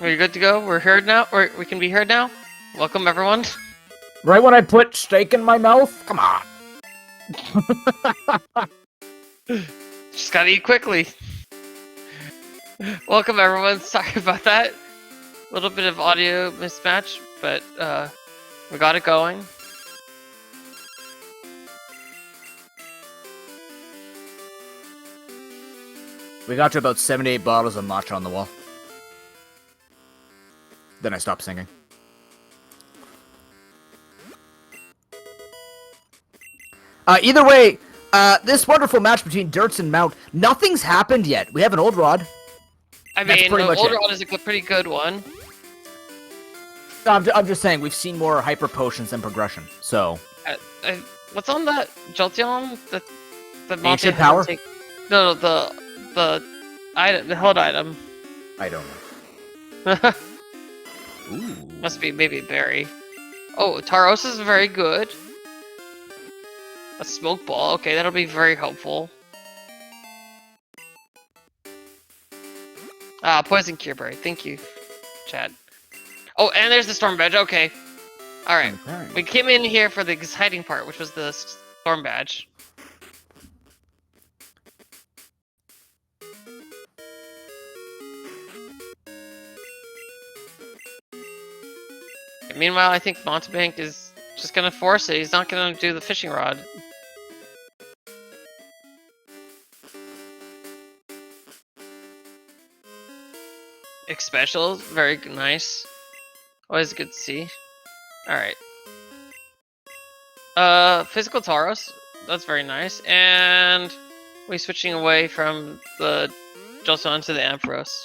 We're good to go? We're heard now? We can be heard now? Welcome, everyone. Right when I put steak in my mouth? Come on. Just gotta eat quickly. Welcome, everyone. Sorry about that. A little bit of audio mismatch, but we got it going. We got to about 78 bottles of matcha on the wall. Then I stopped singing. Either way, this wonderful match between Dirts and Mount, nothing's happened yet. We have an old rod. I mean, the old rod is a pretty good one. I'm just saying, we've seen more hyper potions than progression, so... What's on that Jolteon? The ancient power? No, the item, the held item. I don't know. Ooh. Must be maybe a berry. Oh, Tauros is very good. A smoke ball. Okay, that'll be very helpful. Poison cure berry. Thank you, Chad. Oh, and there's the storm badge. Okay. Alright. Okay. We came in here for the exciting part, which was the storm badge. Meanwhile, I think Mountebank is just gonna force it. He's not gonna do the fishing rod. X special, very nice. Always good to see. Alright. Physical Tauros, that's very nice. And we're switching away from the Jolteon to the Ampharos.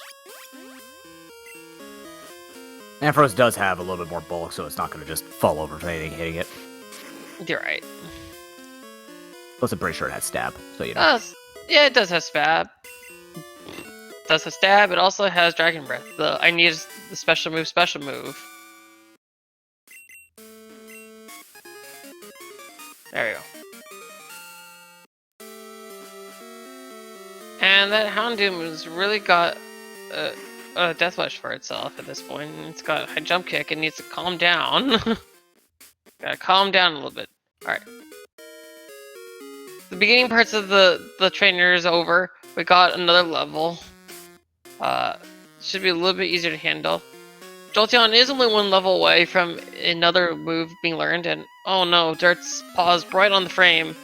Ampharos does have a little bit more bulk, so it's not going to just fall over with anything hitting it. You're right. Plus, I'm pretty sure it has stab, so you know. Yeah, it does have stab. It does have stab. It also has Dragon Breath. I need the special move. There we go. And that Houndoom has really got a death wish for itself at this point. It's got a high jump kick. It needs to calm down. Gotta calm down a little bit. Alright. The beginning parts of the trainer is over. We got another level. Should be a little bit easier to handle. Jolteon is only one level away from another move being learned, and oh no, Dirt's paused right on the frame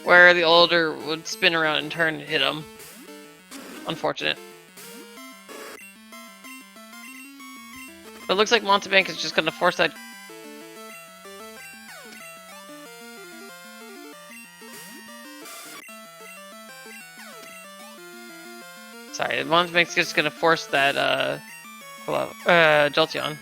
where the older would spin around and turn and hit him. Unfortunate. But it looks like Mountebank is just gonna force that. Sorry, Mountebank's just gonna force that Jolteon.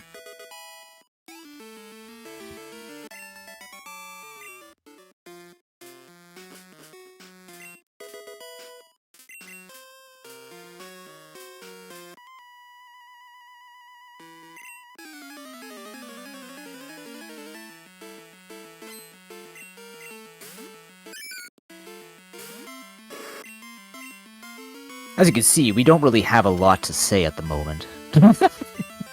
As you can see, we don't really have a lot to say at the moment.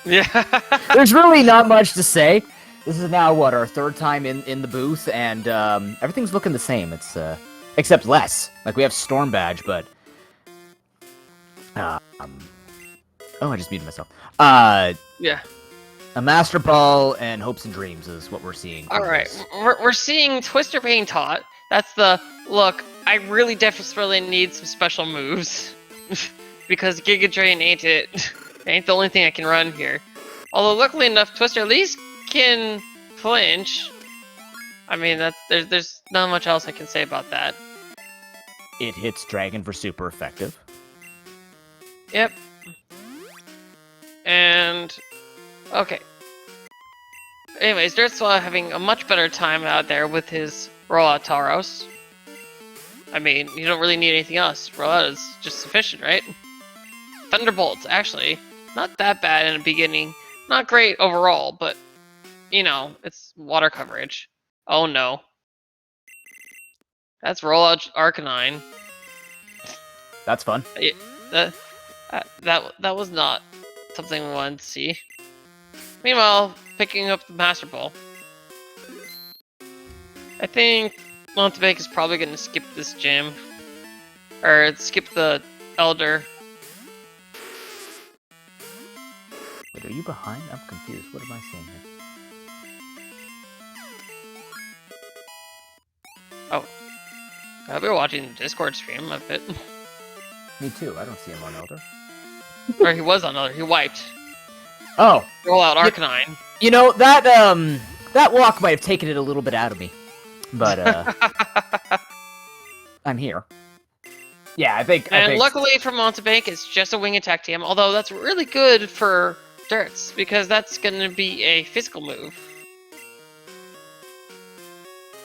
Yeah. There's really not much to say. This is now, what, our third time in the booth, and everything's looking the same. It's except less. Like, we have Storm Badge, but... oh, I just muted myself. Yeah. A Master Ball and Hopes and Dreams is what we're seeing. Alright, we're seeing Twister being taught. That's the, look, I really desperately need some special moves. Because Giga Drain ain't it. Ain't the only thing I can run here. Although luckily enough, Twister at least can flinch. I mean, there's not much else I can say about that. It hits Dragon for super effective. Yep. And okay. Anyways, dertswa having a much better time out there with his rollout Tauros. I mean, you don't really need anything else. Rollout is just sufficient, right? Thunderbolts, actually, not that bad in the beginning. Not great overall, but, you know, it's water coverage. Oh no. That's rollout Arcanine. That's fun. That was not something we wanted to see. Meanwhile, picking up the Master Ball. I think Mountebank is probably going to skip this gym. Or skip the Elder. Wait, are you behind? I'm confused. What am I seeing here? Oh. I've been watching the Discord stream of it. Me too. I don't see him on Elder. Or he was on Elder. He wiped. Oh. Roll out Arcanine. You know, that walk might have taken it a little bit out of me. But, I'm here. Yeah, I think... Luckily for Mountebank, it's just a wing attack TM, although that's really good for Dirts, because that's going to be a physical move.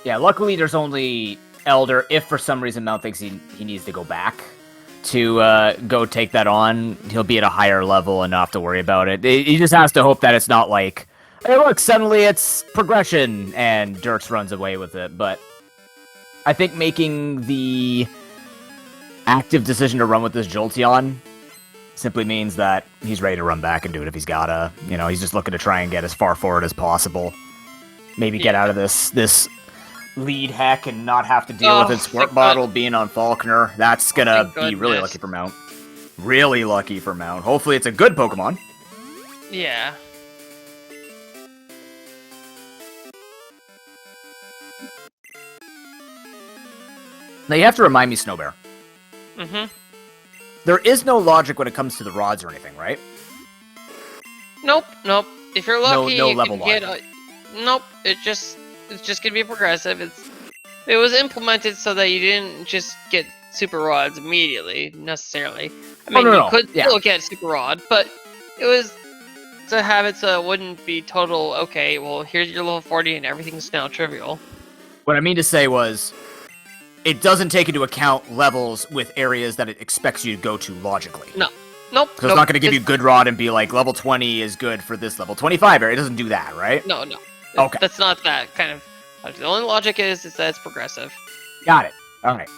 Yeah, luckily there's only Elder. If for some reason Mount thinks he needs to go back to go take that on, he'll be at a higher level and not have to worry about it. He just has to hope that it's not like, hey look, suddenly it's progression, and Dirts runs away with it. But I think making the active decision to run with this Jolteon simply means that he's ready to run back and do it if he's gotta. You know, he's just looking to try and get as far forward as possible. Maybe get out of this lead heck and not have to deal with its Squirt Bottle being on Falconer. That's gonna be really lucky for Mount. Really lucky for Mount. Hopefully it's a good Pokemon. Yeah. Now you have to remind me, Snowbear. Mm-hmm. There is no logic when it comes to the rods or anything, right? Nope. If you're lucky, no you level can get... Nope. It's just gonna be progressive. It was implemented so that you didn't just get Super Rods immediately, necessarily. I mean, you could still get Super Rod, but it was to have it so it wouldn't be total, okay, well, here's your level 40 and everything's now trivial. What I mean to say was, it doesn't take into account levels with areas that it expects you to go to logically. No. Nope. Because it's not going to give you good rod and be like, level 20 is good for this level 25 area. It doesn't do that, right? No. Okay. That's not that kind of... The only logic is that it's progressive. Got it. Alright.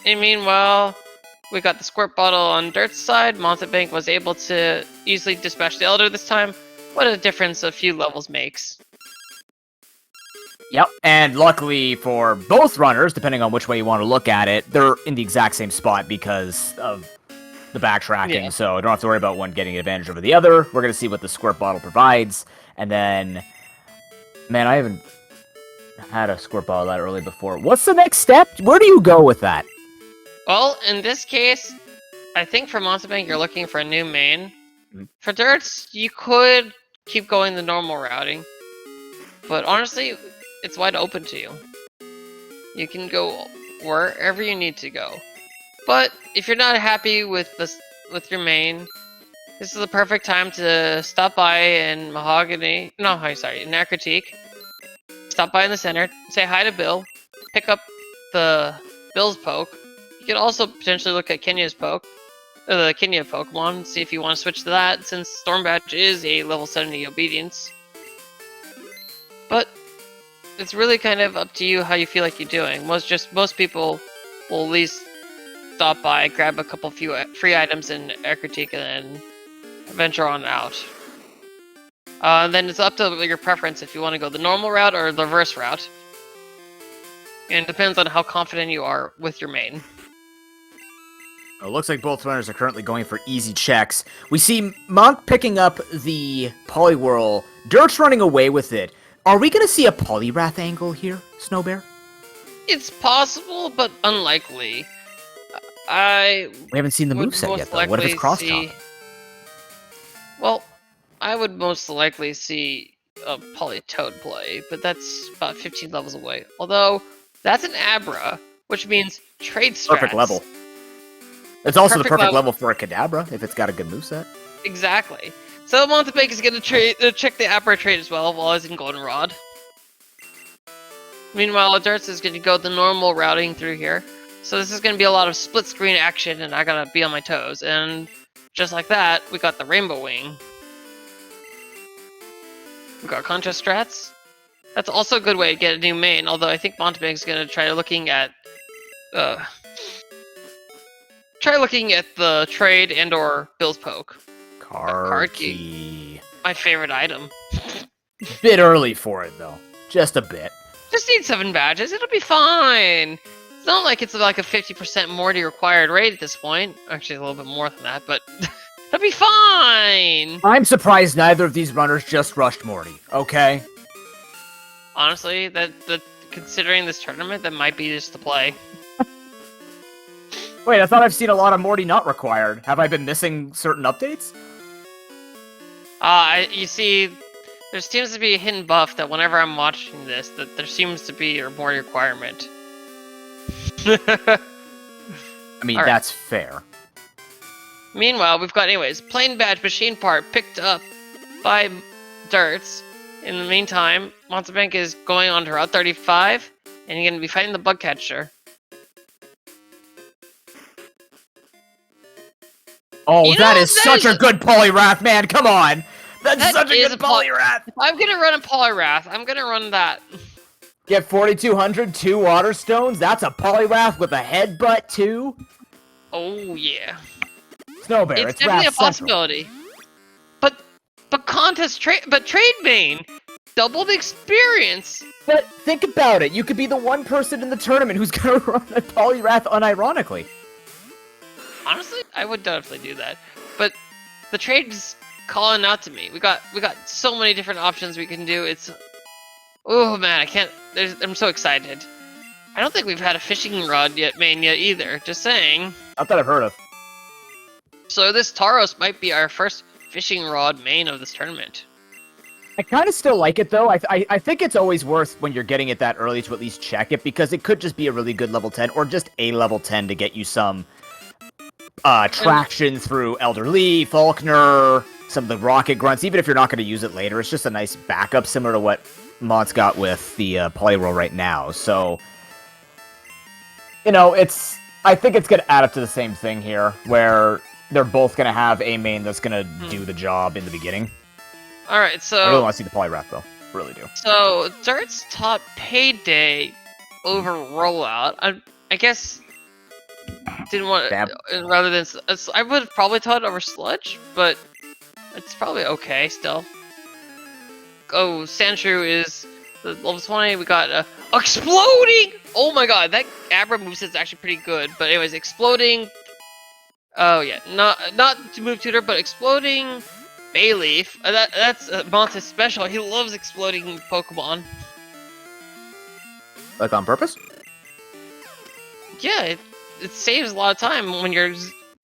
And meanwhile, we got the Squirt Bottle on Dirt's side. Mountebank was able to easily dispatch the Elder this time. What a difference a few levels makes. Yep, and luckily for both runners, depending on which way you want to look at it, they're in the exact same spot because of the backtracking, so I don't have to worry about one getting advantage over the other. We're going to see what the Squirt Bottle provides, and then... Man, I haven't had a Squirt Bottle that early before. What's the next step? Where do you go with that? Well, in this case, I think for Mountebank, you're looking for a new main. Mm-hmm. For Dirts, you could keep going the normal routing. But honestly, it's wide open to you. You can go wherever you need to go. But if you're not happy with your main, this is the perfect time to stop by in in Acrotique. Stop by in the center, say hi to Bill, pick up the Bill's poke. You could also potentially look at Kenya's poke, the Kenya Pokemon, see if you want to switch to that, since Storm Badge is a level 70 obedience. But it's really kind of up to you how you feel like you're doing. Most people will at least stop by, grab a couple few free items in Acrotique, and then venture on out. Then it's up to your preference if you want to go the normal route or the reverse route. And it depends on how confident you are with your main. It looks like both runners are currently going for easy checks. We see Monk picking up the Poliwhirl, Dirt's running away with it. Are we going to see a Poliwrath angle here, Snowbear? It's possible, but unlikely. We haven't seen the moveset yet, though. What if it's cross-top? Well, I would most likely see a Politoed play, but that's about 15 levels away. Although, that's an Abra, which means trade strats. Perfect level. It's also the perfect level for a Kadabra, if it's got a good moveset. Exactly. So Mountebank is going to check the Abra trade as well while he's in Goldenrod. Meanwhile, Dirts is going to go the normal routing through here. So this is going to be a lot of split screen action, and I got to be on my toes. And just like that, we got the Rainbow Wing. We got Contrast Strats. That's also a good way to get a new main, although I think Mountebank is going to try looking at try looking at the trade and/or Bill's poke. Card key. key. My favorite item. Bit early for it though, just a bit. Just need 7 badges. It'll be fine. It's not like it's like a 50% Morty required raid at this point. Actually, a little bit more than that, but it'll be fine. I'm surprised neither of these runners just rushed Morty. Okay. Honestly, that considering this tournament, that might be just the play. Wait, I thought I've seen a lot of Morty not required. Have I been missing certain updates? You see, there seems to be a hidden buff that whenever I'm watching this, that there seems to be a Morty requirement. I mean, All right. that's fair. Meanwhile, we've got, anyways, plain badge machine part picked up by Dirts. In the meantime, Mountebank is going on to Route 35, and you're going to be fighting the bug catcher. Oh, You that know, is that such is- a good Polyrath, man! Come on! That's That such a is good a poly- Polyrath! I'm going to run a Polyrath. I'm going to run that. Get 4,200, 2 water stones. That's a Polyrath with a headbutt, too. Oh, yeah. Snowbear, It's it's definitely a Wrath Central. possibility. But trade main. Double the experience. But think about it. You could be the one person in the tournament who's gonna run a Polyrath unironically. Honestly, I would definitely do that. But the trade's calling out to me. We got so many different options we can do. It's oh man, I can't. I'm so excited. I don't think we've had a fishing rod main yet either. Just saying. Not that I've heard of. So this Tauros might be our first fishing rod main of this tournament. I kind of still like it, though. I think it's always worth, when you're getting it that early, to at least check it, because it could just be a really good level 10, or just a level 10 to get you some traction through Elder Lee, Faulkner, some of the Rocket Grunts, even if you're not going to use it later. It's just a nice backup, similar to what Mont's got with the Polyroll right now. So, you know, I think it's going to add up to the same thing here, where they're both going to have a main that's going to do the job in the beginning. Alright, so... I really want to see the Polyrath, though. Really do. So, Dirt's taught Payday over Rollout. I guess... Didn't want... Dab. Rather than... I would have probably taught it over Sludge, but... It's probably okay, still. Oh, Sandshrew is... The level 20, we got... Exploding! Oh my god, that Abra moveset is actually pretty good. But anyways, Exploding... Oh yeah, not to move tutor, but Exploding... Bayleaf. That's Monta's special. He loves exploding Pokemon. Like on purpose? Yeah, it saves a lot of time when you're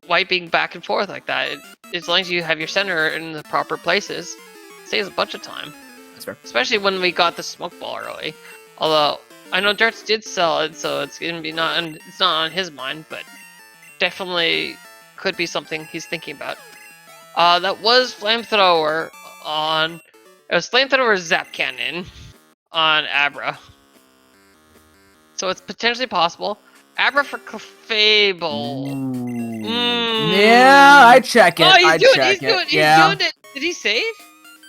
wiping back and forth like that. As long as you have your center in the proper places, it saves a bunch of time. That's fair. Especially when we got the smoke ball early. Although I know Dirts did sell it, so it's gonna be it's not on his mind, but definitely could be something he's thinking about. That was Flamethrower on... It was Flamethrower Zap Cannon on Abra. So it's potentially possible. Abra for Clefable. Yeah, I check it. Oh, I he's check doing it. Yeah. it. Did he save?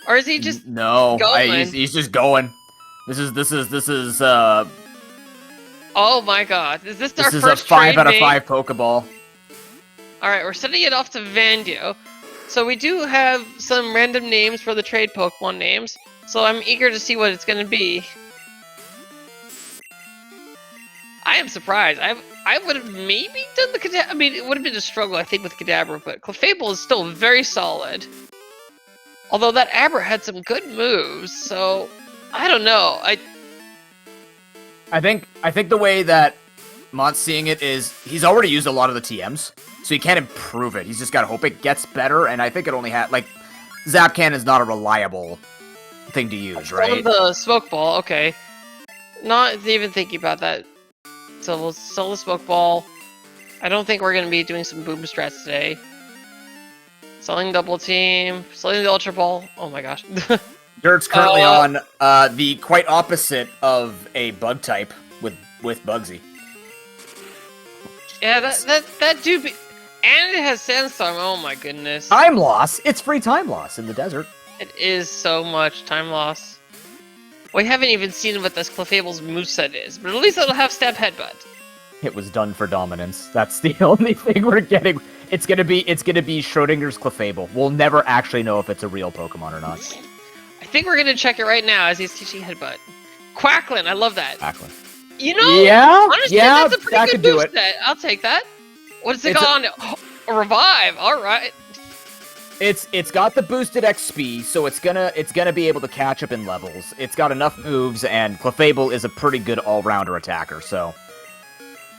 Or is he just... No, going? he's just going. This is Oh my god. Is this our a first 5 trade out of mate? 5 Pokeball. Alright, we're sending it off to Vandio. So we do have some random names for the trade Pokemon names, so I'm eager to see what it's going to be. I am surprised. I would have maybe done the Kadabra. I mean, it would have been a struggle, I think, with Kadabra, but Clefable is still very solid. Although that Abra had some good moves, so I don't know. I think the way that Mont's seeing it is he's already used a lot of the TMs, so he can't improve it. He's just got to hope it gets better, and I think it only had, like, Zap Cannon is not a reliable thing to use, right? The Smoke Ball, okay. Not even thinking about that. So we'll sell the Smoke Ball. I don't think we're going to be doing some boom strats today. Selling Double Team, selling the Ultra Ball. Oh my gosh. Dirt's currently on the quite opposite of a bug type with Bugsy. Yeah, that do be... And it has Sandstorm, oh my goodness. Time loss? It's free time loss in the desert. It is so much time loss. We haven't even seen what this Clefable's moveset is, but at least it'll have Stab Headbutt. It was done for dominance. That's the only thing we're getting. It's gonna be Schrodinger's Clefable. We'll never actually know if it's a real Pokemon or not. I think we're gonna check it right now as he's teaching Headbutt. Quacklin, I love that. Quacklin. You know, Yeah, honestly, yeah, that's a pretty that good could do boost it. set. I'll take that. What's it It's got on it? Oh, a revive. All right. It's got the boosted XP, so it's gonna be able to catch up in levels. It's got enough moves, and Clefable is a pretty good all-rounder attacker, so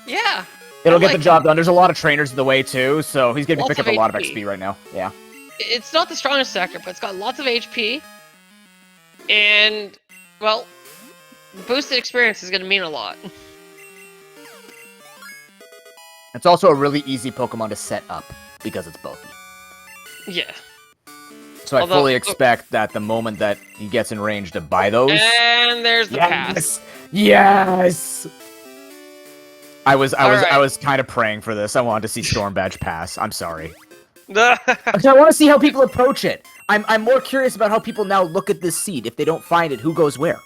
Yeah. it'll I get like the job done. There's a lot of trainers in the way too, so he's gonna be Lots picking up of a lot of HP. XP right now. Yeah. It's not the strongest sector, but it's got lots of HP. And, well, boosted experience is going to mean a lot. It's also a really easy Pokemon to set up because it's bulky. Yeah. So I Although- fully expect that the moment that he gets in range to buy those. And there's the pass. Yes. I was Alright. kind of praying for this. I wanted to see Storm Badge pass. I'm sorry. Because I want to see how people approach it. I'm more curious about how people now look at this seed. If they don't find it, who goes where?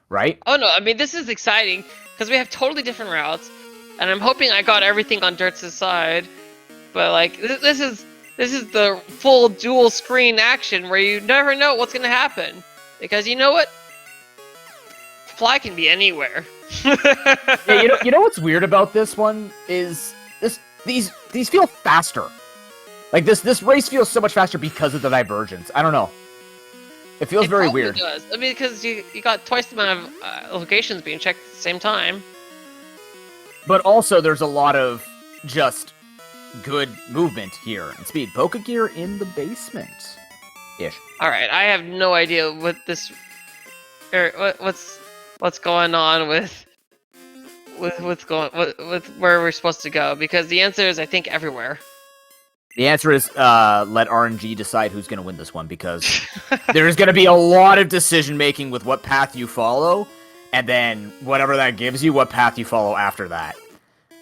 Right? Oh no, I mean, this is exciting because we have totally different routes. And I'm hoping I got everything on Dirt's side. But, like, this is the full dual screen action where you never know what's going to happen. Because you know what? Fly can be anywhere. Yeah, you know what's weird about this one is these feel faster. Like this race feels so much faster because of the divergence. I don't know. It feels very probably weird. Does. I mean, because you got twice the amount of locations being checked at the same time. But also, there's a lot of just good movement here and speed. Pokegear in the basement, ish. All right, I have no idea what this, what's going on with where we're supposed to go, because the answer is I think everywhere. The answer is let RNG decide who's going to win this one, because there's going to be a lot of decision making with what path you follow, and then whatever that gives you, what path you follow after that.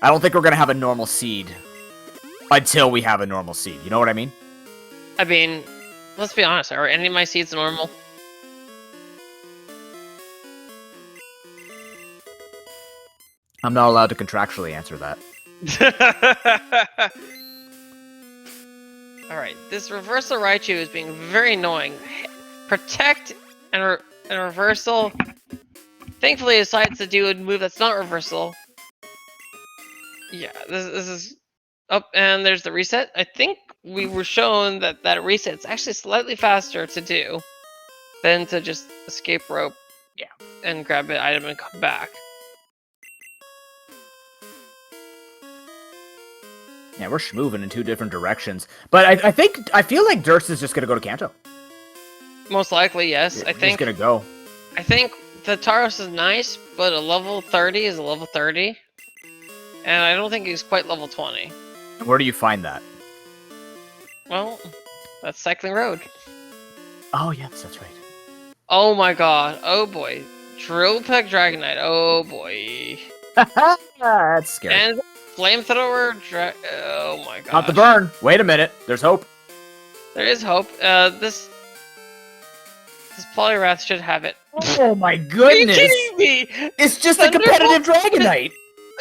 I don't think we're going to have a normal seed until we have a normal seed. You know what I mean? I mean, let's be honest. Are any of my seeds normal? I'm not allowed to contractually answer that. Alright, this reversal Raichu is being very annoying. Protect and reversal. Thankfully, it decides to do a move that's not reversal. Yeah, this is up, and there's the reset. I think we were shown that reset's actually slightly faster to do than to just escape rope, yeah, and grab an item and come back. Yeah, we're moving in two different directions. But I feel like Durst is just gonna go to Kanto. Most likely, yes. We're just gonna go. I think the Tauros is nice, but a level 30 is a level 30. And I don't think he's quite level 20. Where do you find that? Well, that's Cycling Road. Oh, yes, that's right. Oh my god. Oh boy. Drill Peck Dragonite. Oh boy. That's scary. And Flamethrower oh my god. Not the burn. Wait a minute. There's hope. There is hope. This Poliwrath should have it. Oh my Are you goodness. kidding me? It's just a competitive Dragonite.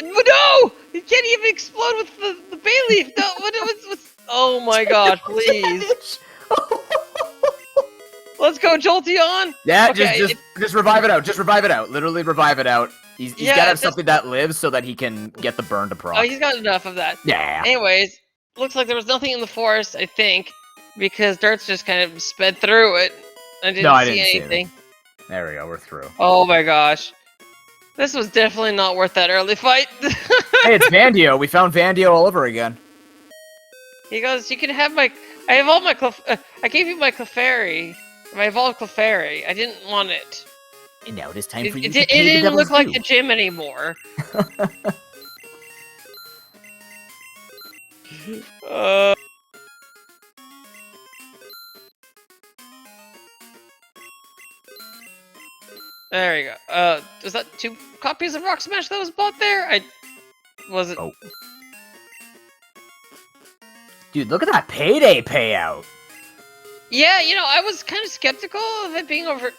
No! You can't even explode with the Bayleaf! No, what's... Oh my god, please. Let's go, Jolteon! Yeah, Okay, just revive it out. Just revive it out. Literally revive it out. He's Yeah, gotta have something that lives so that he can get the burn to proc. Oh, he's got enough of that. Yeah. Anyways, looks like there was nothing in the forest, I think, because Dirt's just kind of sped through it. I didn't see anything. There we go, we're through. Oh my gosh. This was definitely not worth that early fight. Hey, it's Vandio. We found Vandio all over again. He goes, you can have my... I evolved my I gave you my Clefairy. My evolved Clefairy. I didn't want it. And now it is time for you It to pay the didn't devil's look like due. the gym anymore. There you go. Was that 2 copies of Rock Smash that was bought there? Was it? Oh. Dude, look at that payday payout. Yeah, you know, I was kind of skeptical of it being over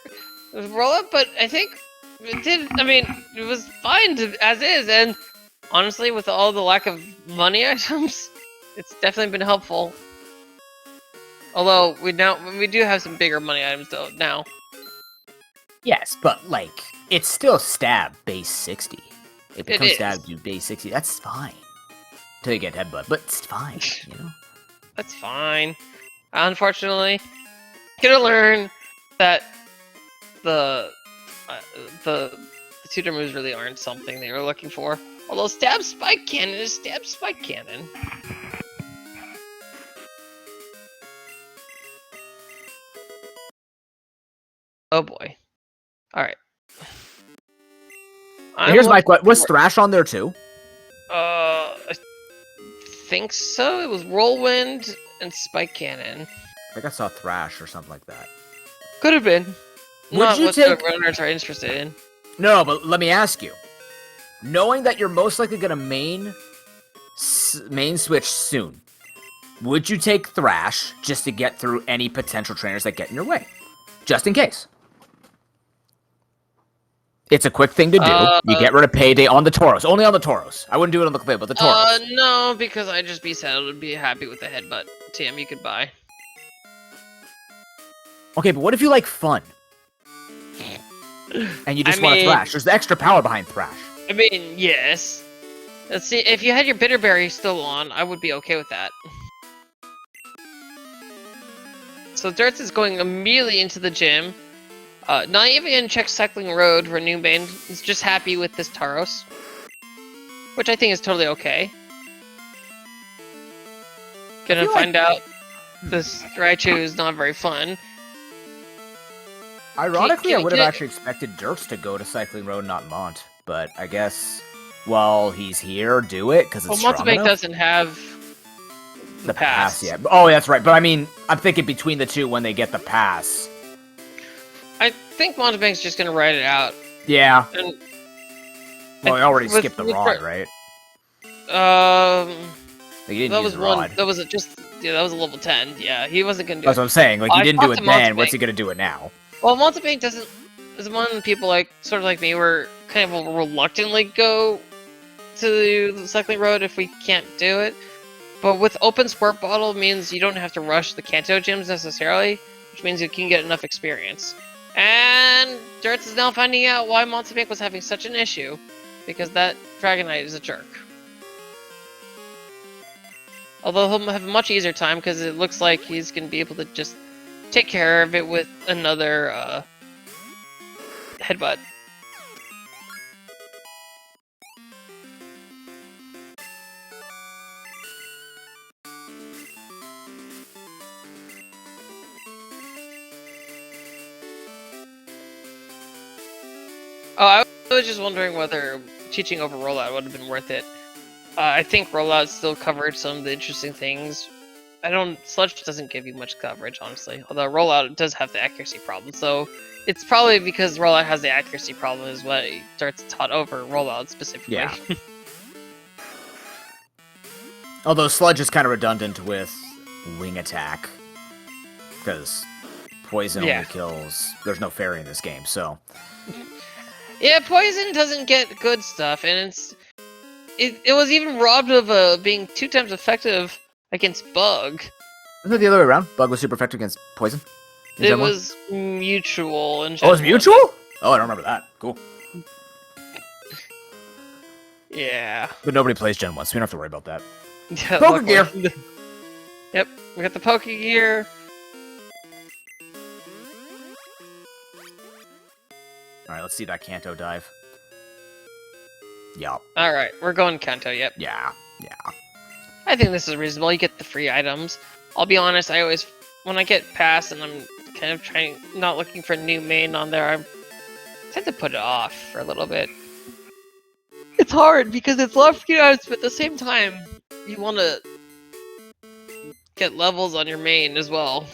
roll up, but I think it did. I mean, it was fine as is, and honestly, with all the lack of money items, it's definitely been helpful. Although we do have some bigger money items though now. Yes, but like it's still stab base 60. It becomes is. stab to base 60. That's fine. Until you get headbutt, but it's fine, you know? That's fine. Unfortunately, gonna learn that the tutor moves really aren't something they were looking for. Although stab spike cannon is stab spike cannon. Oh boy. Alright. Here's my question. Was Thrash on there too? I think so. It was Whirlwind and Spike Cannon. I think I saw Thrash or something like that. Could have been. Would Not you what take... the runners are interested in. No, but let me ask you. Knowing that you're most likely going to main switch soon, would you take Thrash just to get through any potential trainers that get in your way? Just in case. It's a quick thing to do. You get rid of Payday on the Tauros. Only on the Tauros. I wouldn't do it on the Clay, but the Tauros. No, because I'd just be settled and be happy with the headbutt TM you could buy. Okay, but what if you like fun? And you just want to Thrash? There's the extra power behind Thrash. I mean, yes. Let's see, if you had your Bitterberry still on, I would be okay with that. So Dirts is going immediately into the gym. Not even gonna check Cycling Road for new main. He's just happy with this Tauros. Which I think is totally okay. Gonna find out this Raichu is not very fun. Ironically, I would have actually expected Dirts to go to Cycling Road, not Mont. But I guess while he's here, do it, because it's strong enough. Mountebank doesn't have the pass yet. Oh, that's right. But I mean, I'm thinking between the two when they get the pass. I think Mountebank's just gonna ride it out. Yeah. And well, he already skipped the rod, right? He didn't use the rod. That was that was a level 10. Yeah, he wasn't gonna do it. That's what I'm saying. Like, he didn't do it then. What's he gonna do it now? Well, Mountebank is one of the people sort of like me, where kind of reluctantly go to the Cycling Road if we can't do it. But with Open Squirt Bottle means you don't have to rush the Kanto gyms necessarily, which means you can get enough experience. And Dirts is now finding out why Mountebank was having such an issue, because that Dragonite is a jerk. Although he'll have a much easier time, because it looks like he's going to be able to just take care of it with another headbutt. Oh, I was just wondering whether teaching over rollout would have been worth it. I think rollout still covered some of the interesting things. Sludge doesn't give you much coverage, honestly. Although rollout does have the accuracy problem, so it's probably because rollout has the accuracy problem is what it starts taught over rollout specifically. Yeah. Although Sludge is kind of redundant with wing attack, because poison only kills. There's no fairy in this game, so. Yeah, poison doesn't get good stuff, and it was even robbed of being 2 times effective against Bug. Isn't it the other way around? Bug was super effective against poison? It was mutual. In oh, it was mutual? Oh, I don't remember that. Cool. Yeah. But nobody plays Gen 1, so we don't have to worry about that. Yeah, Pokegear! Yep, we got the Pokegear. Alright, let's see that Kanto dive. Yup. Alright, we're going Kanto, yep. Yeah. I think this is reasonable. You get the free items. I'll be honest, when I get past and I'm kind of not looking for a new main on there, I tend to put it off for a little bit. It's hard because it's a lot of free items, but at the same time, you want to get levels on your main as well.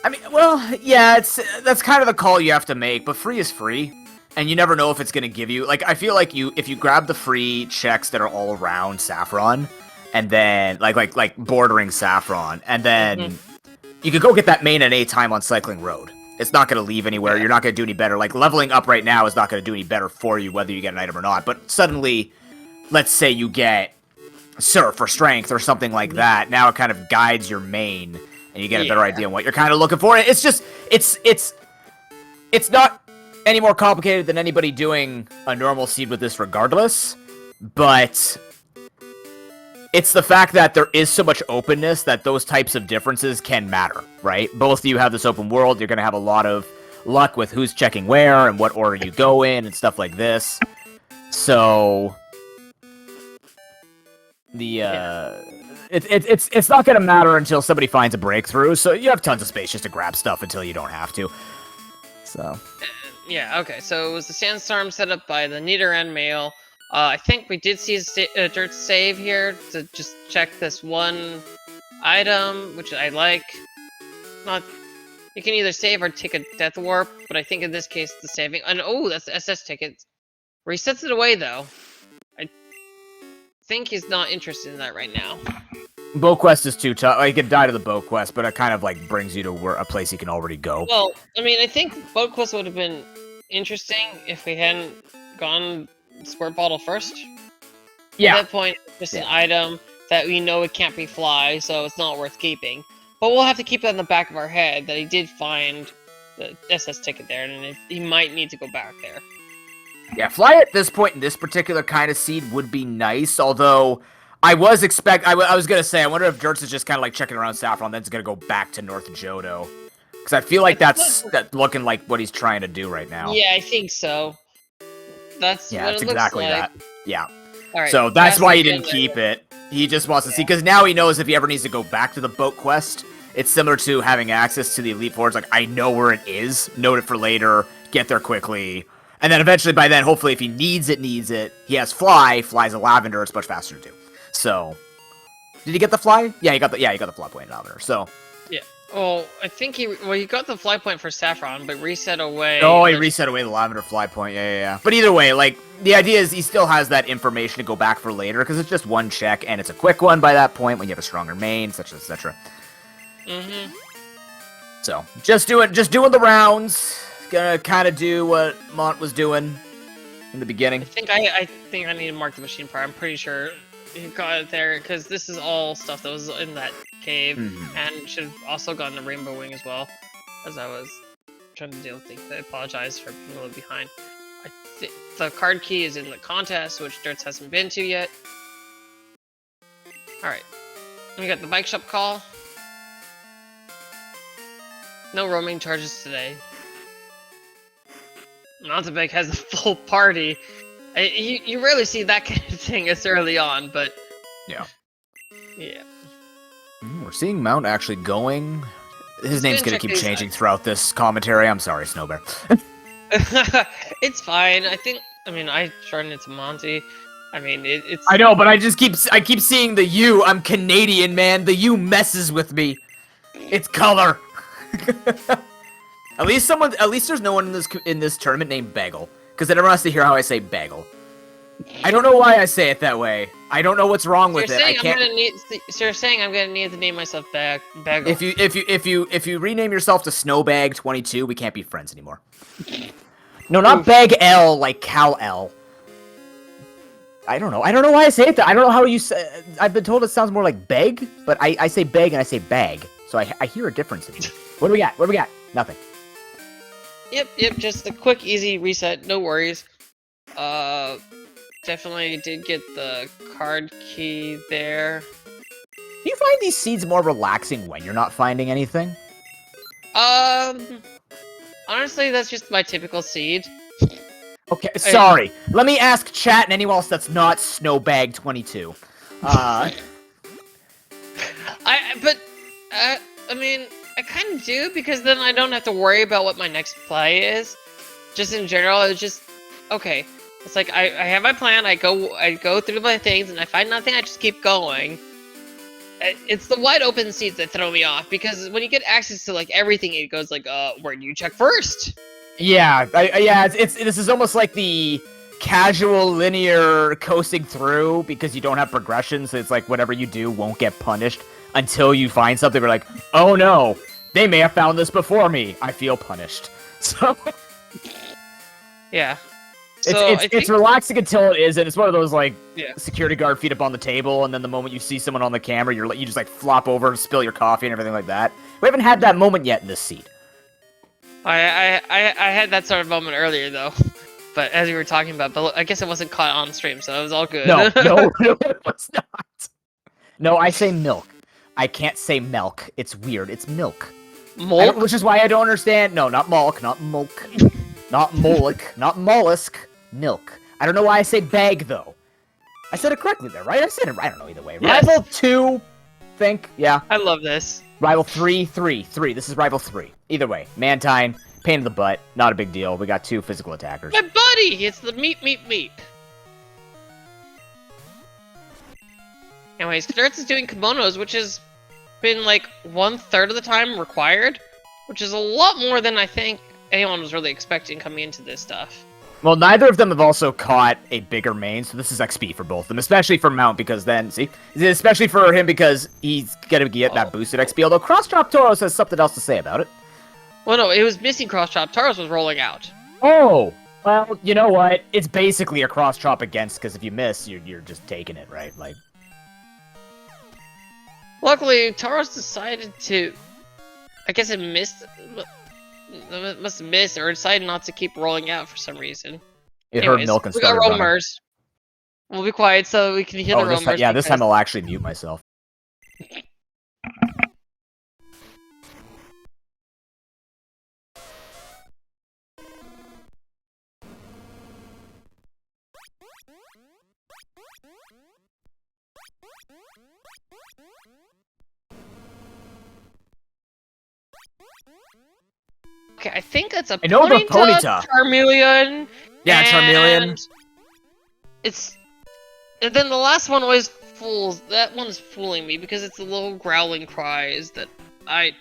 I mean, well, yeah, that's kind of the call you have to make, but free is free. And you never know if it's going to give you... Like, I feel like if you grab the free checks that are all around Saffron, and then, like bordering Saffron, and then you could go get that main at any time on Cycling Road. It's not going to leave anywhere. You're not going to do any better. Like, leveling up right now is not going to do any better for you, whether you get an item or not. But suddenly, let's say you get Surf or Strength or something like that, now it kind of guides your main, and you get a better idea on what you're kind of looking for. It's just, it's not any more complicated than anybody doing a normal seed with this regardless, but it's the fact that there is so much openness that those types of differences can matter, right? Both of you have this open world, you're going to have a lot of luck with who's checking where and what order you go in and stuff like this. So it's not gonna matter until somebody finds a breakthrough. So you have tons of space just to grab stuff until you don't have to. So yeah, okay. So it was the sandstorm set up by the Niederrand male. I think we did see Dirt save here to just check this one item, which I like. Not. You can either save or take a death warp, but I think in this case the saving. And oh, that's the SS ticket. Resets it away though. I think he's not interested in that right now. Bow quest is too tough. You can die to the bow quest, but it kind of like brings you to a place you can already go. Well, I mean, I think bow quest would have been interesting if we hadn't gone squirt bottle first. Yeah. At that point, just an item that we know it can't be fly, so it's not worth keeping. But we'll have to keep that in the back of our head that he did find the SS ticket there, and he might need to go back there. Yeah, fly at this point in this particular kind of seed would be nice, although I was I was going to say, I wonder if Jertz is just kind of like checking around Saffron, then it's going to go back to North Johto. Because I feel like that's looking like what he's trying to do right now. Yeah, I think so. That's what it exactly looks like. that. Yeah. All right, so that's why he didn't keep it. He just wants to see, because now he knows if he ever needs to go back to the boat quest, it's similar to having access to the Elite Four. It's like, I know where it is, note it for later, get there quickly. And then eventually, by then, hopefully, if he needs it, he has Fly. Fly's a Lavender, it's much faster to do. So, did he get the Fly? Yeah, he got the Fly point in Lavender, so. Yeah. Well, I think he got the Fly point for Saffron, but reset away. Oh, he reset away the Lavender Fly point, yeah. But either way, like, the idea is he still has that information to go back for later, because it's just one check, and it's a quick one by that point when you have a stronger main, etc. Mm-hmm. So, just doing the rounds. Gonna kind of do what Mont was doing in the beginning. I think I need to mark the machine part. I'm pretty sure he got it there, because this is all stuff that was in that cave, and should have also gotten the Rainbow Wing as well, as I was trying to deal with things. I apologize for being a little behind. I think the card key is in the contest, which Dirts hasn't been to yet. Alright. We got the bike shop call. No roaming charges today. Mountebank has a full party. You rarely see that kind of thing this early on, but... Yeah. Yeah. We're seeing Mount actually going. His name's gonna keep changing throughout this commentary. I'm sorry, Snowbear. It's fine. I shortened it to Monty. I mean, it's... I know, but I keep seeing the U. I'm Canadian, man. The U messes with me. It's color. At least there's no one in this tournament named Bagel, because everyone has to hear how I say Bagel. I don't know why I say it that way. I don't know what's wrong with it. I can't. So you're saying I'm gonna need to name myself Bagel? If you rename yourself to Snowbag22, we can't be friends anymore. No, not Bag L like Cal L. I don't know. I don't know why I say it. I don't know how you say. I've been told it sounds more like beg, but I say beg and I say bag, so I hear a difference in it. What do we got? What do we got? Nothing. Yep. Just a quick, easy reset. No worries. Definitely did get the card key there. Do you find these seeds more relaxing when you're not finding anything? Honestly, that's just my typical seed. Okay, sorry. Let me ask chat and anyone else that's not Snowbag22. I mean, I kind of do, because then I don't have to worry about what my next play is. Just in general, it's just, okay. It's like, I have my plan, I go through my things, and I find nothing, I just keep going. It's the wide open seeds that throw me off, because when you get access to, like, everything, it goes like, where do you check first? Yeah, this is almost like the casual linear coasting through, because you don't have progression, so it's like whatever you do won't get punished until you find something where like, oh no, they may have found this before me, I feel punished. So... Yeah. So It's relaxing until it isn't. It's one of those like Yeah. security guard feet up on the table, and then the moment you see someone on the camera, you just like flop over and spill your coffee and everything like that. We haven't had that moment yet in this seat. I had that sort of moment earlier though, but as we were talking about, but I guess it wasn't caught on stream, so it was all good. No, it was not. No, I say milk. I can't say milk. It's weird. It's milk. Molk? Which is why I don't understand. No, not mulk, not mulk, not moloch, not mollusk. Milk. I don't know why I say bag though. I said it correctly there, right? I said it. I don't know either way. Yes. Rival 2, think. Yeah. I love this. Rival 3, 3, 3. This is rival 3. Either way, Mantine, pain in the butt, not a big deal. We got 2 physical attackers. My buddy! It's the meat. Anyways, Derts is doing kimonos, which has been like 1/3 of the time required, which is a lot more than I think anyone was really expecting coming into this stuff. Well, neither of them have also caught a bigger main, so this is XP for both of them, especially for Mount, because then, see? Especially for him because he's gonna get that boosted XP, although Cross-Chop Tauros has something else to say about it. Well, no, it was missing Cross-Chop. Tauros was rolling out. Oh! Well, you know what? It's basically a Cross-Chop against, because if you miss, you're just taking it, right? Like... Luckily, Tauros decided to... I guess it missed... It must have missed, or decided not to keep rolling out for some reason. It heard milk and started we got running. roamers. We'll be quiet so we can hear the roamers. This time I'll actually mute myself. Okay, I think that's a I know the Ponyta. Charmeleon. Yeah, Charmeleon. It's... And then the last one always fools... That one's fooling me because it's the little growling cries that I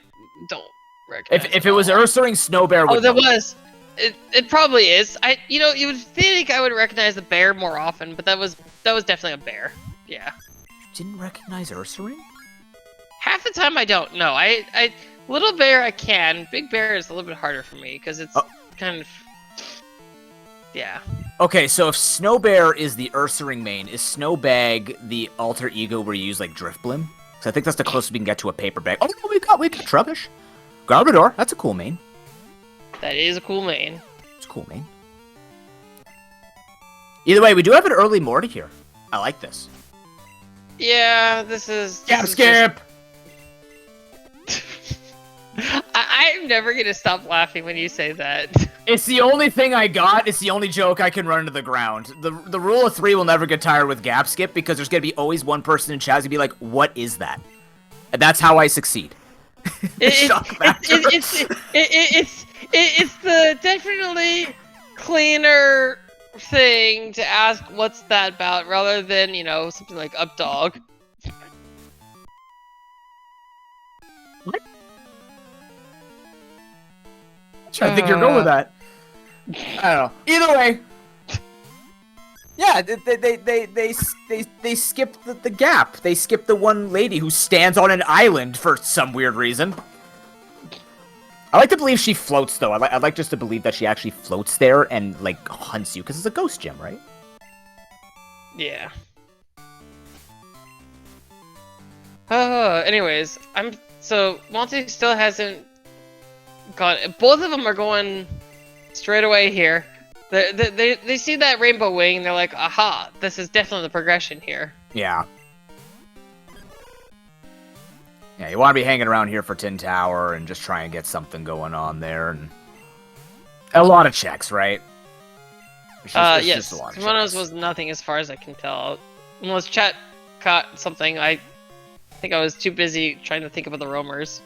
don't recognize. If it was Ursaring Snowbear would there was! It probably is. You know, you would think I would recognize the bear more often, but that was definitely a bear. Yeah. You didn't recognize Ursaring? Half the time I don't. No, I Little bear I can. Big bear is a little bit harder for me because it's kind of... Yeah. Okay, so if Snowbear is the Ursaring main, is Snowbag the alter ego where you use like Driftblim? Because I think that's the closest we can get to a paper bag. Oh no, we got Trubbish. Garbodor, that's a cool main. That is a cool main. It's a cool main. Either way, we do have an early Morty here. I like this. Yeah, this is... Skip! I'm never gonna stop laughing when you say that. It's the only thing I got. It's the only joke I can run into the ground. The rule of 3 will never get tired with Gap Skip because there's gonna be always one person in chat who's gonna be like, "What is that?" And that's how I succeed. It's the definitely cleaner thing to ask what's that about rather than, you know, something like up dog. What? I think you're going with that. I don't know. Either way. Yeah, they skipped the gap. They skipped the one lady who stands on an island for some weird reason. I like to believe she floats, though. I'd like just to believe that she actually floats there and, like, hunts you, because it's a ghost gem, right? Yeah. Anyways, so Monty still hasn't got... Both of them are going straight away here. They see that rainbow wing, and they're like, aha, this is definitely the progression here. Yeah. Yeah, you want to be hanging around here for Tin Tower and just try and get something going on there. And a lot of checks, right? Yes. Kimonos was nothing as far as I can tell. Unless chat caught something, I think I was too busy trying to think about the roamers.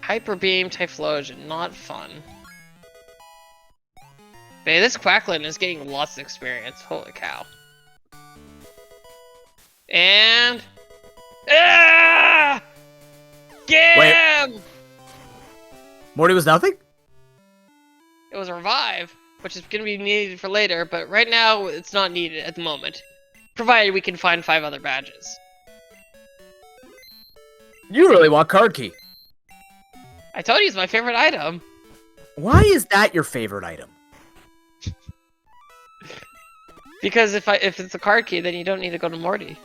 Hyper Beam, Typhlosion, not fun. Man, this Quackland is getting lots of experience. Holy cow. And... Get him! Morty was nothing? It was a revive, which is going to be needed for later, but right now it's not needed at the moment. Provided we can find 5 other badges. You really want card key. I told you it's my favorite item. Why is that your favorite item? Because if it's a card key, then you don't need to go to Morty.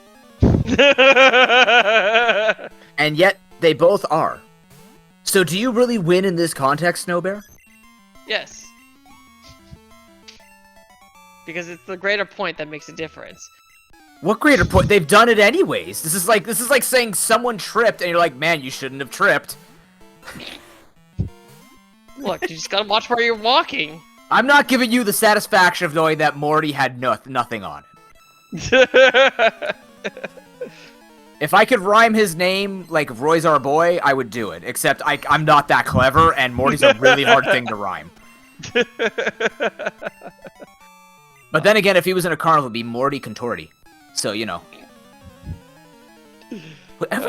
And yet, they both are. So do you really win in this context, Snowbear? Yes. Because it's the greater point that makes a difference. What greater point? They've done it anyways. This is like saying someone tripped, and you're like, man, you shouldn't have tripped. Look, you just gotta watch where you're walking. I'm not giving you the satisfaction of knowing that Morty had nothing on it. If I could rhyme his name like Roy's our boy, I would do it. Except I'm not that clever, and Morty's a really hard thing to rhyme. But then again, if he was in a carnival, it'd be Morty Contorti. So, you know. But have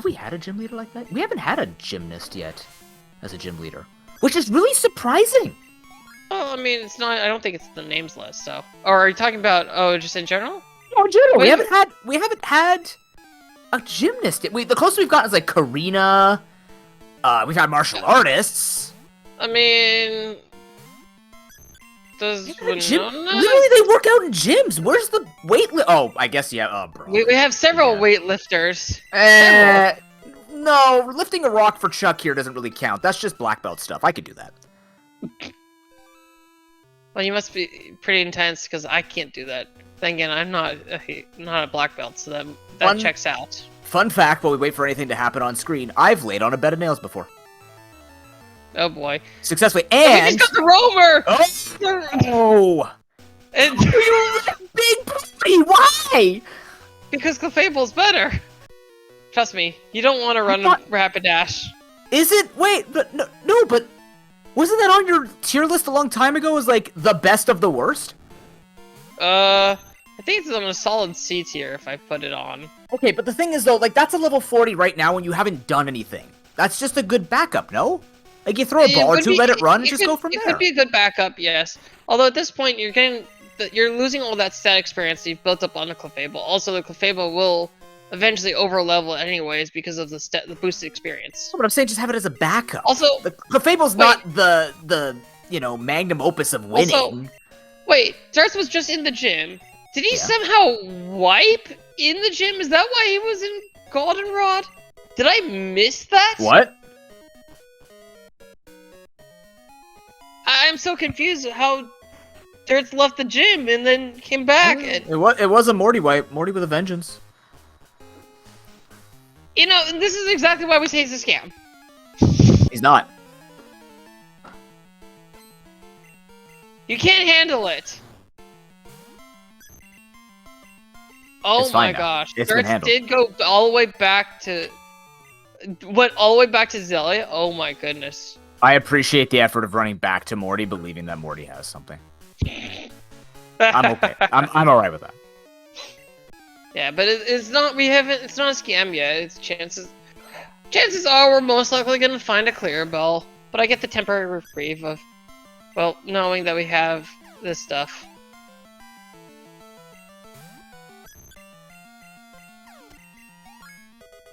we had a gym leader like that? We haven't had a gymnast yet as a gym leader. Which is really surprising. Well, I mean, it's not. I don't think it's the names list. So, or are you talking about? Oh, just in general? No, in general. We haven't had a gymnast yet. The closest we've gotten is like Karina. We've had martial artists. I mean, does literally they work out in gyms? Where's the Oh, I guess yeah. Bro. We have several weightlifters. No, lifting a rock for Chuck here doesn't really count. That's just black belt stuff. I could do that. Well, you must be pretty intense because I can't do that. Then again, I'm not a black belt, so that checks out. Fun fact: while we wait for anything to happen on screen, I've laid on a bed of nails before. Oh boy! Successfully, and we just got the roamer. Oh! And big puppy. Why? Because Clefable's better. Trust me, you don't want to run a rapid dash. Is it? Wait, but no, but wasn't that on your tier list a long time ago as like the best of the worst? I think it's on a solid C tier if I put it on. Okay, but the thing is though, like that's a level 40 right now when you haven't done anything. That's just a good backup, no? Like you throw a ball or two, let it run, and just go from there. It could be a good backup, yes. Although at this point you're losing all that stat experience that you've built up on the Clefable. Also, the Clefable will eventually overlevel anyways because of the boosted experience. But I'm saying just have it as a backup. Also, the Clefable's not the magnum opus of winning. Also, wait, Darts was just in the gym. Did he somehow wipe in the gym? Is that why he was in Goldenrod? Did I miss that? What? I'm so confused how Darts left the gym and then came back. And... It was a Morty wipe. Morty with a vengeance. You know, this is exactly why we say it's a scam. He's not. You can't handle it. Oh my gosh. Darts did go all the way back to... Went all the way back to Zelia? Oh my goodness. I appreciate the effort of running back to Morty, believing that Morty has something. I'm okay. I'm alright with that. Yeah, but it's not. It's not a scam yet. It's chances are we're most likely gonna find a clear bell. But I get the temporary reprieve of, well, knowing that we have this stuff.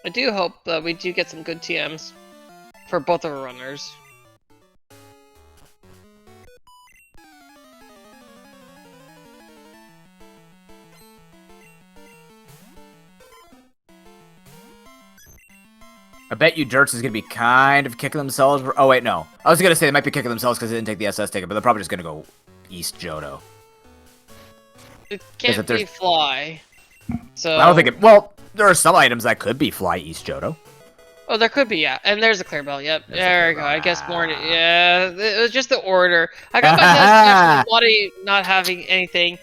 I do hope that we do get some good TMs for both of our runners. I bet you Dirts is going to be kind of kicking themselves. Oh, wait, no. I was going to say they might be kicking themselves because they didn't take the SS ticket, but they're probably just going to go East Johto. It can't be Fly. So I don't think it... Well, there are some items that could be Fly East Johto. Oh, there could be, yeah. And there's a clear bell, yep. There we go. I guess more... Yeah, it was just the order. I got my body not having anything.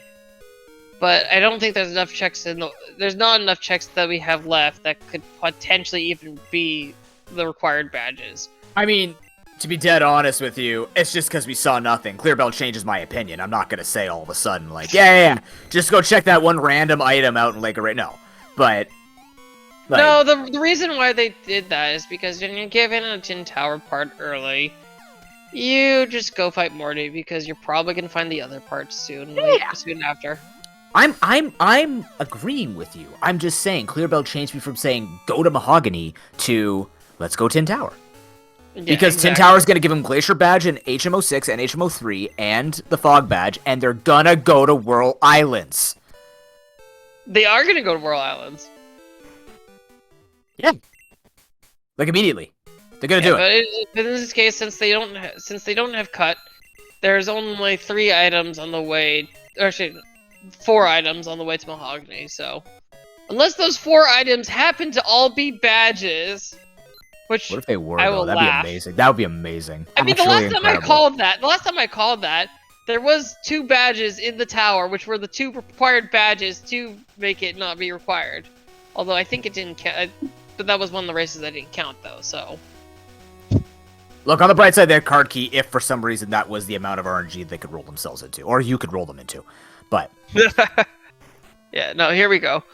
But I don't think there's enough checks in the... There's not enough checks that we have left that could potentially even be the required badges. I mean, to be dead honest with you, it's just because we saw nothing. Clearbell changes my opinion. I'm not going to say all of a sudden, like, yeah, just go check that one random item out in Lake Array. No, but... Like, no, the reason why they did that is because when you give in a Tin Tower part early, you just go fight Morty because you're probably going to find the other parts soon, soon after. I'm agreeing with you. I'm just saying Clearbell changed me from saying go to Mahogany to let's go Tin Tower. Yeah, Because exactly. Tin Tower is going to give them Glacier Badge and HMO6 and HMO3 and the Fog Badge, and they're gonna go to Whirl Islands. They are gonna go to Whirl Islands. Yeah. Like immediately. They're gonna do it. But in this case, since they don't have cut, there's only 3 items on the way, or actually 4 items on the way to Mahogany. So, unless those 4 items happen to all be badges, which What if they were? I will That'd laugh. be amazing. That would be amazing. I mean, the Actually last time I called that, there was 2 badges in the tower, which were the 2 required badges to make it not be required. Although I think it didn't count, but that was one of the races that didn't count though. So. Look, on the bright side, they had card key if for some reason that was the amount of RNG they could roll themselves into. Or you could roll them into. But. Yeah, no, here we go.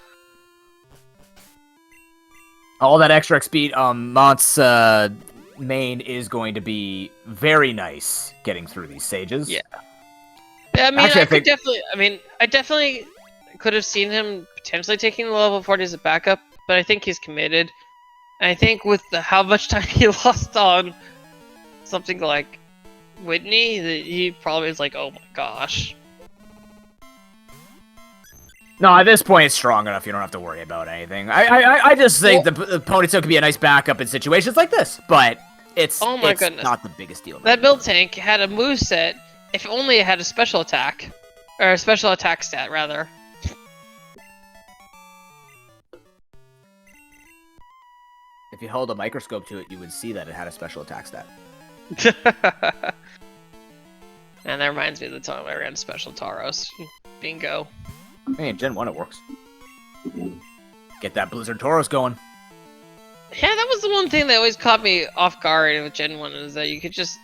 All that extra XP, Mont's main is going to be very nice getting through these sages. Yeah. Yeah, I mean, Actually, I definitely could have seen him potentially taking the level 40 as a backup, but I think he's committed. And I think with how much time he lost on something like Whitney, that he probably is like, oh my gosh. No, at this point, it's strong enough. You don't have to worry about anything. I just think the Ponytail could be a nice backup in situations like this, but it's Goodness. not the biggest deal. That build tank had a moveset if only it had a special attack. Or a special attack stat, rather. If you held a microscope to it, you would see that it had a special attack stat. And that reminds me of the time I ran Special Tauros. Bingo. Hey, in Gen 1 it works. Get that Blizzard Tauros going. Yeah, that was the one thing that always caught me off guard with Gen 1, is that you could just...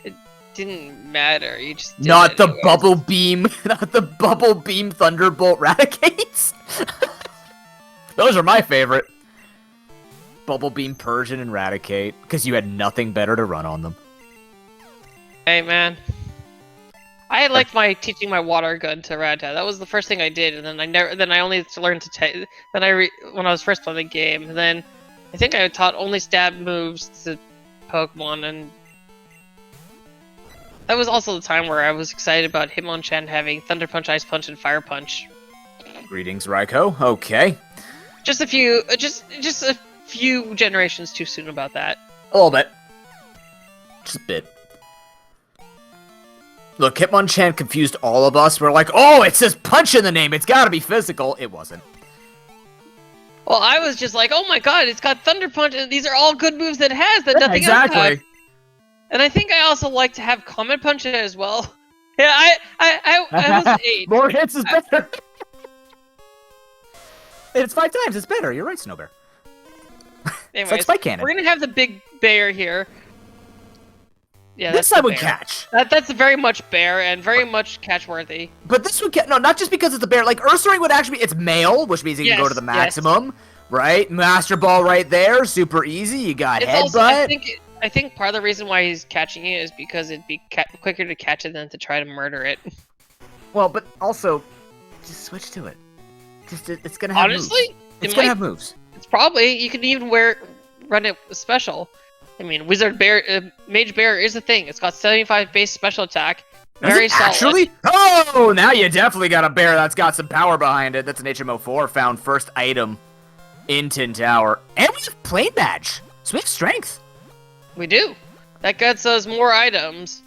It didn't matter, you just did Not it the anyways. Bubble Beam, not the Bubble Beam Thunderbolt Raticates! Those are my favorite. Bubble Beam Persian and Raticate, because you had nothing better to run on them. Hey, man. I liked teaching my water gun to Rattata. That was the first thing I did, and then I only learned to take. When I was first playing the game, and then I think I taught only stab moves to Pokemon, and that was also the time where I was excited about Hitmonchan having Thunder Punch, Ice Punch, and Fire Punch. Greetings, Raikou. Okay. Just a few generations too soon about that. A little bit. Just a bit. Look, Hitmonchan confused all of us. We're like, oh, it says punch in the name. It's gotta be physical. It wasn't. Well, I was just like, oh my god, it's got Thunder Punch, and these are all good moves that it has that nothing else has. And I think I also like to have Comet Punch as well. Yeah, I was 8. More hits is better. It's 5 times. It's better. You're right, Snowbear. Anyways, like Spike Cannon. We're gonna have the big bear here. Yeah, this side would catch. That's very much bear and very much catch-worthy. But this would no, not just because it's a bear. Like Ursaring would actually be, it's male, which means you can go to the maximum, right? Master Ball right there, super easy. You got Headbutt. I think part of the reason why he's catching it is because it'd be quicker to catch it than to try to murder it. Well, but also, just switch to it. It's gonna have moves. It's gonna have moves. It's probably, you can even run it special. I mean, Wizard Bear, Mage Bear is a thing. It's got 75 base special attack. Very solid. Actually? Oh, now you definitely got a bear that's got some power behind it. That's an HMO4 found first item in Tin Tower. And we have Plain Badge. So we have strength. We do. That gets us more items.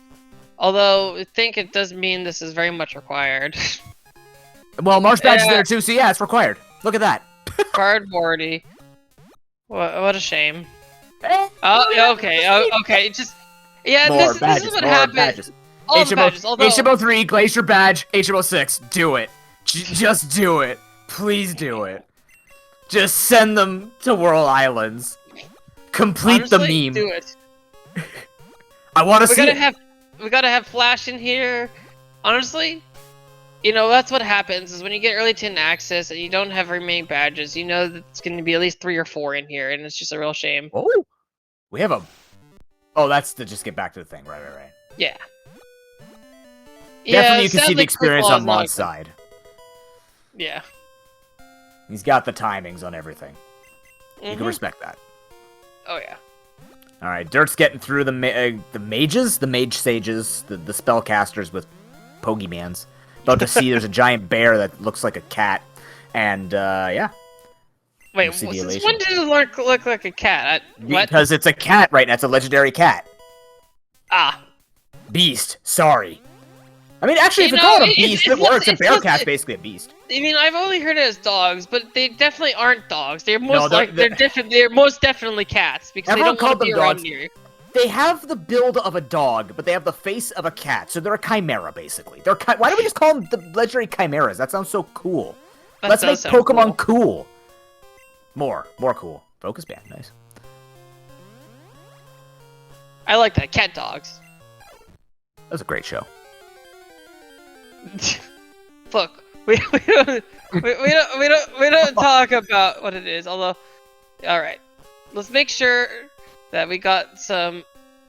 Although, I think it does mean this is very much required. Well, Marsh Badge is there too, so yeah, it's required. Look at that. Cardboardy. What a shame. Oh, okay, okay. Just this is what happens. All the badges, although... HMO3, Glacier Badge, HMO6. Do it. Just do it. Please do it. Just send them to Whirl Islands. Complete Honestly, the meme. Do it. I want to see it. We gotta have Flash in here. Honestly, you know, that's what happens is when you get early tin access and you don't have remaining badges, you know that it's going to be at least 3 or 4 in here, and it's just a real shame. Oh, we have a... Oh, that's to just get back to the thing. Right. Yeah. Definitely you can see the experience on Mod's side. Yeah. He's got the timings on everything. You can Mhm. respect that. Oh yeah. All right, Dirt's getting through the mages, the mage sages, the spellcasters with Pokemans. About to see there's a giant bear that looks like a cat, and yeah. Wait, We'll see the since elation. when did it look like a cat? What? Because it's a cat right now. It's a legendary cat. Ah. Beast. Sorry. I mean, actually, if You you know, call it a it- beast, it's it works. A it's bear just- cat's basically a beast. I mean, I've only heard it as dogs, but they definitely aren't dogs. They're most they're- they're most definitely cats because Everyone they don't want called to be them around dogs. near. They have the build of a dog, but they have the face of a cat, so they're a chimera, basically. Why don't we just call them the legendary chimeras? That sounds so cool. That Let's make does sound Pokemon cool. More cool. Focus band, nice. I like that. Cat dogs. That was a great show. Look, we don't talk about what it is. Although, all right, let's make sure that we got some.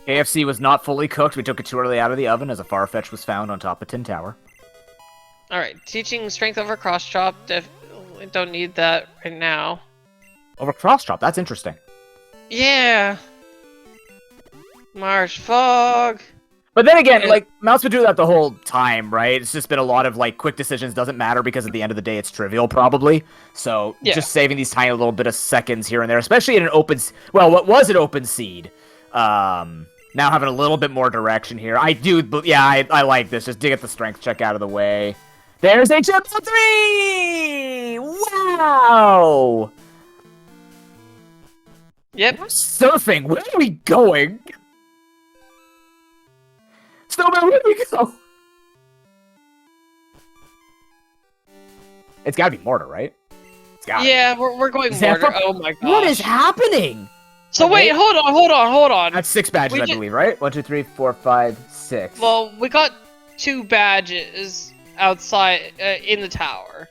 KFC was not fully cooked. We took it too early out of the oven as a Farfetch was found on top of Tin Tower. All right, teaching strength over cross chop. Definitely don't need that right now. Over cross chop, that's interesting. Yeah. Marsh fog. But then again, Yeah. like, Mouse would do that the whole time, right? It's just been a lot of, like, quick decisions doesn't matter because at the end of the day, it's trivial, probably. So, Yeah. just saving these tiny little bit of seconds here and there, especially in an open... Well, what was an open seed? Now having a little bit more direction here. I like this. Just to get the strength check out of the way. There's HM3! Wow! Yep. We're surfing. Where are we going? Snowman, where do we go? It's gotta be mortar, right? It's gotta Yeah, we're going Zephyr- mortar. Oh my gosh. What is happening? So wait, hold on. That's 6 badges, I believe, right? 1, 2, 3, 4, 5, 6. Well, we got 2 badges outside in the tower,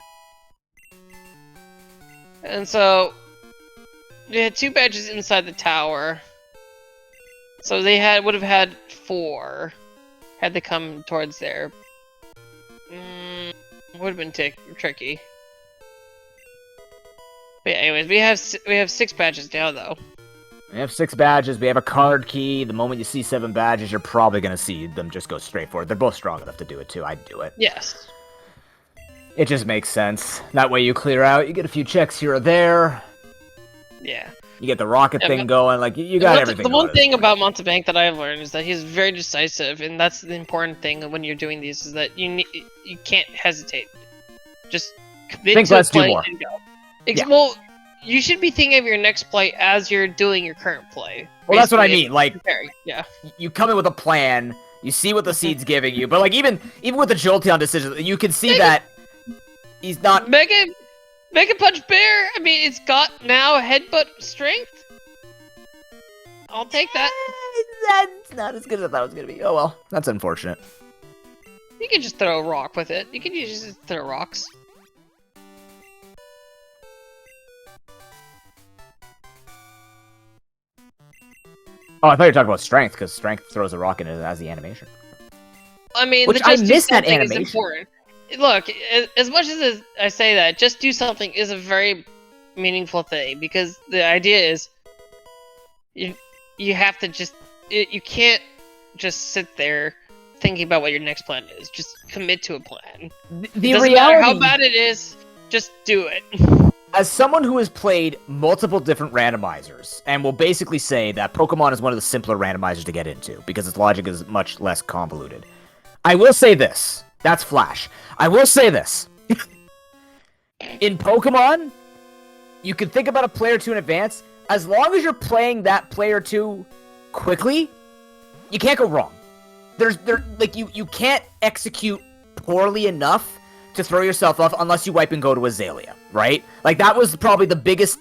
and so we had 2 badges inside the tower. So they would have had 4 had they come towards there. Would have been tricky. But yeah, anyways, we have 6 badges now though. We have 6 badges. We have a card key. The moment you see 7 badges, you're probably gonna see them just go straight for it. They're both strong enough to do it too. I'd do it. Yes. It just makes sense. That way you clear out. You get a few checks here or there. Yeah. You get the rocket Yeah, thing but- going. Like you got everything. The one going. thing about Mountebank that I've learned is that he's very decisive, and that's the important thing when you're doing these. Is that you can't hesitate. Just commit Think to less, do play more. and go. Yeah. Well, you should be thinking of your next play as you're doing your current play. Well, that's what I basically, mean. Like preparing. Yeah. you come in with a plan. You see what the seed's giving you. But like even with the Jolteon decision, you can see that he's not. Mega Punch Bear. I mean, it's got now headbutt strength. I'll take that. That's not as good as I thought it was gonna be. Oh well, that's unfortunate. You can just throw a rock with it. You can just throw rocks. Oh, I thought you were talking about strength because strength throws a rock in it as the animation. I mean, Which the I just do miss that something is animation. important. Look, as much as I say that, just do something is a very meaningful thing because the idea is you have to you can't just sit there thinking about what your next plan is. Just commit to a plan. The Doesn't reality, matter how bad it is, just do it. as someone who has played multiple different randomizers, and will basically say that Pokemon is one of the simpler randomizers to get into because its logic is much less convoluted. I will say this. That's Flash. I will say this. In Pokemon, you can think about a player 2 in advance. As long as you're playing that player 2 quickly, you can't go wrong. You can't execute poorly enough to throw yourself off unless you wipe and go to Azalea, right? Like that was probably the biggest,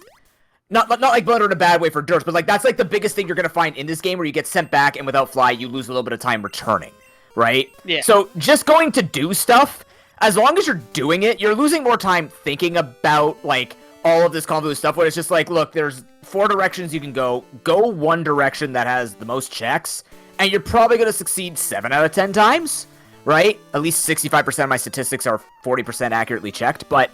not like Butter in a bad way for Dirts, but like that's like the biggest thing you're gonna find in this game where you get sent back and without Fly you lose a little bit of time returning, right? Yeah. So just going to do stuff, as long as you're doing it, you're losing more time thinking about like all of this convoluted stuff where it's just like, look, there's 4 directions you can go. Go one direction that has the most checks, and you're probably gonna succeed 7 out of 10 times. Right? At least 65% of my statistics are 40% accurately checked, but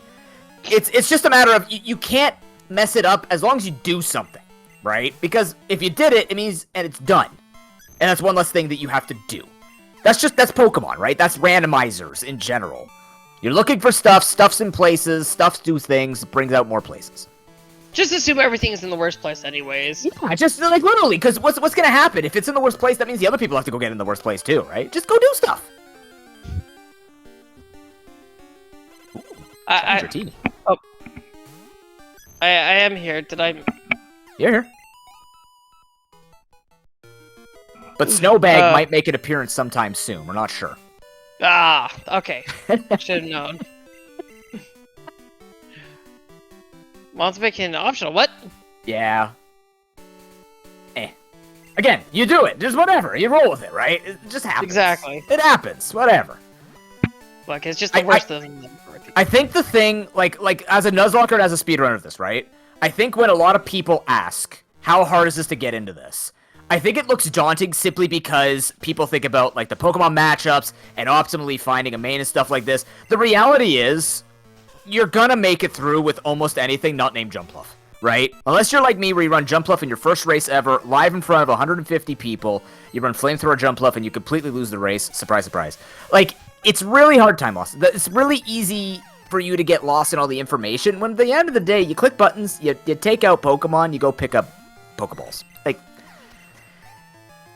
it's just a matter of you can't mess it up as long as you do something, right? Because if you did it, it means and it's done, and that's one less thing that you have to do. That's Pokemon, right? That's randomizers in general. You're looking for stuff, stuff's in places, stuffs do things, brings out more places. Just assume everything is in the worst place anyways. Yeah, just like literally, because what's gonna happen? If it's in the worst place, that means the other people have to go get in the worst place too, right? Just go do stuff. Oh. I am here. Did I... You're here. But Snowbag might make an appearance sometime soon. We're not sure. Ah, okay. Should have known. Mountebank optional. What? Yeah. Again, you do it. Just whatever. You roll with it, right? It just happens. Exactly. It happens. Whatever. Look, it's just the worst thing. I think the thing, like as a Nuzlocke and as a speedrunner of this, right? I think when a lot of people ask, how hard is this to get into this? I think it looks daunting simply because people think about, like, the Pokemon matchups and optimally finding a main and stuff like this. The reality is, you're gonna make it through with almost anything not named Jumpluff, right? Unless you're like me, where you run Jumpluff in your first race ever, live in front of 150 people, you run Flamethrower Jumpluff and you completely lose the race. Surprise, surprise. Like, it's really hard time loss. It's really easy for you to get lost in all the information, when at the end of the day, you click buttons, you take out Pokemon, you go pick up Pokeballs. Like,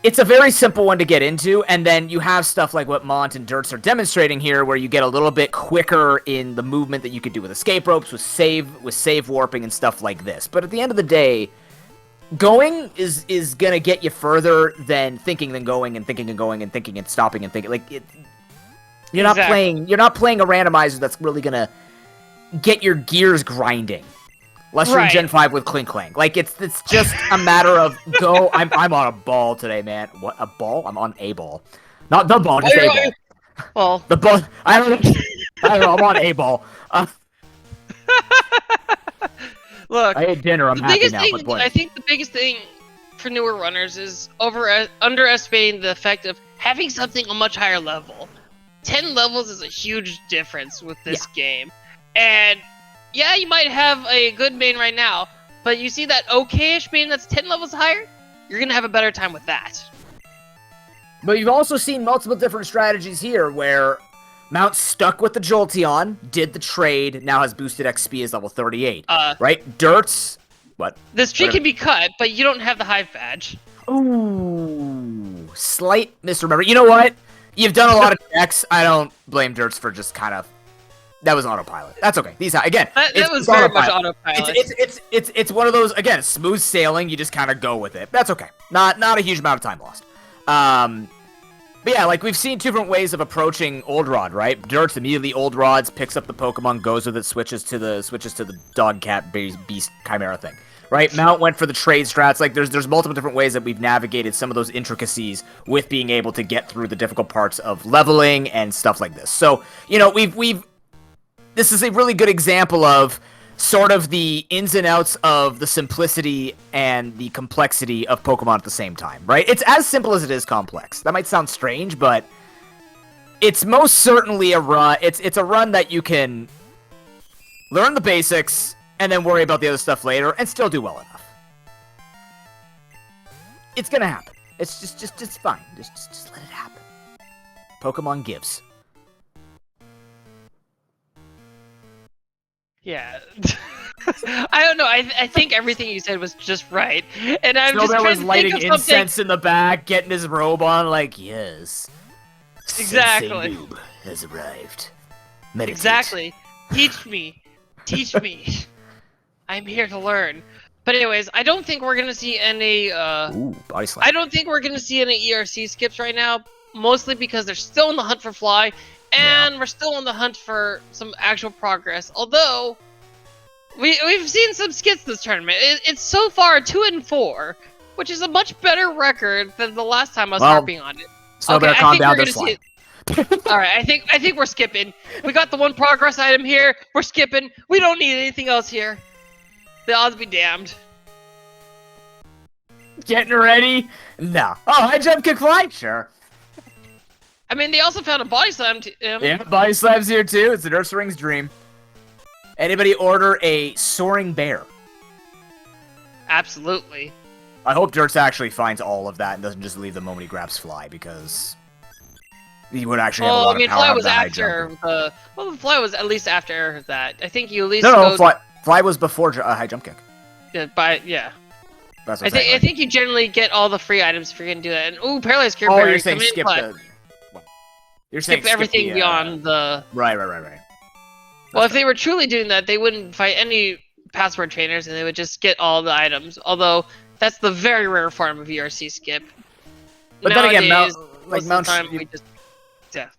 it's a very simple one to get into, and then you have stuff like what Mont and Dirts are demonstrating here, where you get a little bit quicker in the movement that you could do with escape ropes, with save warping and stuff like this. But at the end of the day, going is gonna get you further than thinking, than going and thinking and going and thinking and stopping and thinking. Like, you're not playing a randomizer that's really gonna get your gears grinding. Unless you're in Gen 5 with Clink Clank. Like, it's just a matter of go. I'm on a ball today, man. What, a ball? I'm on a ball. Not the ball, just a ball. Well, the ball. I don't know. I'm on a ball. Look, I ate dinner. I'm happy now. I think the biggest thing for newer runners is underestimating the effect of having something a much higher level. 10 levels is a huge difference with this game. And yeah, you might have a good main right now, but you see that okay-ish main that's 10 levels higher, you're gonna have a better time with that. But you've also seen multiple different strategies here where Mount stuck with the Jolteon, did the trade, now has boosted XP as level 38. Right? Dirts... What? This tree can be cut, but you don't have the Hive badge. Ooh. Slight misremember. You know what? You've done a lot of checks. I don't blame Dirts for just kind of... That was autopilot. That's okay. These again. That was very much autopilot. It's one of those, again, smooth sailing. You just kind of go with it. That's okay. Not a huge amount of time lost. But yeah, like we've seen two different ways of approaching Old Rod, right? Dirt's immediately Old Rods, picks up the Pokemon, goes with it, switches to the Dog Cat Beast Chimera thing, right? Mount went for the trade strats. Like there's multiple different ways that we've navigated some of those intricacies with being able to get through the difficult parts of leveling and stuff like this. So you know this is a really good example of sort of the ins and outs of the simplicity and the complexity of Pokemon at the same time, right? It's as simple as it is complex. That might sound strange, but it's most certainly a run. It's a run that you can learn the basics and then worry about the other stuff later and still do well enough. It's gonna happen. It's just fine. Just let it happen. Pokemon gives. Yeah. I don't know. I think everything you said was just right. And I'm just trying was to lighting think of incense in the back, getting his robe on, like, yes. Exactly. Sensei Noob has arrived. Meditate. Exactly. Teach me. Teach me. I'm here to learn. But anyways, I don't think we're gonna see any Ooh, body slam. I don't think we're gonna see any ERC skips right now, mostly because they're still in the hunt for Fly. And we're still on the hunt for some actual progress. Although, we've seen some skits this tournament. It's so far 2-4, which is a much better record than the last time I was harping on it. So better calm down this one. Alright, I think we're skipping. We got the one progress item here. We're skipping. We don't need anything else here. The odds be damned. Getting ready? No. Oh, high jump, kick, fly? Sure. I mean, they also found a body slam. Yeah, body slam's here too. It's the Nurse Ring's dream. Anybody order a soaring bear? Absolutely. I hope Dirts actually finds all of that and doesn't just leave the moment he grabs Fly, because he would actually have a lot of power Fly out of was the high after jump. the. Well, the Fly was at least after that. I think you at least No, go. Fly was before high jump kick. Yeah, That's what I I'm think saying. I think you generally get all the free items if you're gonna do that. And ooh, paralyzed cure Oh, berry. you're saying Come in skip clutch. the. You're saying Skip everything the, beyond the. Right. Well, if they were truly doing that, they wouldn't fight any password trainers, and they would just get all the items. Although that's the very rare form of ERC skip. But Nowadays, then again, most of the time we just. Yeah.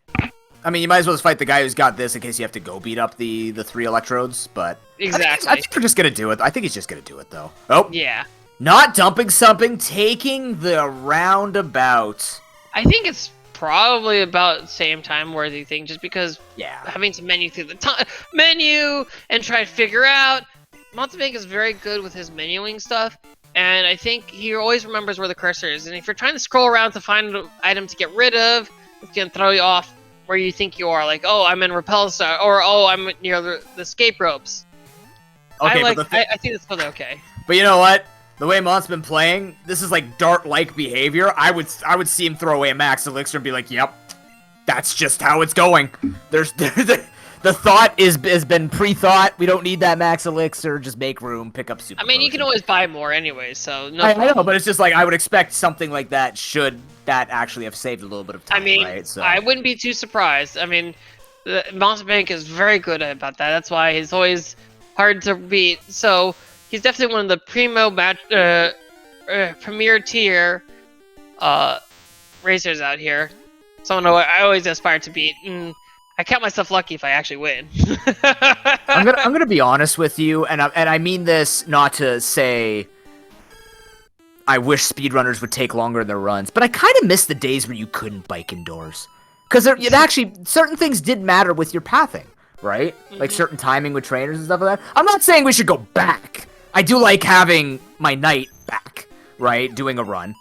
I mean, you might as well just fight the guy who's got this in case you have to go beat up the 3 electrodes. But Exactly. I think we're just gonna do it. I think he's just gonna do it though. Oh. Yeah. Not dumping something, taking the roundabout. I think it's probably about the same time worthy thing, just because Yeah. having to menu through the menu and try to figure out. Mountebank is very good with his menuing stuff, and I think he always remembers where the cursor is. And if you're trying to scroll around to find an item to get rid of, it's gonna throw you off where you think you are. Like, oh, I'm in Repel Star, or oh, I'm near the escape ropes. Okay, I but think it's totally okay. But you know what? The way Mont's been playing, this is like Dart-like behavior. I would see him throw away a max elixir and be like, "Yep, that's just how it's going." The thought has been pre-thought. We don't need that max elixir. Just make room, pick up super. I mean, you can always buy more anyway, so no. I know, but it's just like I would expect something like that. Should that actually have saved a little bit of time? I mean, right? So I wouldn't be too surprised. I mean, Mountebank is very good about that. That's why he's always hard to beat. So he's definitely one of the premier tier racers out here. Someone I always aspire to beat. And I count myself lucky if I actually win. I'm gonna be honest with you, and I mean this not to say I wish speedrunners would take longer in their runs, but I kind of miss the days where you couldn't bike indoors. Because it actually, certain things did matter with your pathing, right? Like certain timing with trainers and stuff like that. I'm not saying we should go back. I do like having my night back, right? Doing a run.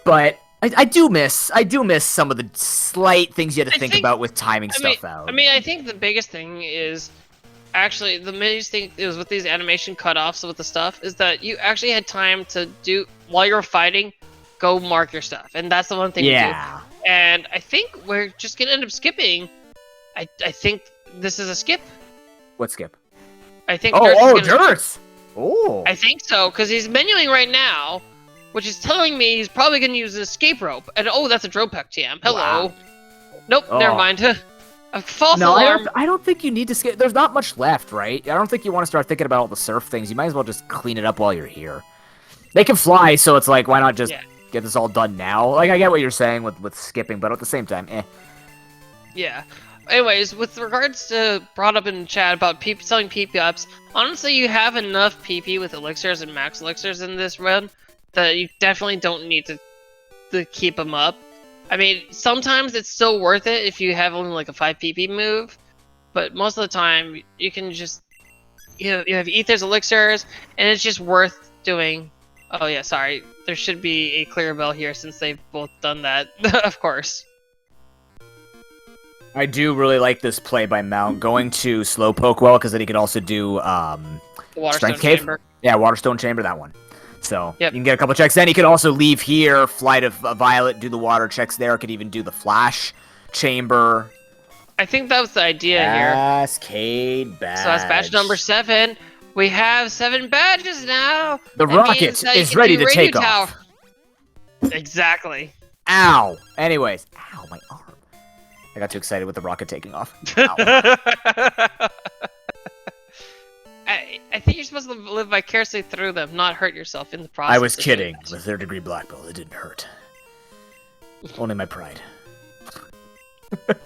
But I do miss some of the slight things you had to think about with timing stuff out. I mean, I think the biggest thing is actually the biggest thing is with these animation cutoffs with the stuff is that you actually had time to do while you were fighting, go mark your stuff, and that's the one thing. Yeah. We do. And I think we're just gonna end up skipping. I think this is a skip. What skip? I think. Dirts. Dirts. Oh. I think so because he's menuing right now. Which is telling me he's probably going to use an escape rope. And oh, that's a Dropek TM. Hello. Wow. Nope, never mind. A false No, alarm. I don't think you need to skip. There's not much left, right? I don't think you want to start thinking about all the surf things. You might as well just clean it up while you're here. They can fly, so it's like, why not just get this all done now? Like, I get what you're saying with skipping, but at the same time, Yeah. Anyways, with regards to brought up in the chat about selling PP ups, honestly, you have enough PP with elixirs and max elixirs in this run that you definitely don't need to keep them up. I mean, sometimes it's still worth it if you have only like a 5 PP move, but most of the time you can just you have ethers, elixirs, and it's just worth doing. Oh yeah, sorry. There should be a clear bell here since they've both done that, of course. I do really like this play by Mount going to Slowpoke well because then he could also do The Waterstone Strength Cave. Chamber. Yeah, Waterstone Chamber, that one. So Yep. you can get a couple checks. Then he could also leave here, fly to Violet, do the water checks there. Could even do the Flash Chamber. I think that was the idea here. Cascade badge. So that's badge number 7. We have 7 badges now. The That rocket means that you is can ready do to radio take tower. off. Exactly. Ow. Anyways. Ow, my arm. I got too excited with the rocket taking off. Ow. I think you're supposed to live vicariously through them, not hurt yourself in the process. I was kidding. With 3rd degree black belt, it didn't hurt. Only my pride. And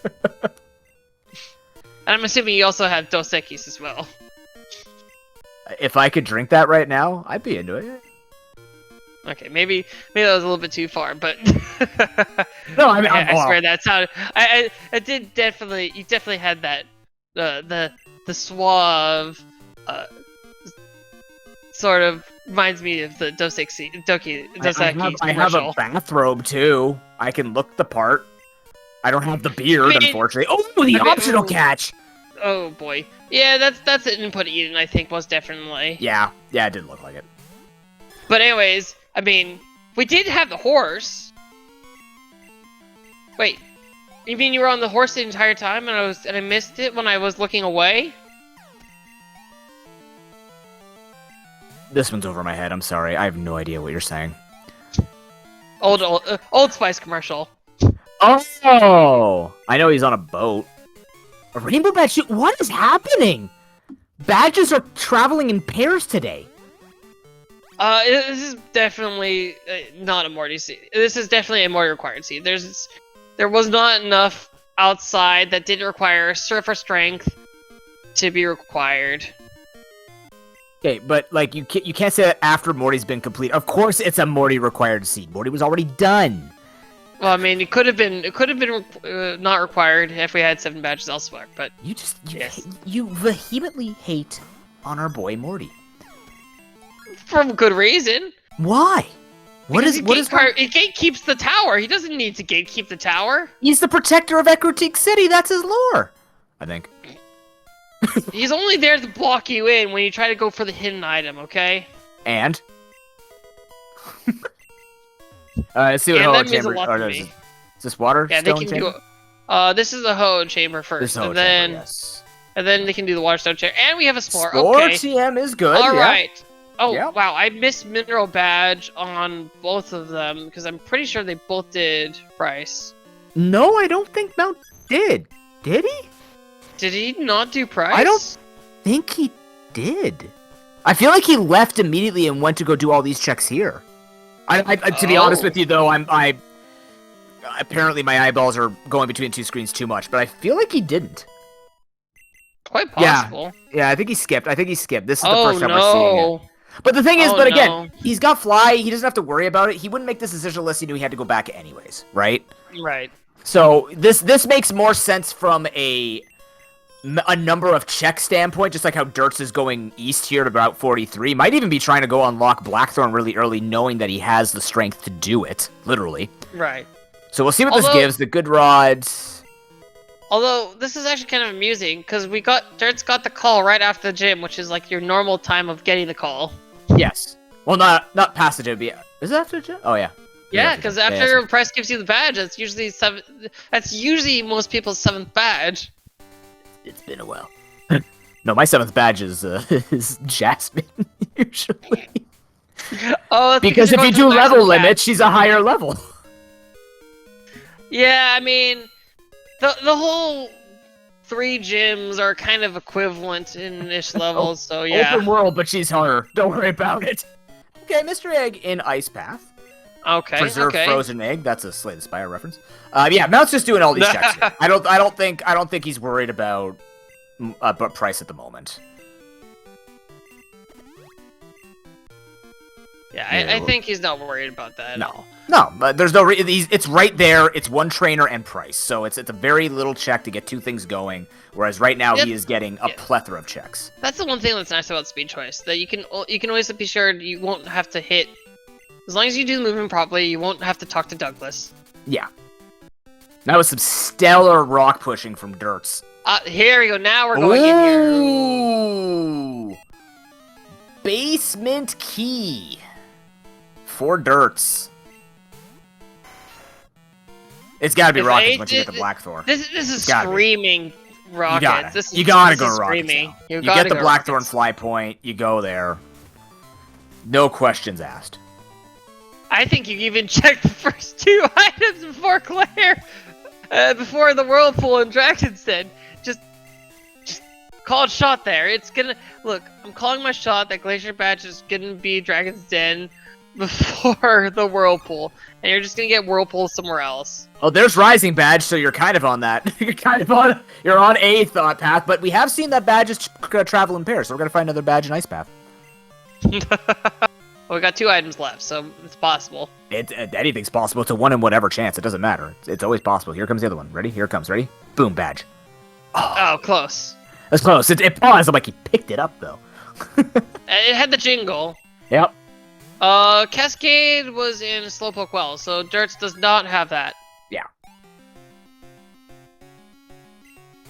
I'm assuming you also have Dos Equis as well. If I could drink that right now, I'd be into it. Okay, maybe that was a little bit too far, but No, I mean, I swear that sounded. I did definitely. You definitely had that the suave sort of reminds me of the Dos Equis. I have a bathrobe too. I can look the part. I don't have the beard, unfortunately. Oh, the optional catch. Oh boy. Yeah, that's an input Eden, I think, most definitely. Yeah, it didn't look like it. But anyways, I mean, we did have the horse. Wait, you mean you were on the horse the entire time and I missed it when I was looking away? This one's over my head. I'm sorry. I have no idea what you're saying. Old Spice commercial. Oh, I know he's on a boat. A rainbow badge? What is happening? Badges are traveling in pairs today. This is definitely not a Morty seed. This is definitely a Morty required seed. There was not enough outside that didn't require surfer strength to be required. Okay, but like you can't say that after Morty's been complete. Of course, it's a Morty required seed. Morty was already done. Well, I mean, it could have been not required if we had 7 badges elsewhere. But you vehemently hate on our boy Morty for good reason. Why? What is it gatekeeps the tower. He doesn't need to gatekeep the tower. He's the protector of Echotique City. That's his lore. I think. He's only there to block you in when you try to go for the hidden item, okay? And? Let's see what that Ho means a chamber. lot to me. Is this water? Yeah, stone they can chamber? do. This is the Ho chamber first, and then yes. and then they can do the water stone chamber, and we have a spore. Spore Okay. TM is good. All yeah. right. Oh Yeah. wow, I missed mineral badge on both of them because I'm pretty sure they both did price. No, I don't think Mount did. Did he? Did he not do price? I don't think he did. I feel like he left immediately and went to go do all these checks here. To be honest with you, though, apparently my eyeballs are going between 2 screens too much, but I feel like he didn't. Quite possible. Yeah, I think he skipped. This is the first time we're seeing it. Oh But the thing is, no. again, he's got fly. He doesn't have to worry about it. He wouldn't make this decision unless he knew he had to go back anyways, right? Right. So this makes more sense from a number of check standpoint, just like how Dirts is going east here at about 43. Might even be trying to go unlock Blackthorn really early, knowing that he has the strength to do it, literally. Right. So we'll see what this gives. The good rods. Although, this is actually kind of amusing, because Dirt's got the call right after the gym, which is like your normal time of getting the call. Yes. Well, not past the gym, but is it after the gym? Oh, yeah. Yeah, because after Price gives you the badge, that's usually most people's 7th badge. It's been a while. No, my 7th badge is Jasmine, usually. Oh, because if you do level limit, she's a higher level. Yeah, I mean, the whole 3 gyms are kind of equivalent in ish levels, so yeah. Open world, but she's harder. Don't worry about it. Okay, Mr. Egg in Ice Path. Okay. Preserve frozen egg. That's a Slay the Spire reference. Yeah, Mount's just doing all these checks here. I don't think he's worried about price at the moment. Yeah, I think he's not worried about that. No, but there's no it's right there. It's one trainer and price, so it's a very little check to get 2 things going. Whereas right now he is getting a plethora of checks. That's the one thing that's nice about speed choice, that you can always be sure you won't have to hit. As long as you do the movement properly, you won't have to talk to Douglas. Yeah. That was some stellar rock pushing from Dirts. Here we go. Now we're going in here. Ooh. Basement key. For Dirts. It's gotta be rockets once you get the Blackthorn. This is screaming rockets. You gotta go rockets. You get the Blackthorn fly point, you go there. No questions asked. I think you even checked the first 2 items before Claire, before the Whirlpool and Dragon's Den. Just call a shot there. It's gonna look. I'm calling my shot that Glacier Badge is gonna be Dragon's Den before the Whirlpool, and you're just gonna get Whirlpool somewhere else. Oh, there's Rising Badge, so you're kind of on that. You're on a thought path, but we have seen that badges travel in pairs, so we're gonna find another badge in Ice Path. Well, we got 2 items left, so it's possible. Anything's possible. It's a 1 in whatever chance. It doesn't matter. It's always possible. Here comes the other one. Ready? Here it comes. Ready? Boom, badge. Oh, close. That's close. It paused. I'm like, he picked it up, though. It had the jingle. Yep. Cascade was in Slowpoke Well, so Dirts does not have that. Yeah.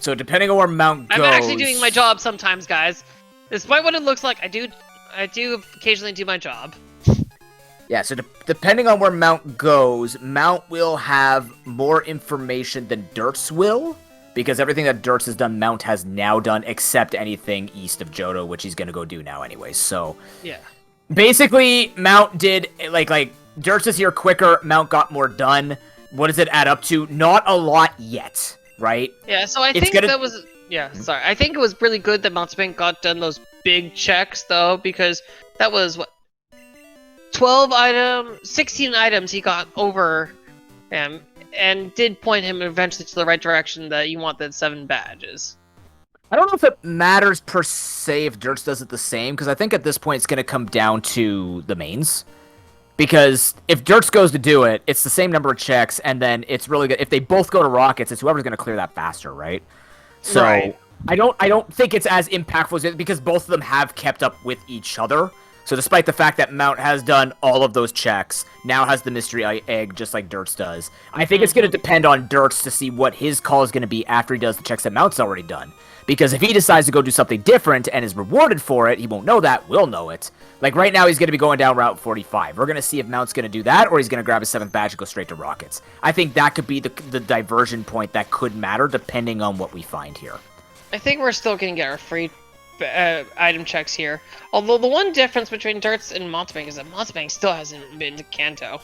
So depending on where Mount goes... I'm actually doing my job sometimes, guys. Despite what it looks like, I do occasionally do my job. Yeah, so depending on where Mount goes, Mount will have more information than Dirts will, because everything that Dirts has done, Mount has now done, except anything east of Johto, which he's gonna go do now anyway, so... Yeah. Basically, Mount did, like, Dirts is here quicker, Mount got more done. What does it add up to? Not a lot yet, right? Yeah, so I think that was... Yeah, sorry. I think it was really good that Mountebank got done those big checks, though, because that was, what... 16 items he got over him, and did point him eventually to the right direction that you want the 7 badges. I don't know if it matters per se if Dirts does it the same, because I think at this point it's going to come down to the mains. Because if Dirts goes to do it, it's the same number of checks, and then it's really good. If they both go to Rockets, it's whoever's going to clear that faster, right? So right. I don't think it's as impactful as it, because both of them have kept up with each other. So despite the fact that Mount has done all of those checks, now has the mystery egg just like Dirts does, I think it's going to depend on Dirts to see what his call is going to be after he does the checks that Mount's already done. Because if he decides to go do something different and is rewarded for it, he won't know that, we'll know it. Like right now he's going to be going down Route 45. We're going to see if Mount's going to do that, or he's going to grab his 7th badge and go straight to Rockets. I think that could be the diversion point that could matter depending on what we find here. I think we're still going to get our free item checks here. Although the one difference between Dirts and Mountebank is that Mountebank still hasn't been to Kanto.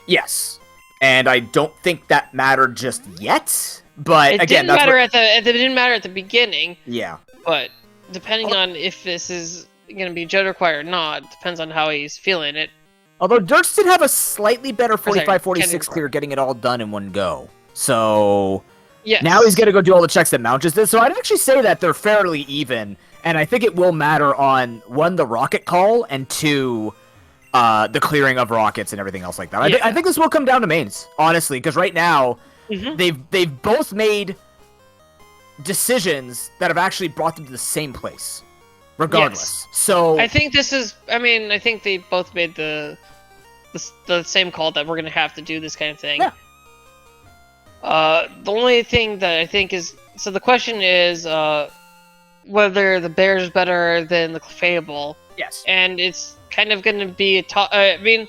Yes. And I don't think that mattered just yet. But it again, didn't matter it didn't matter at the beginning. Yeah. But depending on if this is going to be Johto required or not, depends on how he's feeling it. Although Dirts did have a slightly better 45-46 clear, getting it all done in one go. So yes. Now he's going to go do all the checks that Mount just did. So I'd actually say that they're fairly even. And I think it will matter on, 1, the rocket call, and 2, the clearing of rockets and everything else like that. Yeah. I think this will come down to mains, honestly, because right now they've both made decisions that have actually brought them to the same place, regardless. Yes. So I think this is. I mean, I think they both made the same call that we're gonna have to do this kind of thing. Yeah. The only thing that I think is so the question is whether the bear is better than the Clefable. Yes. And it's kind of gonna be a I mean,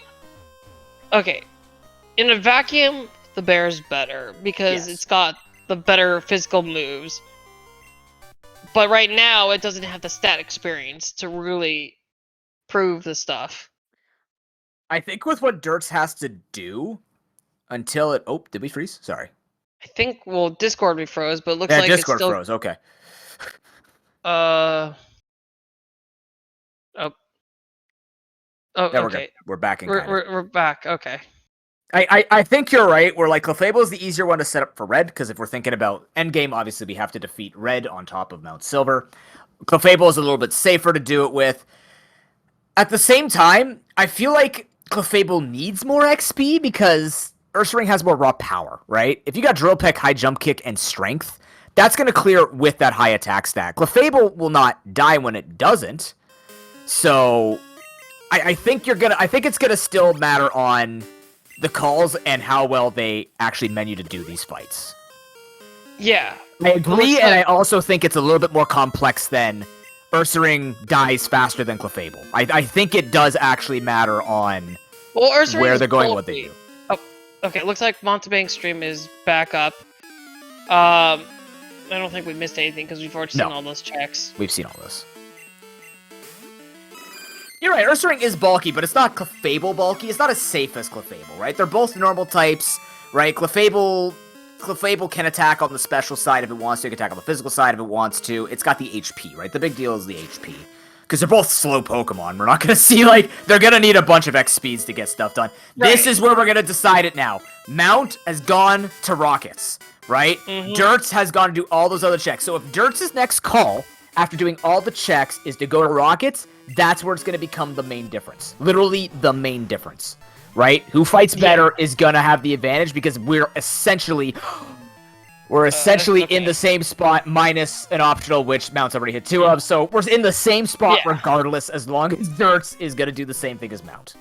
okay, in a vacuum, the bear is better because it's got the better physical moves. But right now, it doesn't have the stat experience to really prove the stuff. I think with what Dirts has to do until it... Oh, did we freeze? Sorry. I think, well, Discord we froze, but it looks like Discord it's still... froze, okay. Oh. Oh, yeah, okay. We're back in We're back, okay. I think you're right, where like Clefable is the easier one to set up for Red, because if we're thinking about endgame, obviously we have to defeat Red on top of Mount Silver. Clefable is a little bit safer to do it with. At the same time, I feel like Clefable needs more XP because Ursaring has more raw power, right? If you got Drill Peck, High Jump Kick, and Strength, that's going to clear with that high attack stat. Clefable will not die when it doesn't, so I think it's gonna still matter on the calls and how well they actually menu to do these fights. Yeah. I agree, and I also think it's a little bit more complex than Ursaring dies faster than Clefable. I think it does actually matter on where they're going, what they do. Oh, okay, it looks like Mountebank's stream is back up. I don't think we missed anything because we've already seen all those checks. We've seen all this. You're right, Ursaring is bulky, but it's not Clefable bulky. It's not as safe as Clefable, right? They're both normal types, right? Clefable can attack on the special side if it wants to. It can attack on the physical side if it wants to. It's got the HP, right? The big deal is the HP. Because they're both slow Pokemon. We're not going to see, like, they're going to need a bunch of X speeds to get stuff done. Right. This is where we're going to decide it now. Mount has gone to Rockets, right? Dirts has gone to do all those other checks. So if Dirts' next call, after doing all the checks, is to go to Rockets, that's where it's going to become the main difference. Literally the main difference, right? Who fights better is going to have the advantage because we're essentially in the same spot minus an optional, which Mount's already hit 2 of. So we're in the same spot regardless, as long as Dirts is going to do the same thing as Mount,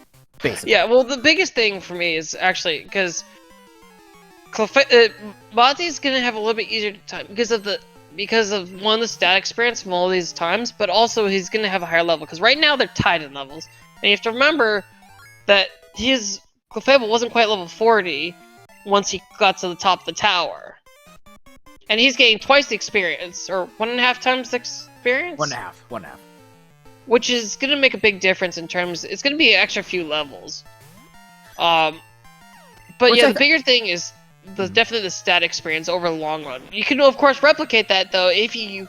basically. Yeah, well, the biggest thing for me is actually because Monty's gonna have a little bit easier time because of one, the stat experience from all these times, but also he's gonna have a higher level because right now they're tied in levels, and you have to remember that his Clefable wasn't quite level 40 once he got to the top of the tower, and he's getting twice the experience, or 1.5 times the experience. 1.5. Which is gonna make a big difference in terms. It's gonna be an extra few levels. But Which yeah, the bigger thing is definitely the stat experience over the long run. You can of course replicate that though if you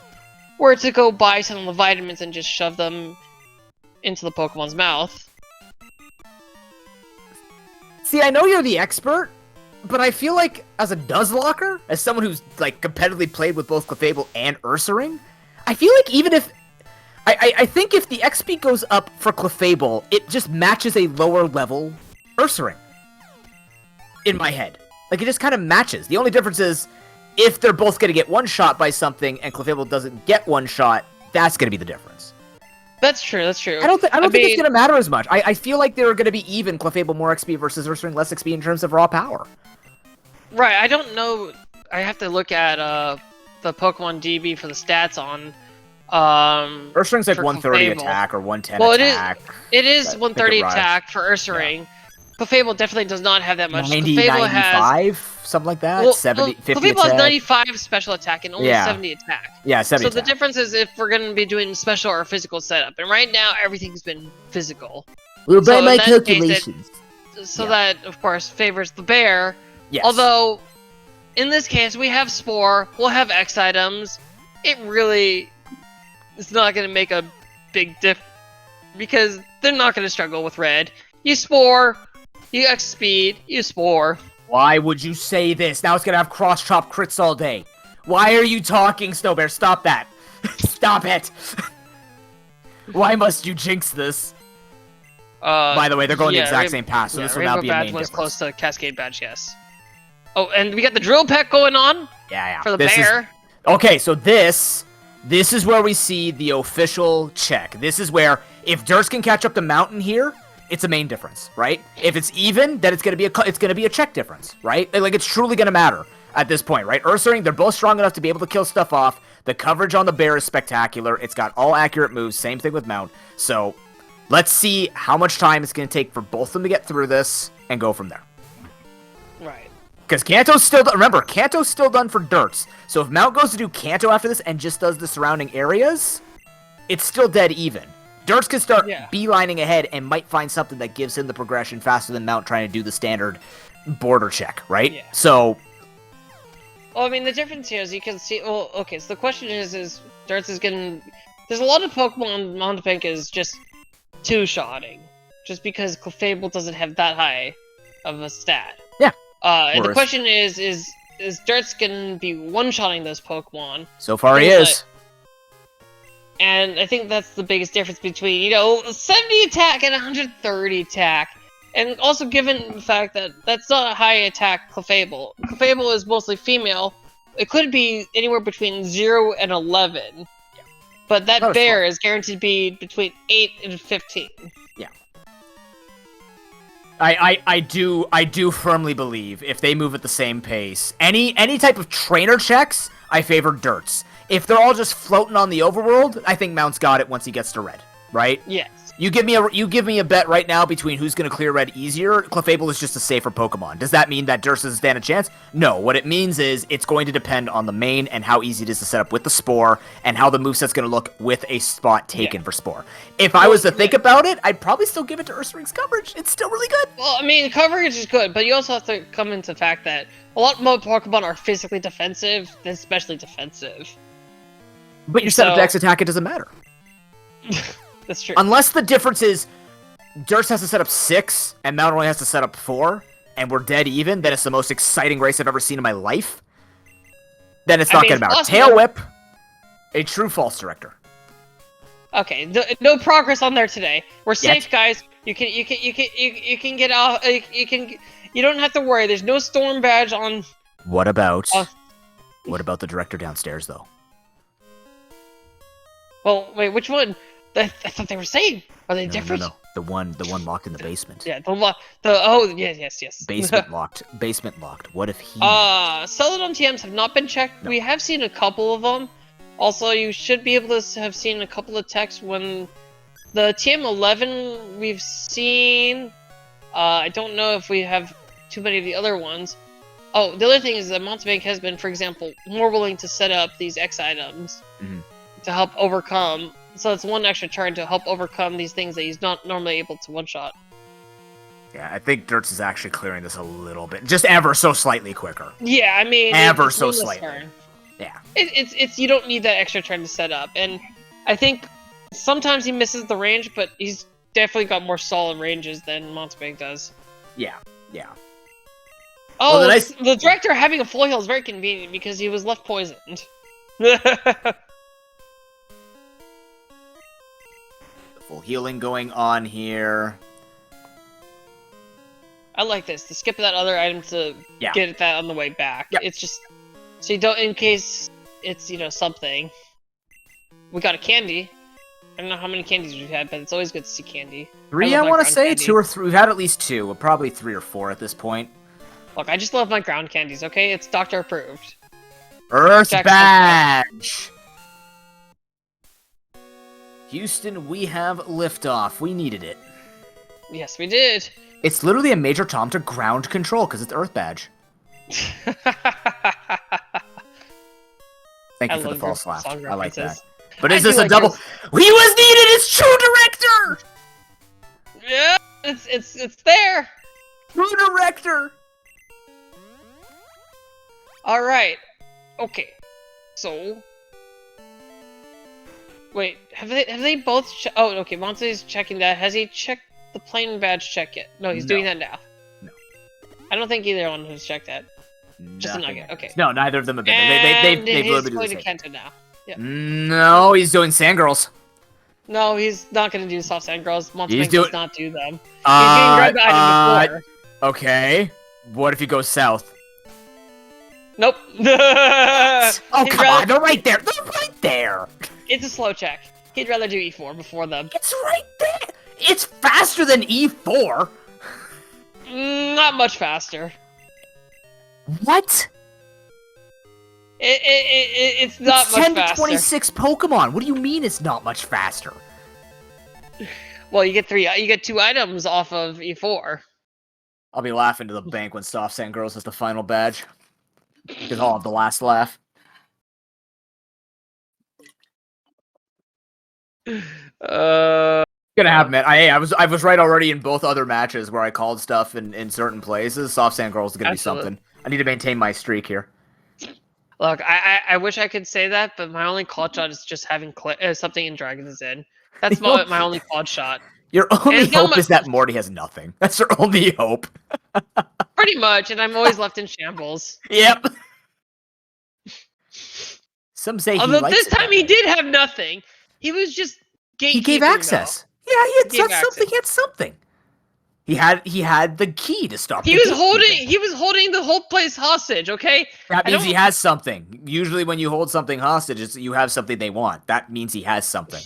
were to go buy some of the vitamins and just shove them into the Pokemon's mouth. See, I know you're the expert, but I feel like as a Nuzlocker, as someone who's like competitively played with both Clefable and Ursaring, I feel like even if I think if the XP goes up for Clefable, it just matches a lower level Ursaring. In my head. Like, it just kind of matches. The only difference is, if they're both going to get one shot by something, and Clefable doesn't get one shot, that's going to be the difference. That's true, that's true. I don't think it's going to matter as much. I feel like they're going to be even, Clefable more XP versus Ursaring less XP in terms of raw power. Right, I don't know. I have to look at the Pokemon DB for the stats on Ursaring's like 130 Clefable. attack or 110 well, attack. It is 130 rise. attack for Ursaring. Yeah. Clefable definitely does not have that much. 90, Clefable 95, something like that. Well, 70, 50 Clefable attack. has 95 special attack and only 70 attack. Yeah, 70 So attack. the difference is if we're going to be doing special or physical setup. And right now, everything's been physical. Well, by So my in that calculations. That, of course, favors the bear. Yes. Although, in this case, we have Spore, we'll have X items. It really is not going to make a big difference because they're not going to struggle with Red. You Spore, you X Speed, you Spore. Why would you say this? Now it's going to have cross-chop crits all day. Why are you talking, Snowbear? Stop that. Stop it. Why must you jinx this? By the way, they're going the exact same path, so this will now be a main was difference. close to Cascade Badge, yes. Oh, and we got the Drill Peck going on Yeah. for the This bear. Okay, so this is where we see the official check. This is where, if Dirts can catch up to Mountain here, it's a main difference, right? If it's even, then it's gonna be a check difference, right? Like, it's truly gonna matter at this point, right? Ursaring, they're both strong enough to be able to kill stuff off. The coverage on the bear is spectacular. It's got all accurate moves. Same thing with Mount. So, let's see how much time it's gonna take for both of them to get through this and go from there. Right. Because Kanto's still done. Remember, Kanto's still done for Dirts. So if Mount goes to do Kanto after this and just does the surrounding areas, it's still dead even. Dirts can start beelining ahead and might find something that gives him the progression faster than Mount trying to do the standard border check, right? Yeah. So... Well, I mean, the difference here is you can see... Well, okay, so the question is Dirts is getting... There's a lot of Pokemon Mountebank is just two-shotting. Just because Clefable doesn't have that high of a stat. Yeah. And the question is Dirt's gonna be one-shotting those Pokemon? So far he is. And I think that's the biggest difference between, 70 attack and 130 attack. And also given the fact that that's not a high attack Clefable. Clefable is mostly female. It could be anywhere between 0 and 11. Yeah. But that bear is guaranteed to be between 8 and 15. Yeah. I do firmly believe if they move at the same pace, any type of trainer checks, I favor Dirts. If they're all just floating on the overworld, I think Mount's got it once he gets to Red, right? Yes. You give me a bet right now between who's going to clear Red easier. Clefable is just a safer Pokemon. Does that mean that Dirts doesn't stand a chance? No. What it means is it's going to depend on the main and how easy it is to set up with the Spore and how the moveset's going to look with a spot taken for Spore. If I was to think about it, I'd probably still give it to Ursaring's coverage. It's still really good. Well, I mean, coverage is good, but you also have to come into the fact that a lot more Pokemon are physically defensive than specially defensive. But your setup to X attack, it doesn't matter. That's true. Unless the difference is Dirts has to set up 6 and Mount only has to set up 4, and we're dead even, then it's the most exciting race I've ever seen in my life. Then it's not going to matter. Tail Whip, a true false director. Okay, no progress on there today. We're safe, guys. You can get off. You don't have to worry. There's no storm badge on. What about the director downstairs though? Well, wait, which one? I thought they were same. Are they different? The one locked in the basement. Yeah, yes. Basement locked. Basement locked. What if he... Celadon TMs have not been checked. No. We have seen a couple of them. Also, you should be able to have seen a couple of texts when the TM11 we've seen. I don't know if we have too many of the other ones. Oh, the other thing is that Mountebank has been, for example, more willing to set up these X items to help overcome. So it's one extra turn to help overcome these things that he's not normally able to one-shot. Yeah, I think Dirts is actually clearing this a little bit. Just ever so slightly quicker. Yeah, I mean... Ever so slightly. Turn. Yeah. It's you don't need that extra turn to set up. And I think sometimes he misses the range, but he's definitely got more solid ranges than Mountebank does. Yeah. Oh, well, the director having a full heal is very convenient because he was left poisoned. Full healing going on here. I like this. To skip that other item to get that on the way back. Yep. It's just so you don't, in case it's something. We got a candy. I don't know how many candies we've had, but it's always good to see candy. 3, I want to say candy. 2 or 3. We've had at least 2, probably 3 or 4 at this point. Look, I just love my ground candies. Okay, it's doctor approved. Earth badge. Houston, we have liftoff. We needed it. Yes, we did. It's literally a Major Tom to ground control because it's Earth badge. Thank you for the false laugh. I like that. But is this a double? He was needed as true director. Yeah, it's there. True director. All right. Okay. So. Wait, have they both? Oh, okay. Monte's checking that. Has he checked the plane badge check yet? No, he's doing that now. No. I don't think either one has checked that. Just a nugget. Okay. No, neither of them have been. They've literally going to Kenta now. Yeah. No, he's doing Sand Girls. No, he's not going to do soft Sand Girls. Mountebank does not do them. He's getting grabbed the item before. Okay. What if he goes south? Nope. Oh, come on. They're right there. They're right there. It's a slow check. He'd rather do E4 before them. It's right there. It's faster than E4. Not much faster. What? It's not it's much 10 faster. to 26 Pokemon. What do you mean it's not much faster? Well, you get 2 items off of E4. I'll be laughing to the bank when Soft Sand Girls is the final badge. Because I'll have the last laugh. Gonna happen, man. I was right already in both other matches where I called stuff in certain places. Soft Sand Girls is gonna be something. I need to maintain my streak here. Look, I wish I could say that, but my only call shot is just having something in Dragon's Den. That's my only call shot. Your only hope is that Morty has nothing. That's your only hope. Pretty much, and I'm always left in shambles. Yep. Some say although he likes this time he did have nothing. He was just gatekeeping. He gave access. Though. Yeah, he had something. He had something. He had the key to stop. He was holding the whole place hostage. Okay. That means he has something. Usually, when you hold something hostage, you have something they want. That means he has something.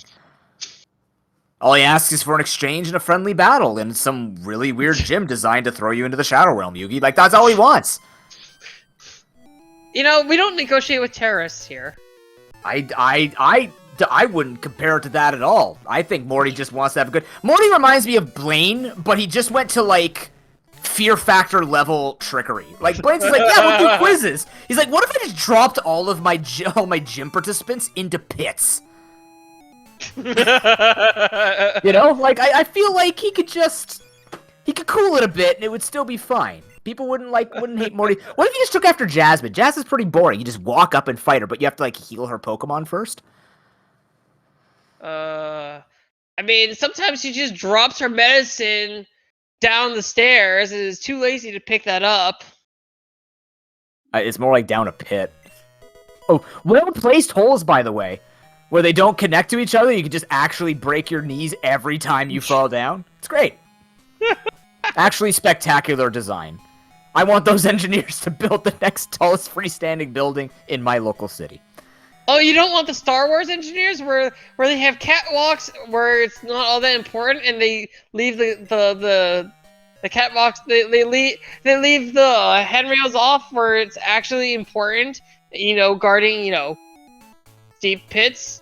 All he asks is for an exchange and a friendly battle in some really weird gym designed to throw you into the Shadow Realm, Yugi. Like, that's all he wants. You know, we don't negotiate with terrorists here. I wouldn't compare it to that at all. I think Morty just wants to have a good... Morty reminds me of Blaine, but he just went to, like, fear factor level trickery. Like, Blaine's like, yeah, we'll do quizzes. He's like, what if I just dropped all my gym participants into pits? You know, like, I feel like he could cool it a bit and it would still be fine. People wouldn't hate Morty. What if he just took after Jasmine? Jasmine's pretty boring. You just walk up and fight her, but you have to, like, heal her Pokemon first. I mean, sometimes she just drops her medicine down the stairs and is too lazy to pick that up. It's more like down a pit. Oh, well-placed holes, by the way. Where they don't connect to each other, you can just actually break your knees every time you fall down. It's great. Actually spectacular design. I want those engineers to build the next tallest freestanding building in my local city. Oh, you don't want the Star Wars engineers where they have catwalks where it's not all that important, and they leave the catwalks. They leave the handrails off where it's actually important. You know, guarding steep pits.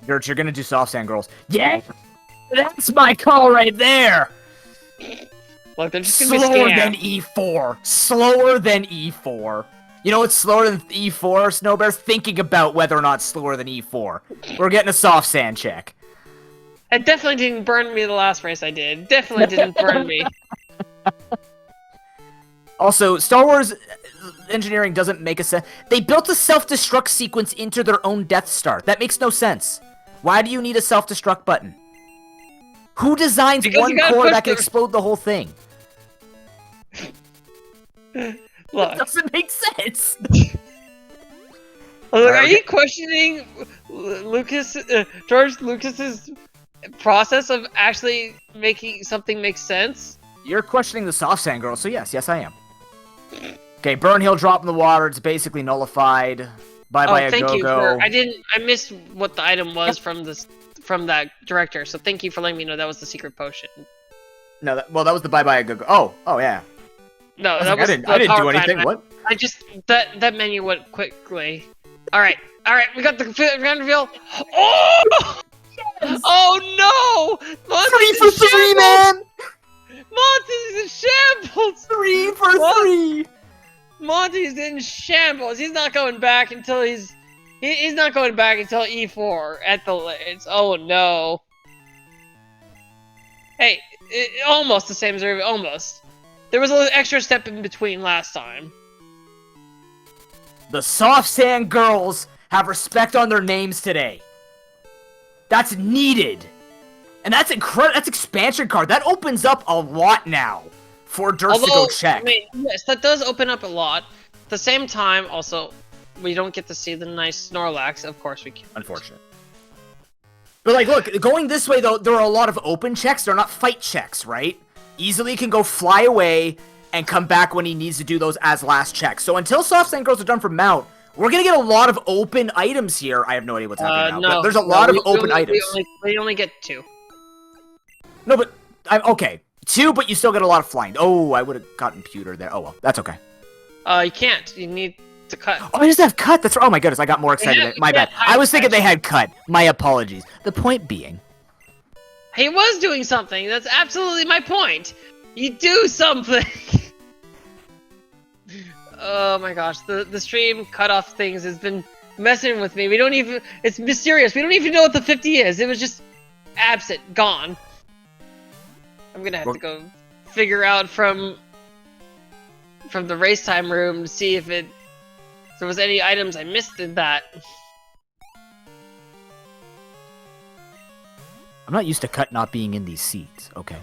Dirt, you're gonna do soft sand girls. Yeah, that's my call right there. Look, they're just gonna be Slower scammed. than E4. Slower than E4. You know what's slower than E4, Snow Bears? Thinking about whether or not slower than E4. We're getting a soft sand check. It definitely didn't burn me the last race I did. Definitely didn't burn me. Also, Star Wars engineering doesn't make a sense. They built a self-destruct sequence into their own Death Star. That makes no sense. Why do you need a self-destruct button? Who designs Because one you gotta core push that can the- explode the whole thing? Look, That doesn't make sense. are you questioning George Lucas's process of actually making something make sense? You're questioning the soft sand girl, so yes, I am. Okay, Burn Hill drop in the water. It's basically nullified. Bye-bye a thank you go-go. for. I missed what the item was from that director. So thank you for letting me know that was the secret potion. No, that was the bye-bye a go-go. Oh, yeah. No, I that was. I didn't do power anything. plant. What? I just that menu went quickly. All right, we got the grand reveal. Oh! Yes! Oh no! Monty's 3 for 3, man! Monty's in shambles! 3 for What? 3! Monty's in shambles. He's not going back until he's not going back until E4 at the latest. Oh no. Hey, almost the same as almost. There was a little extra step in between last time. The soft sand girls have respect on their names today. That's needed. And that's incredible. That's expansion card. That opens up a lot now for Dirts to go check. I mean, yes, that does open up a lot. At the same time, also, we don't get to see the nice Snorlax. Of course we can. Unfortunate. But like, look, going this way though, there are a lot of open checks. They're not fight checks, right? Easily can go fly away and come back when he needs to do those as last checks. So until soft sand girls are done for Mount, we're gonna get a lot of open items here. I have no idea what's happening now, but there's a lot of open items. We only get 2. No, but I'm okay. 2, but you still get a lot of flying. Oh, I would have gotten pewter there. Oh well, that's okay. You can't. You need to cut. Oh, I just have cut. That's right. Oh my goodness, I got more excited. Yeah, My bad. I was thinking they had cut. My apologies. The point being, He was doing something. That's absolutely my point. You do something. Oh my gosh, the stream cutoff things has been messing with me. We don't even. It's mysterious. We don't even know what the 50 is. It was just absent, gone. I'm gonna have to go figure out from the race time room to see if there was any items I missed in that. I'm not used to cut not being in these seats. Okay.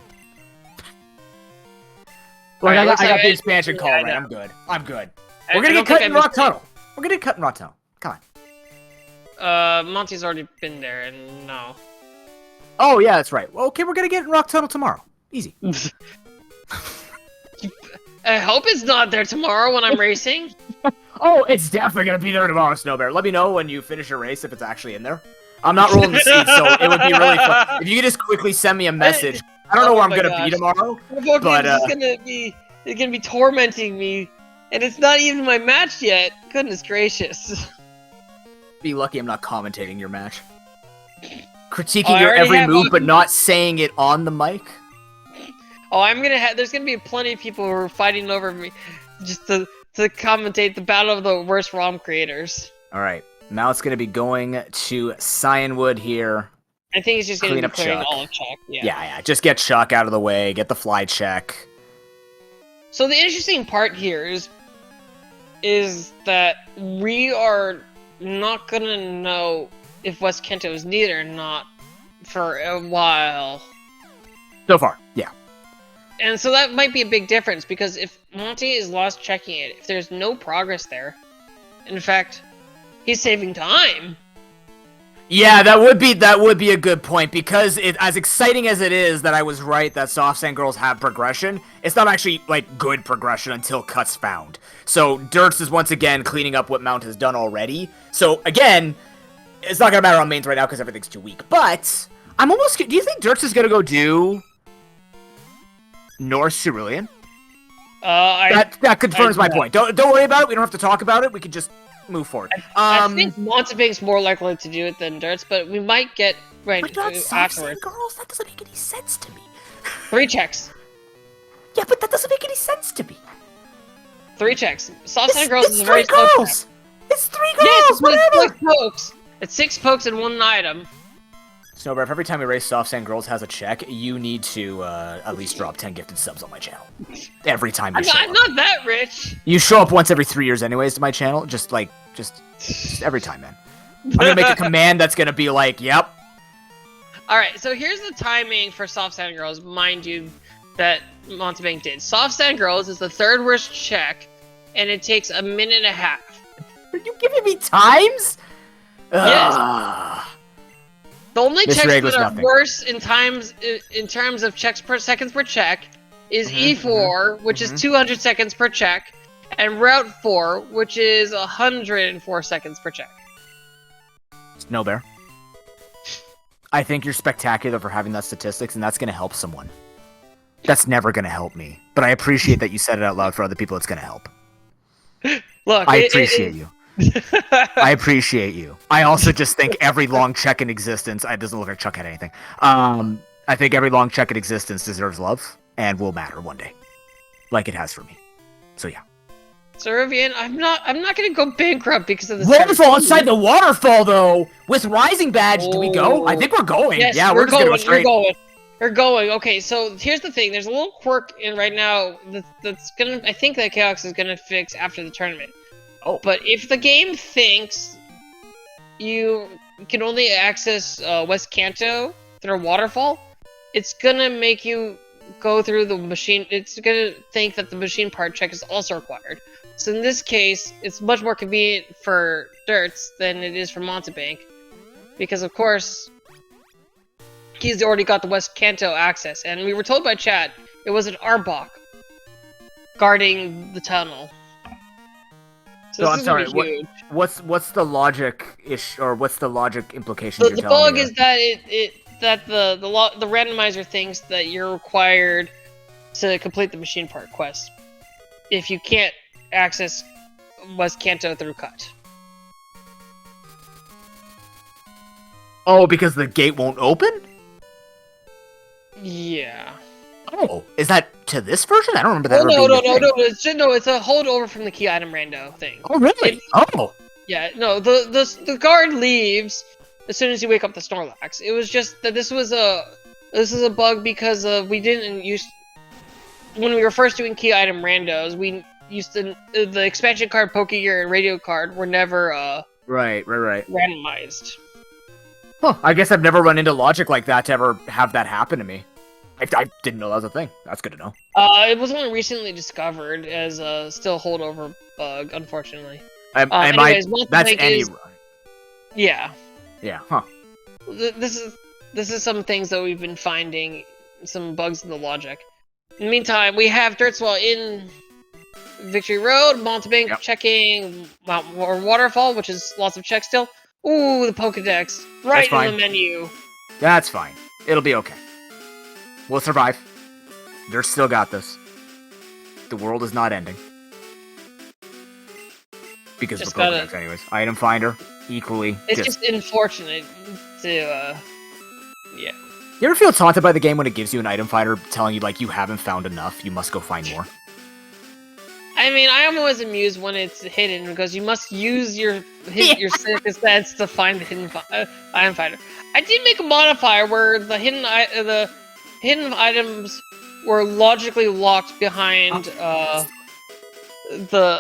Alright, I looks got like the I- expansion call yeah, I right. know. I'm good. I'm good. I- We're gonna I get don't cut think in I Rock missed Tunnel. We're gonna get cut in Rock Tunnel. Come on. Monty's already been there, and no. Oh yeah, that's right. Well, okay, we're gonna get in Rock Tunnel tomorrow. Easy. I hope it's not there tomorrow when I'm racing. Oh, it's definitely gonna be there tomorrow, Snow Bear. Let me know when you finish your race if it's actually in there. I'm not rolling the seats, so it would be really fun. If you could just quickly send me a message. I don't know Oh where I'm my gonna gosh. be tomorrow. But But, it's gonna be tormenting me, and it's not even my match yet. Goodness gracious. Be lucky I'm not commentating your match. Critiquing I your already every have move, a- but not saying it on the mic. Oh, there's gonna be plenty of people who are fighting over me, just to commentate the battle of the worst ROM creators. All right, now it's gonna be going to Cyanwood here. I think it's just gonna Clean be up clearing Chuck. all of Chuck. Yeah. Just get Chuck out of the way. Get the fly check. So the interesting part here is that we are not gonna know if West Kento is needed or not for a while. So far, yeah. And so that might be a big difference, because if Monty is lost checking it, if there's no progress there, in fact, he's saving time. Yeah, that would be a good point, because as exciting as it is that I was right that Soft Sand Girls have progression, it's not actually like good progression until Cut's found. So Dirts is once again cleaning up what Mount has done already. So again, it's not gonna matter on mains right now because everything's too weak. But I'm almost. Do you think Dirts is gonna go do North Cerulean? That confirms my point. Don't worry about it. We don't have to talk about it. We can just move forward. I think Mountebank's more likely to do it than Dirts, but we might get but not afterwards. Girls, that doesn't make any sense to me. 3 checks. Yeah, but that doesn't make any sense to me. 3 checks. Soft Sand Girls is a very slow check. It's 3 girls. Yes, whatever. It's 6 pokes. It's 6 pokes in 1 item. Snowbird, every time we race Soft Sand Girls has a check, you need to at least drop 10 gifted subs on my channel. Every time you show up. I'm not that rich. You show up once every 3 years anyways to my channel. Just every time, man. I'm gonna make a command that's gonna be like, yep. Alright, so here's the timing for Soft Sand Girls, mind you, that Mountebank did. Soft Sand Girls is the 3rd worst check, and it takes 1.5 minutes. Are you giving me times? Yes. The only checks that are worse in terms of checks per seconds per check is E4, which is 200 seconds per check, and Route 4, which is 104 seconds per check. No Bear. I think you're spectacular for having that statistics, and that's going to help someone. That's never going to help me, but I appreciate that you said it out loud for other people. It's going to help. Look, I appreciate you. I appreciate you. I also just think every long check in existence, it doesn't look like Chuck had anything. I think every long check in existence deserves love and will matter one day, like it has for me. So yeah. Cerulean, I'm not gonna go bankrupt because of this. Waterfall inside the waterfall though, with Rising Badge. Do we go? I think we're going. Yes, yeah, we're just gonna go straight. We're going. Okay, so here's the thing. There's a little quirk in right now that's gonna. I think that Chaos is gonna fix after the tournament. Oh. But if the game thinks you can only access West Kanto through a waterfall, it's gonna make you go through the machine. It's gonna think that the machine part check is also required. So in this case, it's much more convenient for Dirts than it is for Mountebank, because of course he's already got the West Kanto access, and we were told by chat it was an Arbok guarding the tunnel. So I'm sorry. What's the logic or what's the logic implication? The bug is that the randomizer thinks that you're required to complete the machine part quest if you can't access West Kanto through cut. Oh, because the gate won't open? Yeah. Oh, is that to this version? I don't remember that. No, it's a holdover from the key item rando thing. Oh, really? Yeah, no, the guard leaves as soon as you wake up the Snorlax. It was just that this is a bug because we didn't use, when we were first doing key item randos, we used to, the expansion card, Pokegear, and radio card were never right randomized. Huh, I guess I've never run into logic like that to ever have that happen to me. I didn't know that was a thing. That's good to know. It was only recently discovered as a still holdover bug, unfortunately. Anyways, that's any run. Yeah. Yeah, huh. This is some things that we've been finding, some bugs in the logic. In the meantime, we have Dertswa in Victory Road, Mountebank checking Waterfall, which is lots of checks still. Ooh, the Pokedex. Right in the menu. That's fine. It'll be okay. We'll survive. They're still got this. The world is not ending. Because of Pokedex, anyways. Item Finder, equally. It's just unfortunate to, yeah. You ever feel taunted by the game when it gives you an Item Finder telling you, like, you haven't found enough, you must go find more? I mean, I am always amused when it's hidden, because you must use your circus stats to find the hidden Item Finder. I did make a modifier where the hidden items were logically locked behind the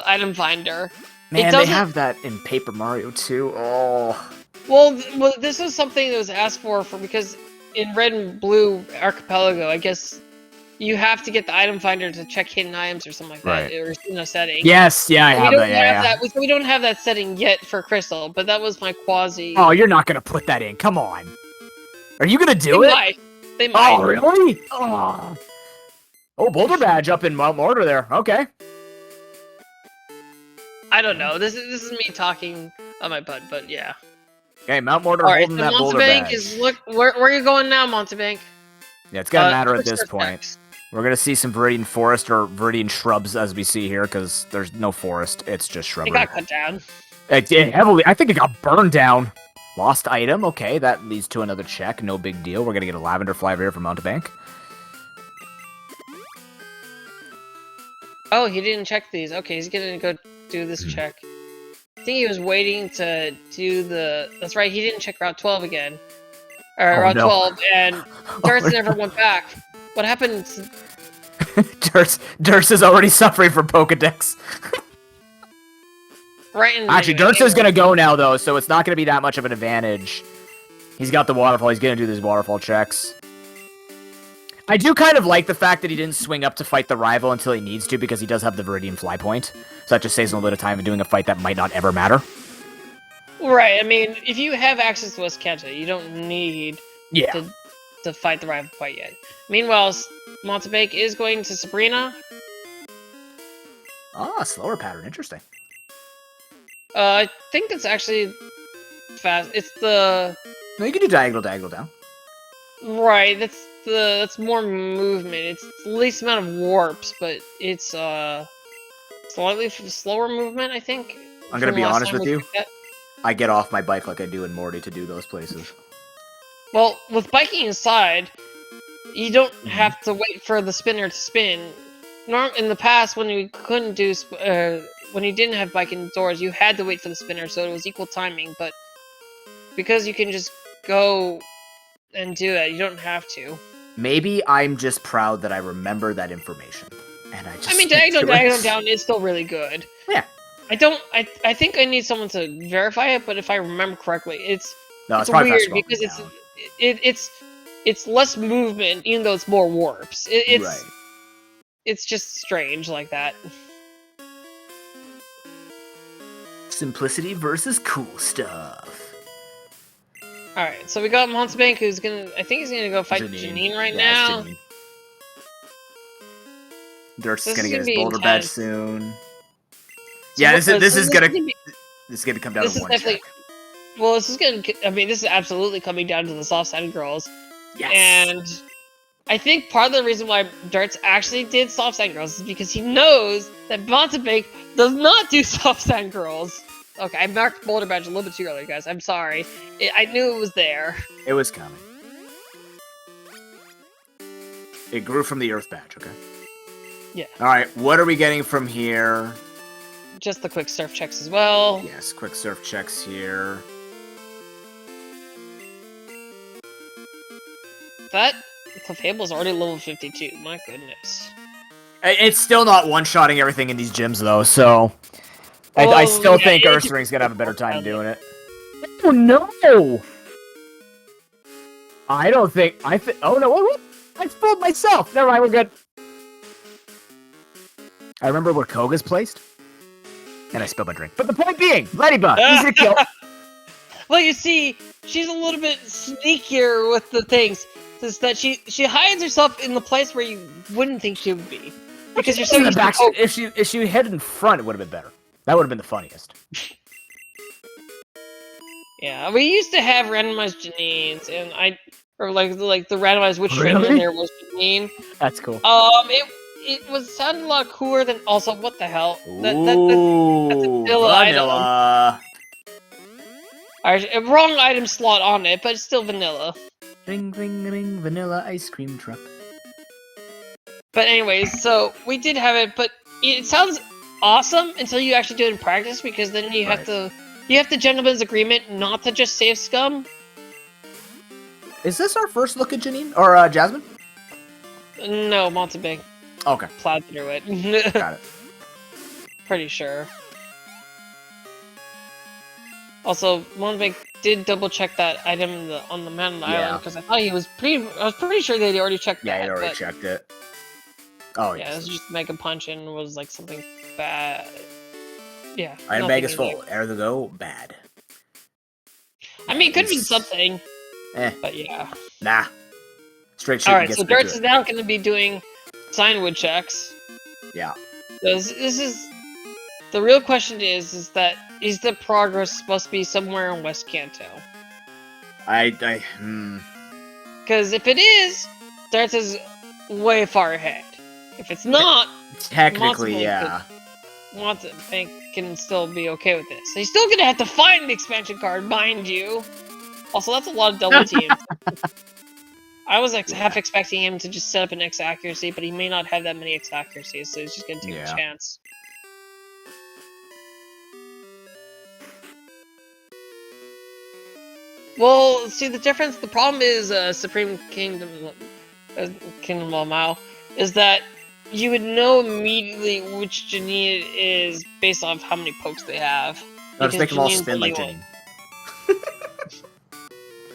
item finder. Man, they have that in Paper Mario too. Oh. Well, this was something that was asked for because in Red and Blue Archipelago, I guess you have to get the item finder to check hidden items or something like that, or setting. Yes, yeah, I have that. We don't have that setting yet for Crystal, but that was my quasi. Oh, you're not gonna put that in. Come on. Are you gonna do it? They might. Oh, really? Oh, Boulder Badge up in Mount Mortar there. Okay. I don't know. This is me talking on my butt, but yeah. Okay, Mount Mortar All right, holding so that boulder Mountebank badge. is look. Where are you going now, Mountebank? Yeah, it's gonna matter at quick this start point. checks. We're gonna see some Viridian forest or Viridian shrubs as we see here, because there's no forest. It's just It shrubbery. got cut down. It heavily. I think it got burned down. Lost item. Okay, that leads to another check. No big deal. We're gonna get a lavender fly here from Mountebank. Oh, he didn't check these. Okay, he's gonna go do this check. I think he was waiting to do the. That's right. He didn't check Route 12 again. Or Oh, Route no. 12, and Darts Oh, never no. went back. What happened? Durst is already suffering from Pokedex. Right in. Actually, anyway, Durst is gonna go now though, so it's not gonna be that much of an advantage. He's got the waterfall. He's gonna do these waterfall checks. I do kind of like the fact that he didn't swing up to fight the rival until he needs to, because he does have the Viridian Fly Point. So that just saves him a little bit of time in doing a fight that might not ever matter. Right. I mean, if you have access to West Kanto, you don't need Yeah. to fight the rival quite yet. Meanwhile, Mountebank is going to Sabrina. Ah, slower pattern. Interesting. I think it's actually fast. It's the No, you can do diagonal down. right. That's more movement. It's the least amount of warps, but it's slightly slower movement. I think. I'm gonna from be last honest time with we you. took that. I get off my bike like I do in Morty to do those places. Well, with biking inside, you don't have to wait for the spinner to spin. In the past, when you couldn't do, when you didn't have bike indoors, you had to wait for the spinner, so it was equal timing. But because you can just go and do it, you don't have to. Maybe I'm just proud that I remember that information, and I just. I mean, stick to diagonal it. down is still really good. Yeah. I think I need someone to verify it, but if I remember correctly, it's probably weird faster because walking it's less movement, even though it's more warps. It's right. it's just strange like that. Simplicity versus cool stuff. All right, so we got Mountebank, who's gonna. I think he's gonna go fight Janine right now. Dirt's This gonna is get gonna his be boulder badge intense. soon. So Yeah, what- this is gonna be- come down This to is one definitely. check. Well, this is gonna. I mean, this is absolutely coming down to the soft side girls, Yes. and I think part of the reason why Darts actually did soft sand girls is because he knows that Mountebank does not do soft sand girls. Okay, I marked boulder badge a little bit too early, guys. I'm sorry. I knew it was there. It was coming. It grew from the earth badge. Okay. Yeah. All right. What are we getting from here? Just the quick surf checks as well. Yes, quick surf checks here. That Clefable is already level 52. My goodness. It's still not one-shotting everything in these gyms, though, so... I Well, still yeah, think it- Ursaring's gonna have a better time doing it. Oh, no! I don't think... Oh, no, wait, I fooled myself! Never mind, we're good. I remember where Koga's placed, and I spilled my drink. But the point being, Ladybug, easy to kill. Well, you see, she's a little bit sneakier with the things. Is that she hides herself in the place where you wouldn't think she would be, because you're so in the used to back. poke. If she had in front, it would have been better. That would have been the funniest. Yeah, we used to have randomized Janines, and or like the randomized which Really? random there was Janine. That's cool. It was sounded a lot cooler than also what the hell? Ooh, That's a vanilla item. vanilla. Alright, wrong item slot on it, but it's still vanilla. Ring, ring, ring, vanilla ice cream truck. But anyways, so we did have it, but it sounds awesome until you actually do it in practice, because then you have the gentleman's agreement not to just save scum. Is this our first look at Janine or Jasmine? No, Mountebank Okay, plowed through it. got it. Pretty sure. Also, Mountebank did double check that item on the man on the island, because I thought I was pretty sure they'd already checked that. Yeah, he already but, checked it. Oh yeah, it yes. was just Mega Punch and was like something bad. Yeah. Item nothing bag is new. full. Ergo, bad. I mean, it could be Nice. something, Eh, but yeah. nah. Straight shooting Alright, gets so me to Darts it. is now going to be doing Signwood checks. Yeah. So this is... The real question is the progress supposed to be somewhere in West Kanto? Because if it is, Darts is way far ahead. If it's not, Technically, Mountebank yeah. Mountebank can still be okay with this. He's still gonna have to find the expansion card, mind you. Also, that's a lot of double teams. I was half expecting him to just set up an X accuracy, but he may not have that many X accuracies, so he's just gonna take a chance. Well, see, the problem is Supreme Kingdom of Mao, is that you would know immediately which Janine it is based off how many pokes they have. No, just make them all spin like Janine.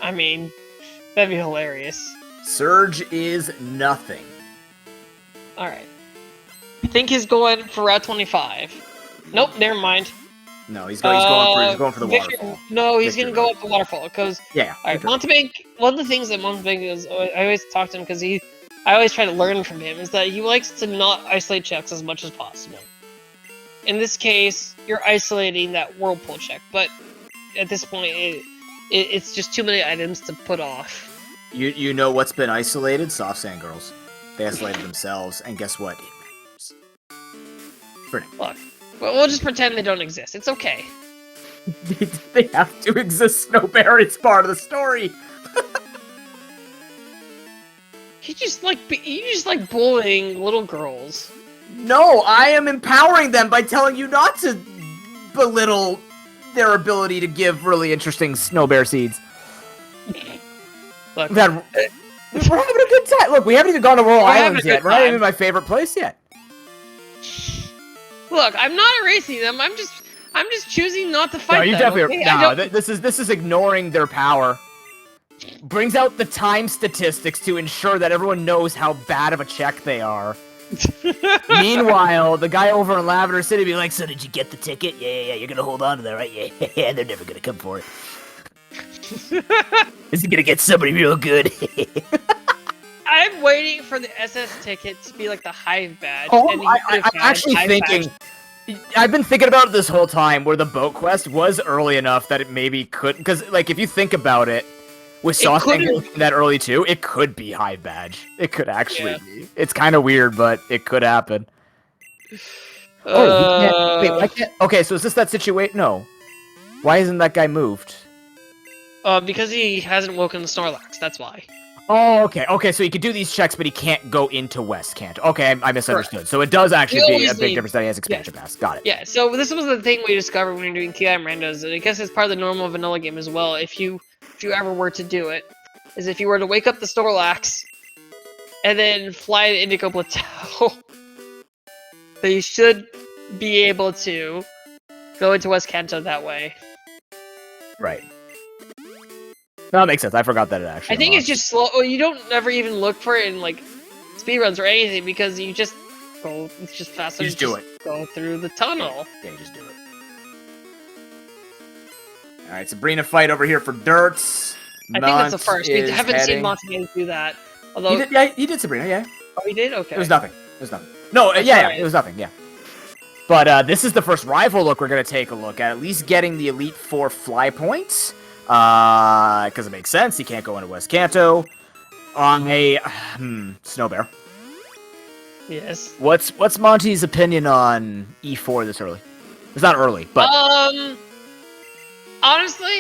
I mean, that'd be hilarious. Surge is nothing. Alright. I think he's going for Route 25. Nope, never mind. No, he's going for the waterfall. No, he's going to go up the waterfall, because... Yeah. Alright, Mountebank, one of the things that Mountebank is... I always talk to him, because I always try to learn from him, is that he likes to not isolate checks as much as possible. In this case, you're isolating that whirlpool check, but at this point, it's just too many items to put off. You know what's been isolated? Soft Sand Girls. They isolated themselves, and guess what? It matters. For now. Look, we'll just pretend they don't exist. It's okay. They have to exist, Snowbear. It's part of the story. You just like bullying little girls. No, I am empowering them by telling you not to belittle their ability to give really interesting Snowbear seeds. Look, we're having a good time. Look, we haven't even gone to Royal Islands yet. We're not even my favorite place yet. Look, I'm not erasing them. I'm just choosing not to fight them. No, you definitely okay? no. This is ignoring their power. Brings out the time statistics to ensure that everyone knows how bad of a check they are. Meanwhile, the guy over in Lavender City be like, "So did you get the ticket? Yeah. You're gonna hold on to that, right? Yeah. They're never gonna come for it. Is he gonna get somebody real good?" I'm waiting for the SS ticket to be like the Hive badge. Oh, I'm actually thinking. I've been thinking about it this whole time, where the boat quest was early enough that it maybe could, because like if you think about it, with Sauce that early too, it could be Hive badge. It could actually be. It's kind of weird, but it could happen. Oh, he can't. Wait, why can't? Okay, so is this that situation? No. Why isn't that guy moved? Because he hasn't woken the Snorlax. That's why. Oh, okay. Okay, so he could do these checks, but he can't go into West, can't? Okay, I misunderstood. Correct. So it does actually be a big difference that he has expansion pass. Got it. Yeah, so this was the thing we discovered when we were doing PKMN randos, and I guess it's part of the normal vanilla game as well, if you ever were to do it, is if you were to wake up the Snorlax, and then fly the Indigo Plateau, then you should be able to go into West Kanto that way. Right. No, that makes sense. I forgot that it actually. I think it's just slow. Well, you don't ever even look for it in like speedruns or anything because you just go. It's just faster. You just do it. Go through the tunnel. Yeah, you just do it. All right, Sabrina fight over here for Dirts. I think that's the first. We haven't seen Mountebank do that. Although he did Sabrina. Yeah. Oh, he did. Okay. It was nothing. No, yeah, it was nothing. Yeah. But this is the first rival look we're gonna take a look at least getting the Elite Four fly points. Because it makes sense. He can't go into West Kanto on a Snowbear. Yes. What's Monty's opinion on E4 this early? It's not early, but honestly,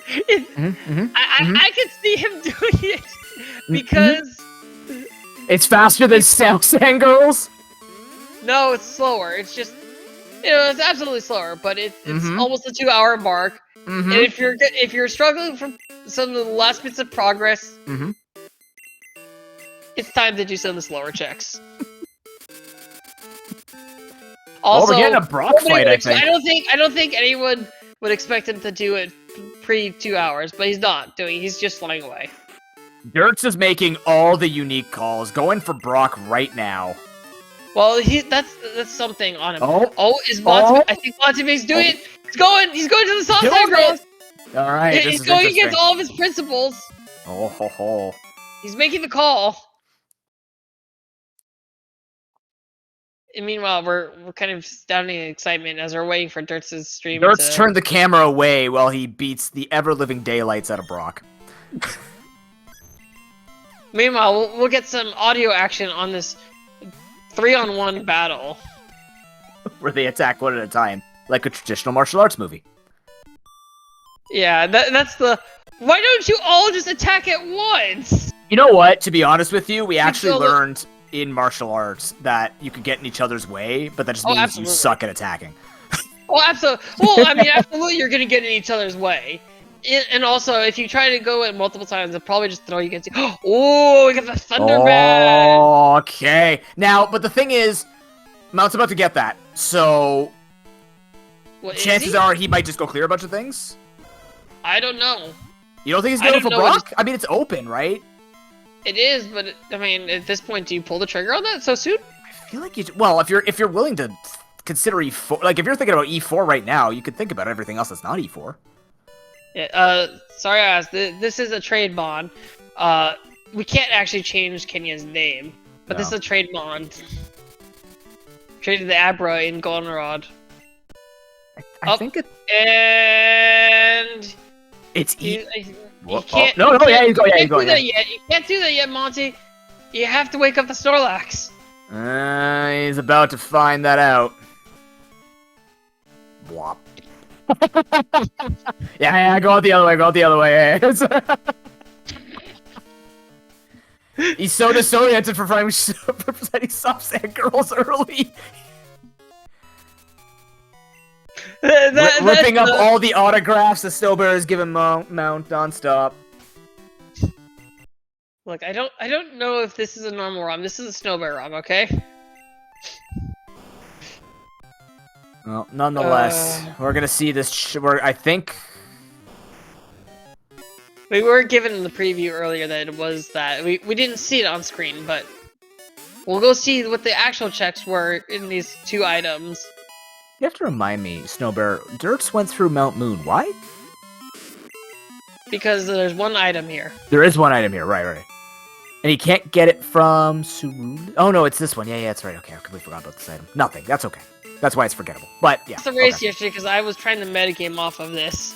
I could see him doing it because it's faster than Sand Girls. No, it's slower. It's just it's absolutely slower, but it's almost a 2-hour mark. And if you're struggling for some of the last bits of progress, it's time to do some of the slower checks. Also, we're getting a Brock fight. I think. I don't think anyone would expect him to do it pre 2 hours, but he's not doing. He's just flying away. Dirts is making all the unique calls, going for Brock right now. Well, that's something on him. I think Mountebank's doing it. He's going to the soft side girls. All right, he's going against all of his principles. Oh ho ho! He's making the call. And meanwhile, we're kind of standing in excitement as we're waiting for Dirt's stream Dirt's to... turned the camera away while he beats the ever-living daylights out of Brock. Meanwhile, we'll get some audio action on this 3-on-1 battle. Where they attack one at a time, like a traditional martial arts movie. Yeah, that's the... Why don't you all just attack at once? You know what? To be honest with you, we actually feel the- learned in martial arts that you could get in each other's way, but that just means absolutely. you suck at attacking. Oh, absolutely. Well, I mean, absolutely, you're gonna get in each other's way. And also, if you try to go in multiple times, they'll probably just throw you against you. Oh, we got the Thunderbat! Okay. Now, but the thing is, Mount's about to get that, so What, is chances he? are he might just go clear a bunch of things. I don't know. You don't think he's I going don't for know what Brock? I mean, it's open, right? It is, but I mean, at this point, do you pull the trigger on that so soon? I feel like you. Well, if you're willing to consider E4, like if you're thinking about E4 right now, you could think about everything else that's not E4. Yeah. Sorry, I asked. This is a trade bond. We can't actually change Kenya's name, but this is No. a trade bond. Traded the Abra in Goldenrod. I think And it's you, E. you can't. No, yeah, he's going. Yeah, he's You can't going. do that yet. You can't do that yet, Monty. You have to wake up the Snorlax. He's about to find that out. Blop. yeah, go out the other way. Go out the other way. He's so disoriented for presenting soft sand girls early. Ripping up all the autographs the Snowbear given Mount nonstop. Look, I don't know if this is a normal ROM. This is a Snowbear ROM, okay? Well, nonetheless, we're gonna see this. I think. We were given in the preview earlier that it was that. We didn't see it on screen, but we'll go see what the actual checks were in these two items. You have to remind me, Snowbear, Dirts went through Mount Moon. Why? Because there's one item here. There is one item here, right. And he can't get it from Suruli. Oh no, it's this one. Yeah, that's right. Okay, I completely forgot about this item. Nothing. That's okay. That's why it's forgettable. But yeah. It's a race yesterday because I was trying to metagame off of this.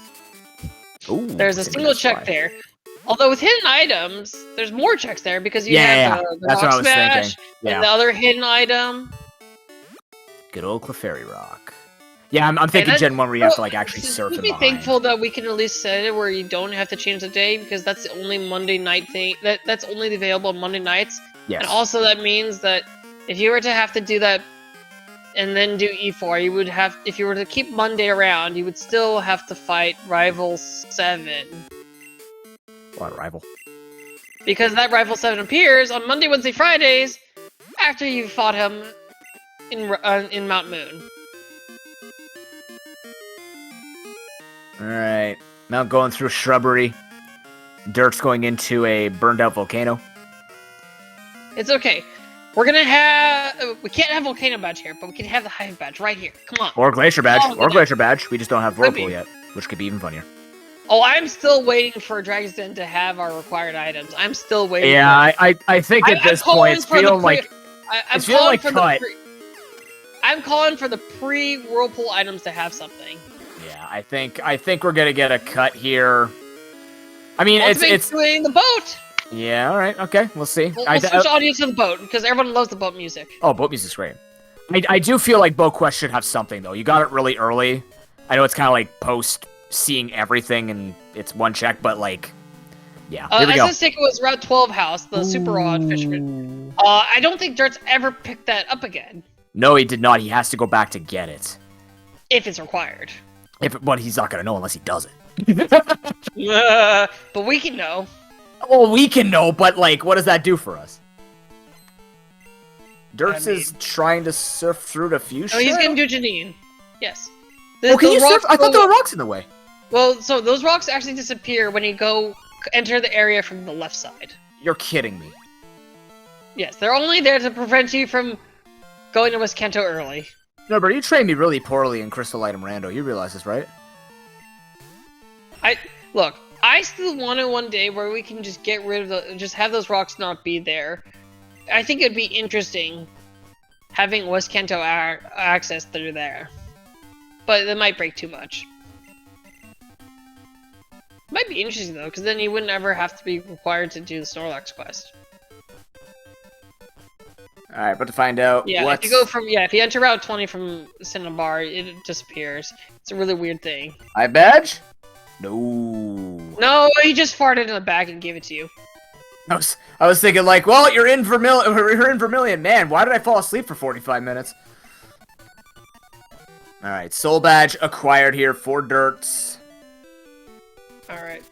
Ooh, There's a single check there. Although with hidden items, there's more checks there because you have the that's Rock what I was Smash thinking. Yeah. and the other hidden item. Good old Clefairy Rock. Yeah, I'm thinking Gen 1 where you have to like actually surf Just it be behind. thankful that we can at least set it where you don't have to change the day because that's the only Monday night thing. That's only available on Monday nights. Yes. And also that means that if you were to have to do that and then do E4, you would have, if you were to keep Monday around, you would still have to fight Rival 7. What rival? Because that Rival 7 appears on Monday, Wednesday, Fridays after you fought him in Mount Moon. Alright. Mount going through shrubbery. Dirt's going into a burned out volcano. It's okay. We're gonna have... we can't have Volcano Badge here, but we can have the Hive Badge right here. Come on. Or Glacier Badge. Oh, Glacier Badge. We just don't have Could Whirlpool be. yet, which could be even funnier. Oh, I'm still waiting for Dragon's Den to have our required items. I'm still waiting. Yeah, I think at this point it's feeling like I'm calling calling cut. I'm calling for the pre-Whirlpool items to have something. Yeah, I think we're gonna get a cut here. I mean, it's doing the boat. yeah. All right, okay, we'll see. We'll switch audio to the boat because everyone loves the boat music. Oh, boat music's great. I do feel like Boat Quest should have something though. You got it really early. I know it's kind of like post seeing everything and it's one check, but like, yeah. Here we go. SS ticket was Route 12 house, the Super Odd Fisherman. I don't think Dirt's ever picked that up again. No, he did not. He has to go back to get it. If it's required. But he's not gonna know unless he does it. But we can know. Well, we can know, but like, what does that do for us? Dirts is trying to surf through the fuchsia. Oh, he's gonna do Janine. Yes. Oh, can you surf? I thought there were rocks in the way. Well, so those rocks actually disappear when you enter the area from the left side. You're kidding me. Yes, they're only there to prevent you from going to West Kanto early. No, but you trained me really poorly in Crystal Light and Rando. You realize this, right? Look, I still want it one day where we can just get rid of just have those rocks not be there. I think it'd be interesting having West Kanto access through there. But it might break too much. Might be interesting though, because then you wouldn't ever have to be required to do the Snorlax quest. Alright, but to find out Yeah, what's... if you go from if you enter Route 20 from Cinnabar, it disappears. It's a really weird thing. Hive badge? No. No, he just farted in the bag and gave it to you. I was thinking like, well, you're in Vermilion. Man, why did I fall asleep for 45 minutes? Alright, soul badge acquired here for Dirts. Alright.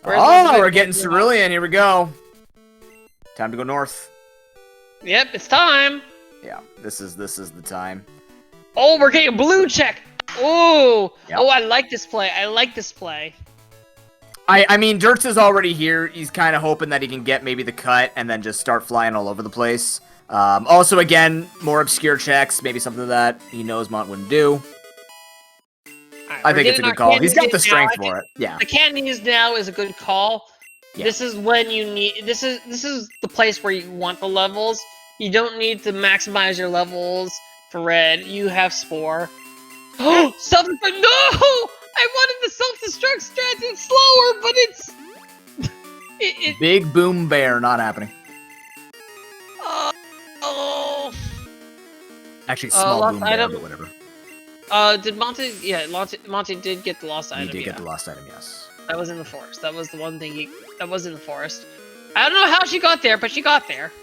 Oh, we're getting Cerulean. Here we go. Time to go north. Yep, it's time. Yeah, this is the time. Oh, we're getting a blue check. Oh, Yep. Oh, I like this play. I like this play. I mean, Dirts is already here. He's kind of hoping that he can get maybe the cut and then just start flying all over the place. Also, again, more obscure checks. Maybe something that he knows Mont wouldn't do. Right, I think it's a good call. He's got the strength for it. Yeah. The Cantonese now is a good call. Yeah. This is when you need. This is the place where you want the levels. You don't need to maximize your levels for red. You have Spore. Oh, self-destruct! No! I wanted the self-destruct strat. It's slower, but it's Big boom bear, not happening. Oh. Actually, small boom item. bear, but whatever. Did Monty? Yeah, Monty did get the lost item. He did get the lost item, yes. That was in the forest. That was the one thing that was in the forest. I don't know how she got there, but she got there.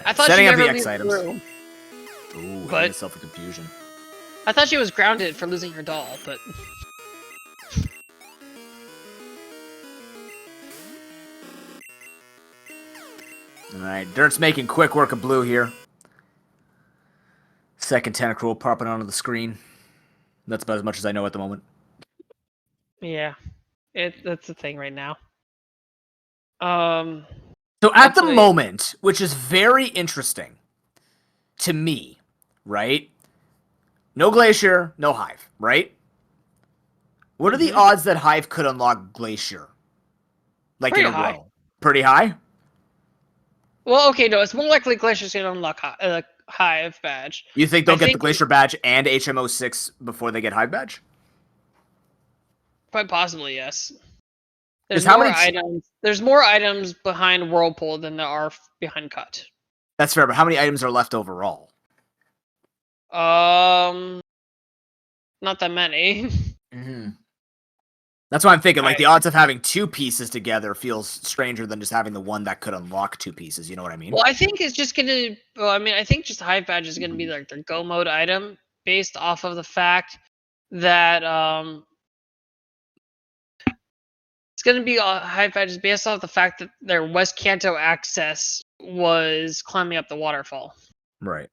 I thought setting she up never the X items. Through. Ooh, But myself a confusion. I thought she was grounded for losing her doll, but Alright, Dirt's making quick work of blue here. Second Tentacruel popping onto the screen. That's about as much as I know at the moment. yeah, that's the thing right now. So at the moment, which is very interesting to me, right? No Glacier, no Hive, right? What are the odds that Hive could unlock Glacier? Like pretty in a high. row? Pretty high? Well, okay, no, it's more likely Glacier's gonna unlock Hive badge. You think they'll get the Glacier badge and HMO6 before they get Hive badge? Quite possibly, yes. There's how more many items. There's more items behind Whirlpool than there are behind Cut. That's fair, but how many items are left overall? Not that many. That's why I'm thinking, like, the odds of having two pieces together feels stranger than just having the one that could unlock two pieces, you know what I mean? Well, I think it's just gonna. Well, I mean, I think just Hive badge is gonna be like their go mode item, based off of the fact that it's gonna be Hive badges based off the fact that their West Kanto access was climbing up the waterfall. Right.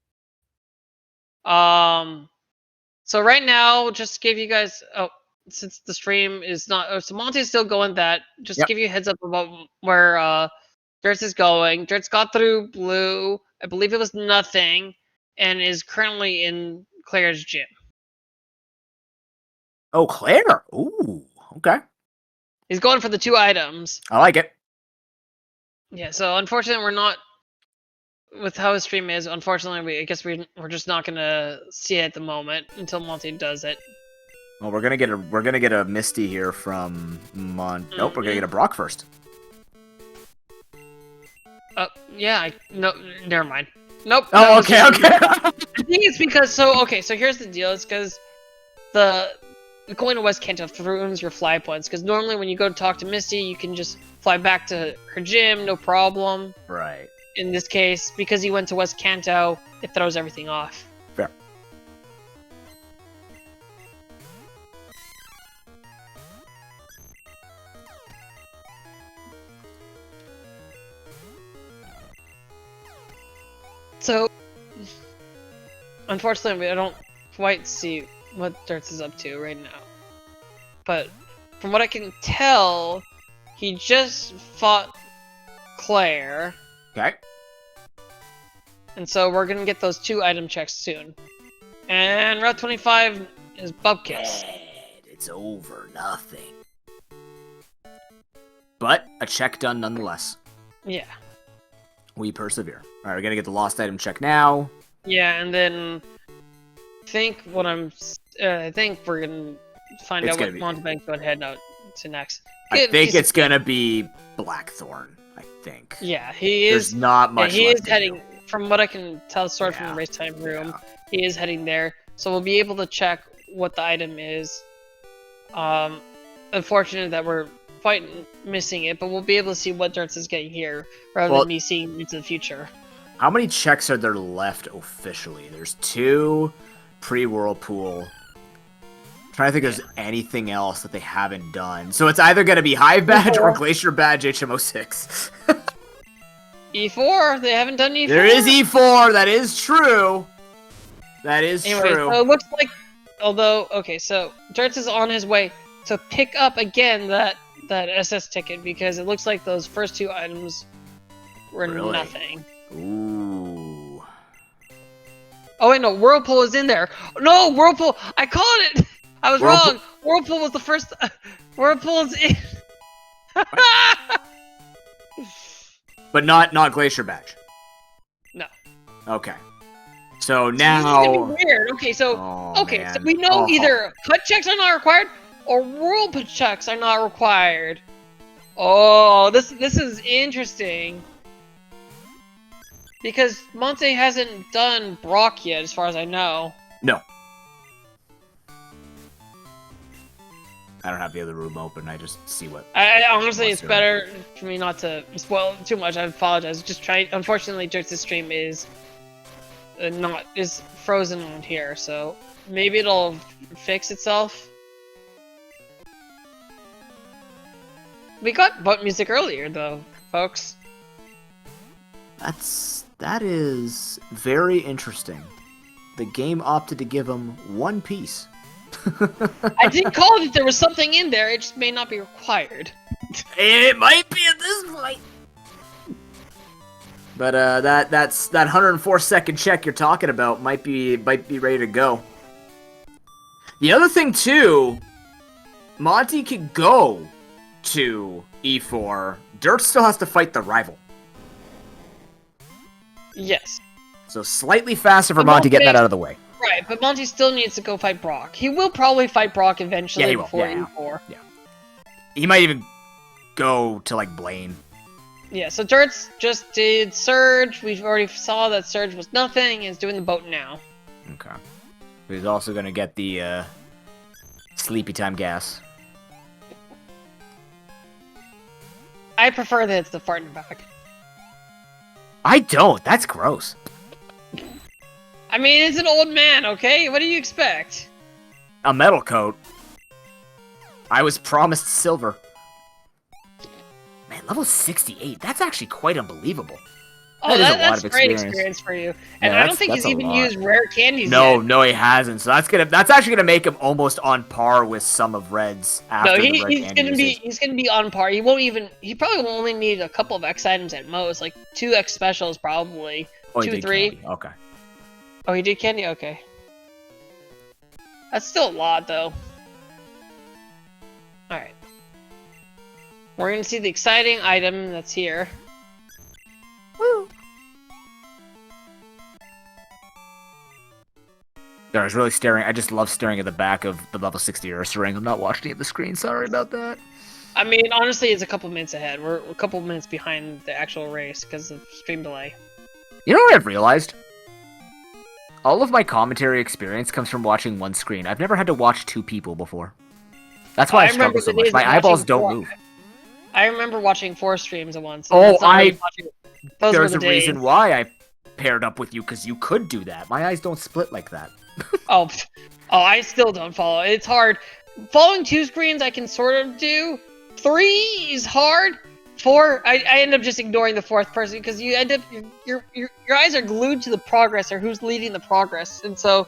So right now, just to give you guys. Oh, since the stream is not. So Monty's still going that. Just to give you a heads up about where Dirts is going. Dirts got through blue. I believe it was nothing, and is currently in Claire's gym. Oh, Claire. Ooh, okay. He's going for the two items. I like it. Yeah. So unfortunately, we're not. With how his stream is, unfortunately, I guess we're just not gonna see it at the moment until Monty does it. Well, we're gonna get a Misty here from Nope, we're gonna get a Brock first. Yeah. No, never mind. Nope. Oh, okay. I think it's because so here's the deal. It's because going to West Kanto ruins your fly points. Because normally when you go to talk to Misty, you can just fly back to her gym, no problem. Right. In this case, because he went to West Kanto, it throws everything off. Fair. So, unfortunately, I don't quite see what Dirts is up to right now. But from what I can tell, he just fought Claire. Okay. And so we're gonna get those two item checks soon. And Route 25 is Bubkiss. It's over, nothing. But a check done nonetheless. Yeah. We persevere. All right, we're gonna get the lost item check now. Yeah, and then I think we're gonna find It's out gonna what be- Mountebank go ahead out to next. I think it's gonna be Blackthorn. I think. Yeah, he There's is. not much. He left is to heading. do. From what I can tell, sort of from Yeah, the race time room, yeah. he is heading there. So we'll be able to check what the item is. Unfortunate that we're quite missing it, but we'll be able to see what Dirts is getting here, rather than me seeing into the future. How many checks are there left officially? There's 2 pre-Whirlpool. Trying to think if there's anything else that they haven't done. So it's either going to be Hive Badge or Glacier Badge HM06. E4? They haven't done E4? There is E4. That is true. That is anyway, true. So it looks like, although, okay, so Dirts is on his way to pick up again that SS ticket, because it looks like those first 2 items were Really? nothing. Ooh. Oh wait, no, Whirlpool is in there. No, Whirlpool! I called it! I was wrong! Whirlpool was the first... Whirlpool's in... But not Glacier Badge. No. Okay. So This now... is gonna be weird. Okay, so... Oh, okay, man. so we know Oh. either cut checks are not required, or Whirlpool checks are not required. Oh, this is interesting. Because Monte hasn't done Brock yet, as far as I know. No. I don't have the other room open. I just see what... I honestly, what's it's doing. better for me not to spoil too much. I apologize. Just trying. Unfortunately, Jerks' stream is is frozen on here, so maybe it'll fix itself. We got butt music earlier, though, folks. That is very interesting. The game opted to give him 1 piece. I did call that there was something in there. It just may not be required. It might be at this point. But that's that 104-second check you're talking about might be ready to go. The other thing too, Monty could go to E4. Dirt still has to fight the rival. Yes. So slightly faster for But Monty getting that Monte- out of the way. Right, but Monty still needs to go fight Brock. He will probably fight Brock eventually Yeah, he will. before Yeah, E4. yeah. He might even go to like Blaine. Yeah, so Dirts just did Surge. We've already saw that Surge was nothing. He's doing the boat now. Okay. He's also gonna get the sleepy time gas. I prefer that it's the fart in the back. I don't. That's gross. I mean, it's an old man, okay? What do you expect? A metal coat. I was promised silver. Man, level 68. That's actually quite unbelievable. Oh, That is a lot that's of great experience. experience for you. And Yeah, I don't think that's he's a even lot. used rare candies No, yet. no, he hasn't. So that's actually gonna make him almost on par with some of Red's after No, the red he's candy gonna usage. he's gonna be on par. He probably will only need a couple of X items at most, like 2 X specials probably. Oh, he 2, did 3. candy. Okay. Oh, he did candy? Okay. That's still a lot, though. Alright. We're gonna see the exciting item that's here. Woo! I was really staring. I just love staring at the back of the level 60 Ursa ring. I'm not watching at the screen. Sorry about that. I mean, honestly, it's a couple minutes ahead. We're a couple minutes behind the actual race because of stream delay. You know what I've realized? All of my commentary experience comes from watching one screen. I've never had to watch 2 people before. That's why I struggle remember so the much. days My of eyeballs watching don't four- move. I remember watching 4 streams at once. and Oh, that's not really watching- those were There's the a reason days. why I paired up with you, because you could do that. My eyes don't split like that. Oh, I still don't follow. It's hard. Following 2 screens, I can sort of do. 3 is hard. 4, I end up just ignoring the 4th person because you end up your eyes are glued to the progress or who's leading the progress, and so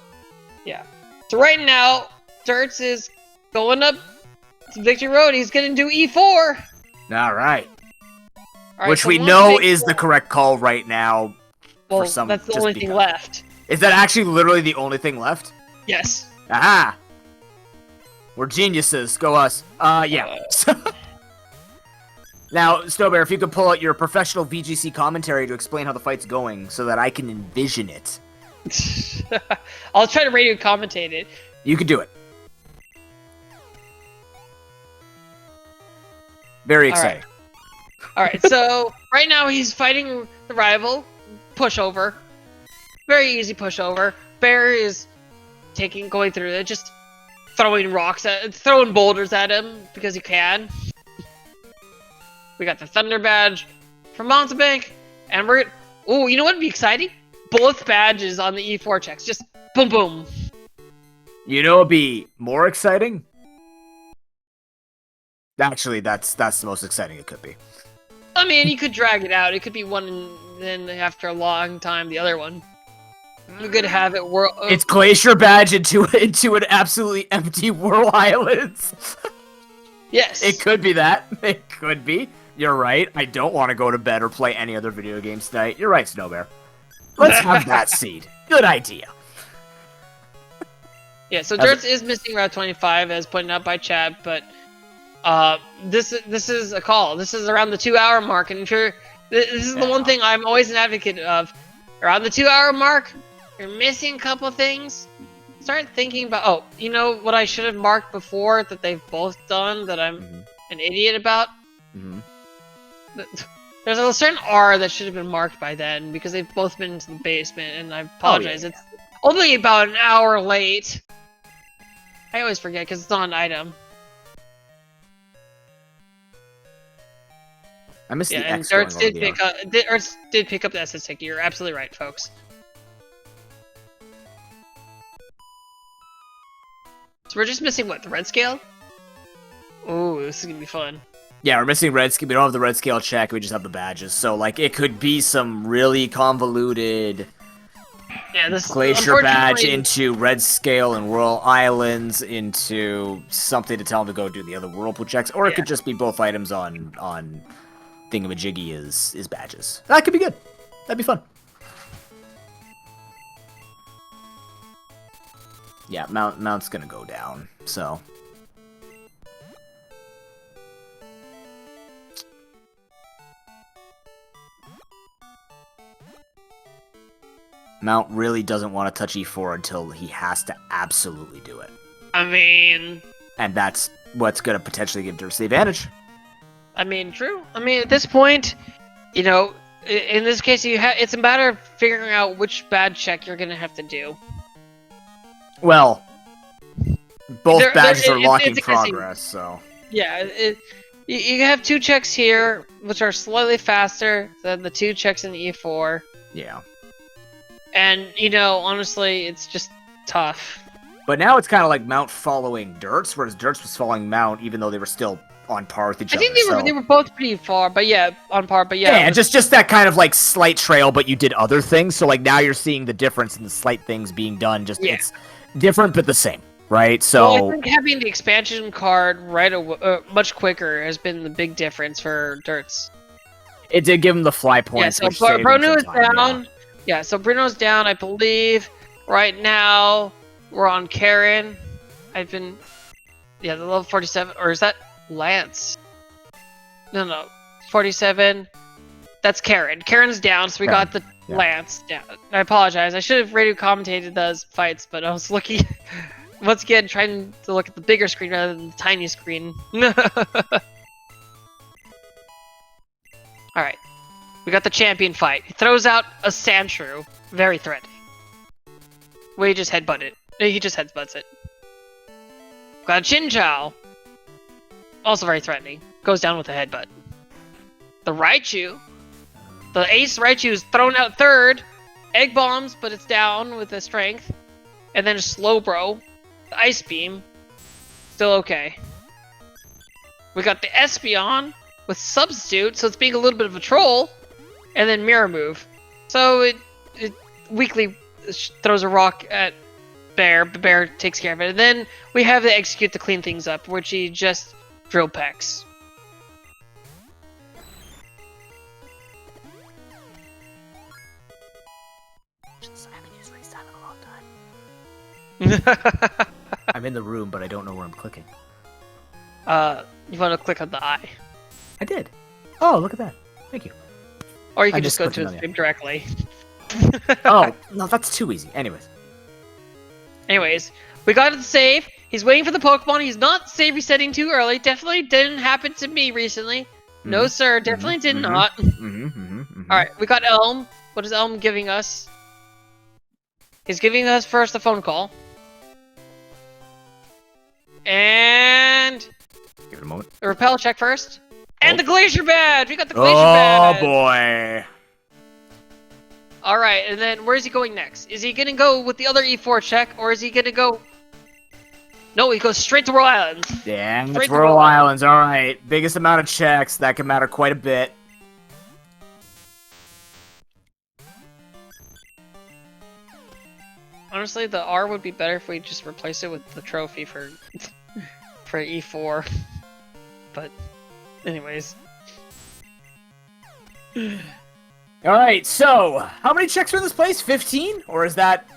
yeah. So right now, Dirts is going up to Victory Road. He's gonna do E4. All right. All right, Which so we once know they- is the correct call right now. well, some- that's the just only thing because. left. Is that actually literally the only thing left? Yes. Aha! We're geniuses. Go us. Yeah. Now, Snowbear, if you could pull out your professional VGC commentary to explain how the fight's going so that I can envision it. I'll try to radio commentate it. You could do it. Very exciting. Alright, so right now he's fighting the rival. Pushover. Very easy pushover. Bear is going through it, just throwing boulders at him because he can. We got the Thunder Badge from Mountebank, and oh, you know what would be exciting? Both badges on the E4 checks, just boom boom. You know what'd be more exciting? Actually, that's the most exciting it could be. I mean, you could drag it out. It could be one and then after a long time, the other one. You could have it It's Glacier Badge into an absolutely empty Whirl Islands. Yes. It could be that. It could be. You're right. I don't want to go to bed or play any other video games tonight. You're right, Snowbear. Let's have that seed. Good idea. Yeah, so Dirts is missing Route 25 as pointed out by Chad, but this is a call. This is around the 2-hour mark, and this is the one thing I'm always an advocate of. Around the 2-hour mark, you're missing a couple things. Start thinking about, oh, you know what I should have marked before that they've both done that I'm an idiot about? There's a certain R that should have been marked by then because they've both been into the basement, and I apologize. It's only about an hour late. I always forget because it's not an item. I missed the and X Darts going did over pick up. Darts did pick up the SS ticket. You're absolutely right, folks. So we're just missing what, the red scale? Ooh, this is gonna be fun. Yeah, we're missing red scale. We don't have the red scale check. We just have the badges. So like, it could be some really convoluted. Yeah, this Glacier Badge into red scale and Whirl Islands into something to tell him to go do the other whirlpool checks, or it could just be both items on Thingamajiggy is badges. That could be good. That'd be fun. Yeah, Mount's gonna go down, so. Mount really doesn't want to touch E4 until he has to absolutely do it. I mean... And that's what's going to potentially give Dirts the advantage. I mean, true. I mean, at this point, you know, in this case, it's a matter of figuring out which bad check you're going to have to do. Well, both badges are locking progress, so... Yeah, you have 2 checks here, which are slightly faster than the 2 checks in E4. Yeah. And, you know, honestly, it's just tough. But now it's kind of like Mount following Dirts, whereas Dirts was following Mount, even though they were still on par with each other. I think they were both pretty far, but yeah, on par, but yeah. Yeah, just that kind of like slight trail, but you did other things, so like now you're seeing the difference in the slight things being done, it's different but the same, right? So well, I think having the expansion card much quicker has been the big difference for Dirts. It did give him the fly points. Yeah, so Bruno is down. Yeah, so Bruno's down, I believe. Right now, we're on Karen. The level 47, or is that Lance? No, 47. That's Karen. Karen's down, so we got the Lance down. I apologize. I should have radio commentated those fights, but I was looking, once again, trying to look at the bigger screen rather than the tiny screen. Alright. We got the champion fight. He throws out a Sandshrew. Very threatening. He just headbutts it. Got a Chinchou. Also very threatening. Goes down with a headbutt. The Raichu. The ace Raichu is thrown out third. Egg bombs, but it's down with a strength. And then a Slowbro. The Ice Beam. Still okay. We got the Espeon with Substitute, so it's being a little bit of a troll. And then Mirror Move. So it weakly throws a rock at Bear. Bear takes care of it. And then we have to execute to clean things up, which he just drill pecks. I'm in the room, but I don't know where I'm clicking. You want to click on the eye. I did. Oh, look at that. Thank you. Or you I can just just go clicked to it his on stream directly. Oh, no, that's too easy. Anyways, we got to the save. He's waiting for the Pokemon. He's not save resetting too early. Definitely didn't happen to me recently. No, sir. Definitely did not. Alright, we got Elm. What is Elm giving us? He's giving us first a phone call. And... Give it a moment. the repel check first. And the Glacier Badge! We got the Glacier Badge! Oh, boy. Alright, and then where is he going next? Is he gonna go with the other E4 check, or is he gonna go... No, he goes straight to Royal Islands. Yeah, Straight that's to Royal Royal Islands. All right. Biggest amount of checks. That can matter quite a bit. Honestly, the R would be better if we just replace it with the trophy for for E4. But anyways. All right. So, how many checks are in this place? 15, or is that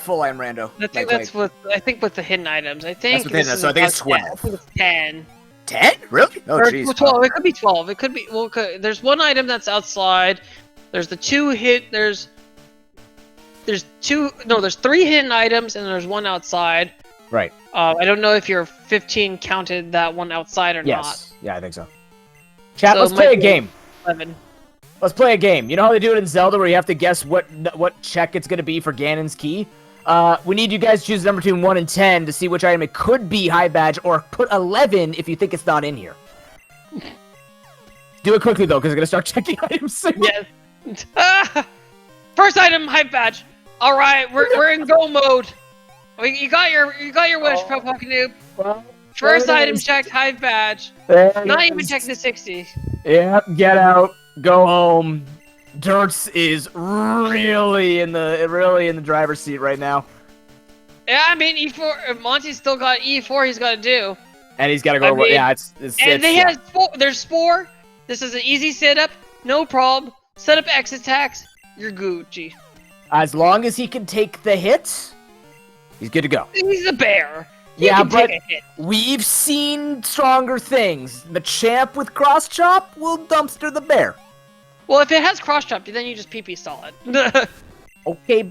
full? I'm rando. I think that's with the hidden items. I think with hidden items, so I think it's 12. I think it's 10. 10? Really? Oh, Or jeez. 12. It could be 12. It could be there's one item that's outside. There's the there's 3 hidden items and there's one outside. Right. I don't know if your 15 counted that one outside or not. Yes. Yeah, I think so. Chat, So let's it play might a be game. 11. Let's play a game. You know how they do it in Zelda where you have to guess what check it's going to be for Ganon's key? We need you guys to choose a number between 1 and 10 to see which item it could be high badge, or put 11 if you think it's not in here. Do it quickly, though, because I'm going to start checking items soon. Yes. First item, hype badge. All right, we're in go mode. You got your wish, Pokemon Noob. Well, First item checked, hype badge. Not even checking the 60. Yep, get out, go home. Dirts is really in the driver's seat right now. Yeah, I mean E4. Monty's still got E4. He's got to do. And he's got to go. Yeah, it's and they have there's Spore. This is an easy setup, no problem. Set up X attacks. You're Gucci. As long as he can take the hit, he's good to go. He's a bear. Yeah, can but take a hit. We've seen stronger things. The champ with cross chop will dumpster the bear. Well, if it has cross chop, then you just PP stall it. Okay,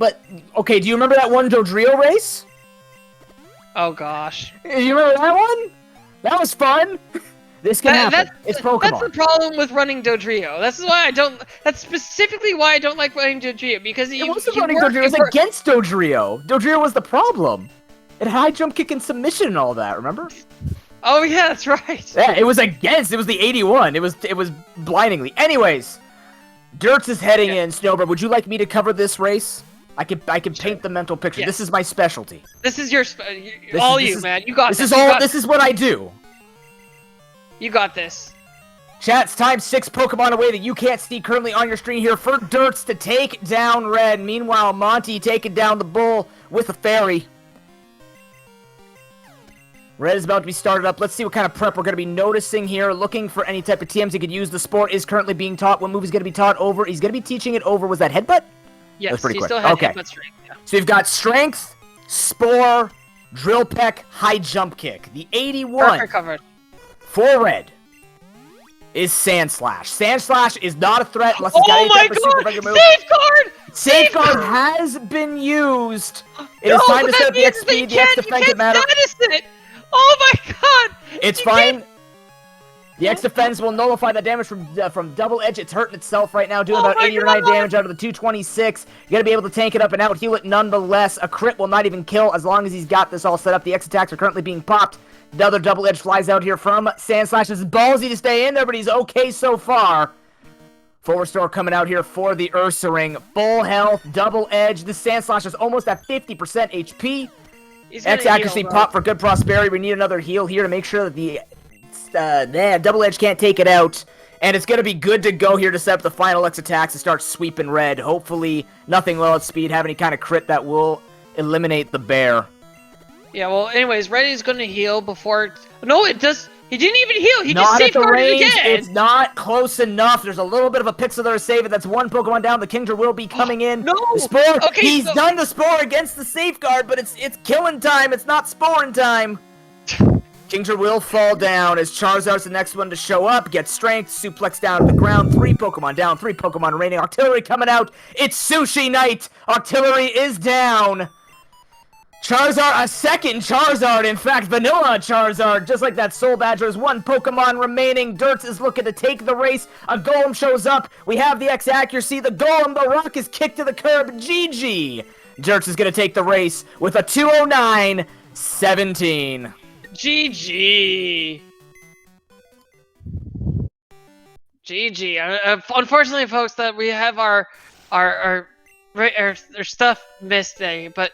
do you remember that one Dodrio race? Oh gosh. You remember that one? That was fun. This can happen. It's Pokemon. That's the problem with running Dodrio. That's why I don't. That's specifically why I don't like running Dodrio, because it wasn't running Dodrio. It was against Dodrio. Dodrio was the problem. It had high jump kick and submission and all that. Remember? Oh yeah, that's right. Yeah, it was against. It was the 81. It was blindingly. Anyways, Dirts is heading in. Snowbird, would you like me to cover this race? I can paint the mental picture. Yes. This is my specialty. This is your man. You got this. This is what I do. You got this. Chat's time 6 Pokemon away that you can't see currently on your screen here for Dirts to take down Red. Meanwhile, Monty taking down the Bull with a Fairy. Red is about to be started up. Let's see what kind of prep we're going to be noticing here. Looking for any type of TMs he could use. The Sport is currently being taught. What move is going to be taught over? He's going to be teaching it over. Was that Headbutt? Yes, that's pretty quick. Still has okay. Headbutt strength. Yeah. So you've got Strength, Spore, Drill Peck, High Jump Kick. The 81 Perfect coverage. for Red is Sand Slash. Sand Slash is not a threat unless he's got any type of super regular move. Safeguard! Safeguard has been used. It is time to set up the X speed. The X defense can matter. It. Oh my god! It's fine. The X defense will nullify that damage from Double Edge. It's hurting itself right now, doing about 80 or 90 damage out of the 226. You gotta be able to tank it up and out, heal it nonetheless. A crit will not even kill as long as he's got this all set up. The X attacks are currently being popped. The other Double Edge flies out here from Sand Slash. It's ballsy to stay in there, but he's okay so far. Full restore coming out here for the Ursaring. Full health, Double Edge. The Sand Slash is almost at 50% HP. X accuracy pop for good prosperity. We need another heal here to make sure that the Double Edge can't take it out. And it's going to be good to go here to set up the final X attacks and start sweeping Red. Hopefully nothing low at speed, have any kind of crit that will eliminate the bear. Yeah, well, anyways, Red is going to heal before... No, it does... He didn't even heal. He not just at the safeguarded range. again. It's not close enough. There's a little bit of a pixel there to save it. That's one Pokemon down. The Kingdra will be coming in. No. The Spore. Okay, he's done the Spore against the safeguard, but it's killing time. It's not Sporing time. Kingdra will fall down as Charizard's the next one to show up. Gets strength, suplex down to the ground. 3 Pokemon down, 3 Pokemon remaining. Artillery coming out. It's Sushi Night. Artillery is down. Charizard, a second Charizard, in fact, Vanilla Charizard, just like that Soul Badger's 1 Pokemon remaining. Dirts is looking to take the race. A Golem shows up. We have the X accuracy. The Golem, the rock is kicked to the curb. GG. Dirts is going to take the race with a 209.17. GG. GG. Unfortunately, folks, that we have our stuff missed today, but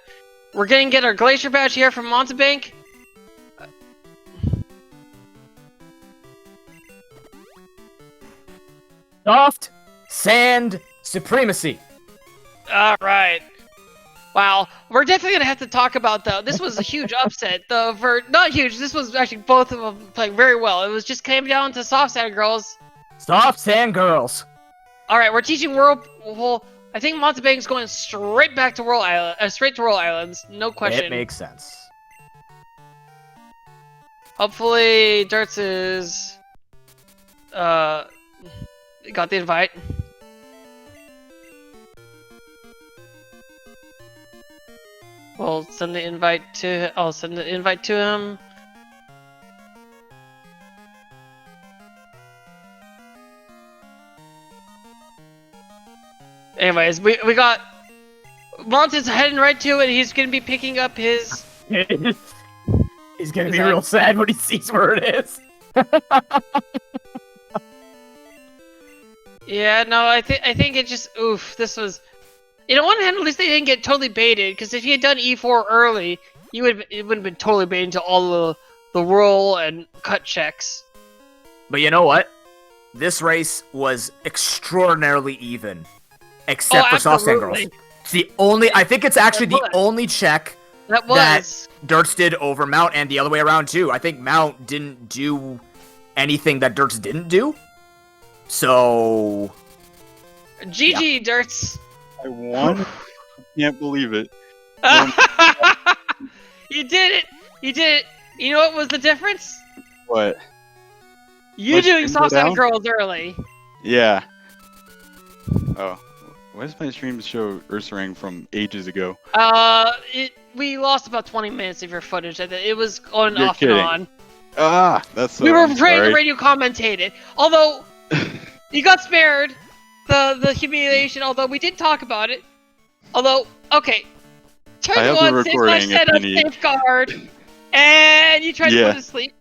we're gonna get our Glacier Badge here from Mountebank. Soft Sand Supremacy. All right. Wow, we're definitely gonna have to talk about though. This was a huge upset, though. For not huge, this was actually both of them playing very well. It was just came down to Soft Sand Girls. Soft Sand Girls. All right, we're teaching Whirlpool. I think Mountebank's going straight back to straight to Whirl Islands, no question. It makes sense. Hopefully, Dirts is got the invite. We'll send the invite to. I'll send the invite to him. Anyways, we got Monte's heading right to it. He's gonna be picking up his. He's gonna be real sad when he sees where it is. Yeah, no, I think it just oof. This was. You know, on one hand, at least they didn't get totally baited, because if he had done E4 early, it would have been totally baited into all the roll and cut checks. But you know what? This race was extraordinarily even, except for Soft Sand Girls. It's the only. I think it's actually the only check that Dirts did over Mount, and the other way around too. I think Mount didn't do anything that Dirts didn't do. So. GG, yeah. Dirts. I won. I can't believe it. You did it. You did it. You know what was the difference? What? You doing Soft Sand Girls early. Yeah. Oh. Why does my stream show Ursaring from ages ago? We lost about 20 minutes of your footage. It was on You're off kidding. and on. Ah, that's so. We were trying to radio commentate it. Although, you got spared the humiliation, although we did talk about it. Although, okay. Turn one, set up safeguard, and you tried to put it to sleep.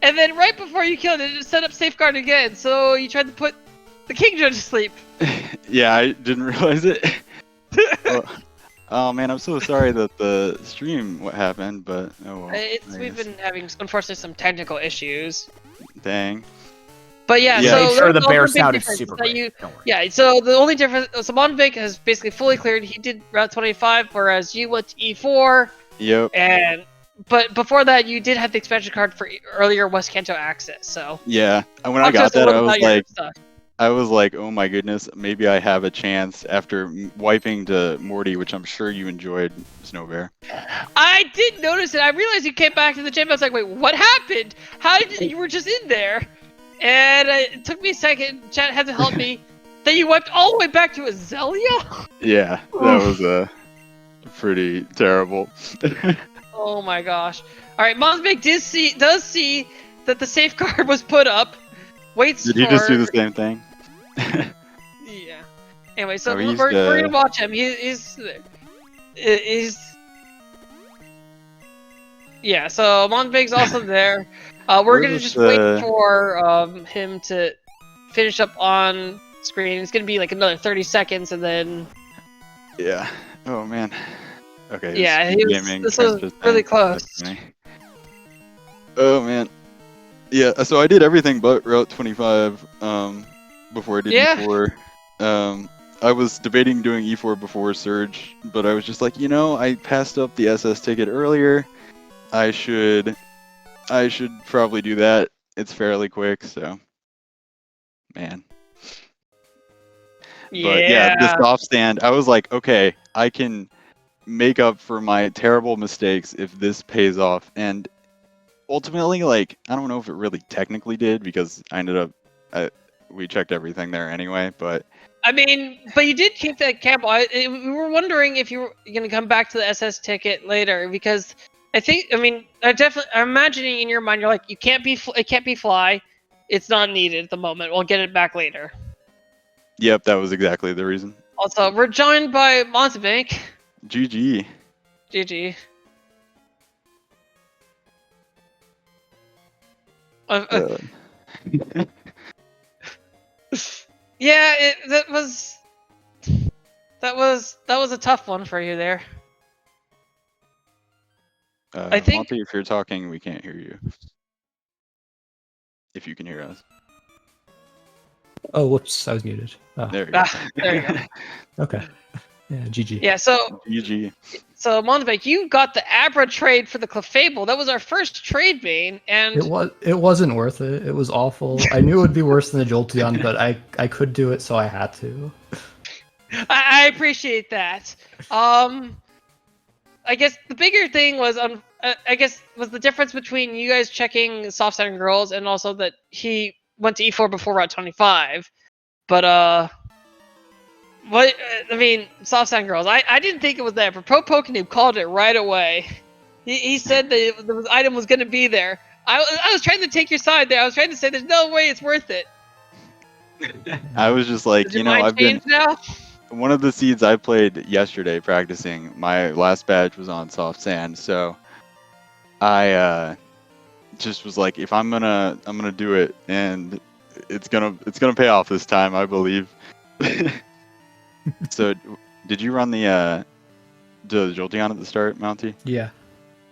And then right before you killed it, set up safeguard again, so you tried to put the Kingdra to sleep. Yeah, I didn't realize it. Well, oh man, I'm so sorry that the stream what happened, but oh well. We've been having, unfortunately, some technical issues. Dang. But yeah, so make sure the bear sounded super great. Yeah, so the only difference, so Mountebank has basically fully cleared. He did Route 25, whereas you went to E4. Yep. But before that, you did have the expansion card for earlier West Kanto access. So yeah, and when I got that, I was like, oh my goodness, maybe I have a chance after wiping to Morty, which I'm sure you enjoyed, Snowbear. I did notice it. I realized you came back to the gym. I was like, wait, what happened? How did you were just in there? And it took me a second. Chat had to help me. Then you wiped all the way back to Azalea? Yeah, that was pretty terrible. Oh my gosh. Alright, Mountebank does see that the safeguard was put up. Did he just do the same thing? Yeah. Anyway, so we're gonna watch him. He's yeah, so Mountebank's also there. We're gonna just wait for him to finish up on screen. It's gonna be like another 30 seconds, and then. Yeah. Oh man. Okay. Yeah, this was really close. Oh man. Yeah. So I did everything but Route 25 before I did E4. I was debating doing E4 before Surge, but I was just like, I passed up the SS ticket earlier. I should probably do that. It's fairly quick, so man. Yeah. But yeah, this off stand, I was like, okay, I can make up for my terrible mistakes if this pays off. And ultimately, like, I don't know if it really technically did because I ended up, we checked everything there anyway, but I mean, but you did keep that Campbell. We were wondering if you were going to come back to the SS ticket later because I mean, I'm imagining in your mind you're like, it can't be fly, it's not needed at the moment. We'll get it back later. yep, that was exactly the reason. Also, we're joined by Mountebank. GG. GG. Yeah, that was a tough one for you there. I think Monty, if you're talking, we can't hear you. If you can hear us. Oh, whoops, I was muted. Oh, There you go. there you go. okay. Yeah, GG. Yeah, so GG. So Mountebank, you got the Abra trade for the Clefable. That was our first trade main, and It wasn't worth it. It was awful. I knew it would be worse than the Jolteon, but I could do it, so I had to. I appreciate that. I guess the bigger thing was was the difference between you guys checking Soft Sand Girls and also that he went to E4 before Route 25. But I mean, Soft Sand Girls. I didn't think it was there, but Pro Pokénoob called it right away. He said that the item was going to be there. I was trying to take your side there. I was trying to say there's no way it's worth it. I was just like, you know, I've been now? One of the seeds I played yesterday practicing, my last badge was on Soft Sand, so I just was like, if I'm gonna do it, and it's gonna pay off this time, I believe. So, did you run the Jolteon at the start, Mounty? Yeah.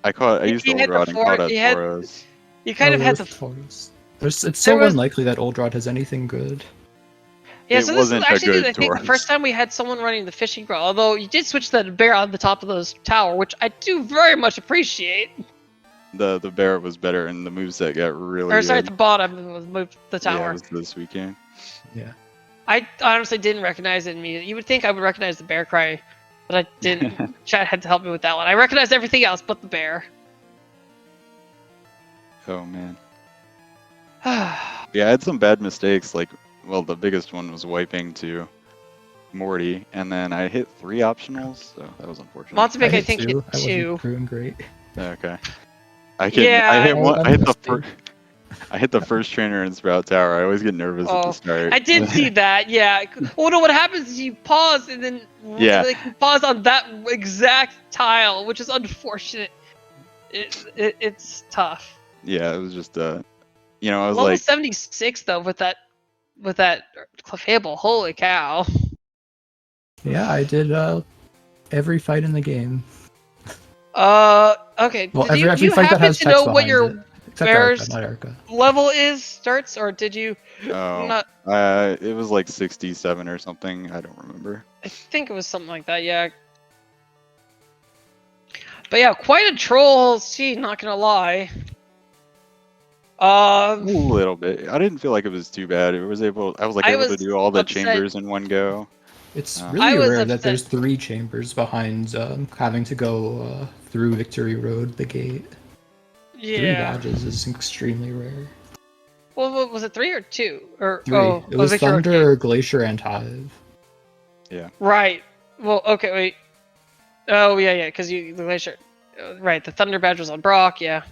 I used the Old Rod and caught up Tauros. You kind of had the Tauros. It's so unlikely that Old Rod has anything good. Yeah, so this is actually, I think, the first time we had someone running the fishing rod. Although you did switch the bear on the top of those tower, which I do very much appreciate. The bear was better, and the moveset got really. Or sorry, at the bottom was moved the tower. Yeah, it was this weekend. Yeah. I honestly didn't recognize it immediately. You would think I would recognize the bear cry, but I didn't. Chad had to help me with that one. I recognized everything else but the bear. Oh man. Yeah, I had some bad mistakes. Like, well, the biggest one was wiping to Morty, and then I hit 3 optionals, so that was unfortunate. Mountebank, I think, hit 2. I wasn't doing great. Okay. I hit the first trainer in Sprout Tower. I always get nervous at the start. I did see that, yeah. Well, no, what happens is you pause and then you pause on that exact tile, which is unfortunate. It's tough. Yeah, it was just I was level like 76 though with that Clefable. Holy cow. Yeah, I did every fight in the game. Okay. Well, did every you fight that happen has to text know what behind your it. Except bear's Erica. level is, starts, or did you not? It was like 67 or something. I don't remember. I think it was something like that, yeah. But yeah, quite a troll seed, not gonna lie. A little bit. I didn't feel like it was too bad. I was able to do all the chambers in one go. It's really rare that there's 3 chambers behind having to go through Victory Road, the gate. Yeah. 3 badges is extremely rare. Well, was it 3 or 2? Or 3. It was Thunder, Glacier, and Hive. Yeah. Right. Well, okay, wait. Oh, yeah, because the Glacier. Right, the Thunder badge was on Brock, yeah.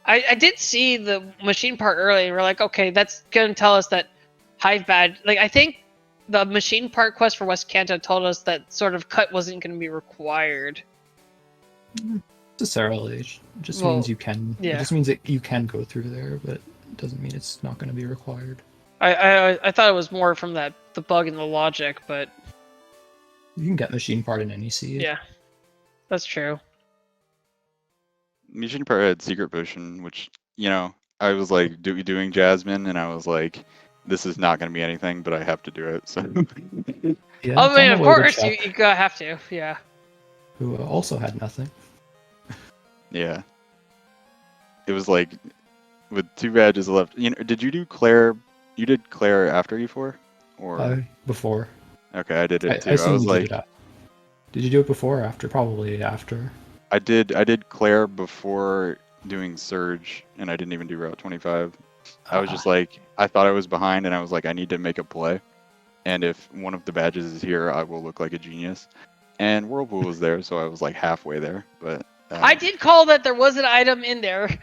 I did see the machine part early, and we're like, okay, that's gonna tell us that Hive badge. Like, I think the machine part quest for West Kanto told us that sort of cut wasn't gonna be required. Necessarily, it just means you can. Yeah. It just means that you can go through there, but it doesn't mean it's not going to be required. I thought it was more from the bug in the logic, but you can get machine part in any seed. Yeah, that's true. Machine part had secret potion, which I was like doing Jasmine, and I was like, this is not going to be anything, but I have to do it. So. Yeah, I mean, of course you have to. Yeah. Who also had nothing. Yeah. It was like with 2 badges left. Did you do Claire? You did Claire after E4, or before? Okay, I did it too. I was like, did you do it before or after? Probably after. I did Claire before doing Surge, and I didn't even do Route 25. I was just like, I thought I was behind, and I was like, I need to make a play. And if one of the badges is here, I will look like a genius. And Whirlpool was there, so I was like halfway there. But I did call that there was an item in there,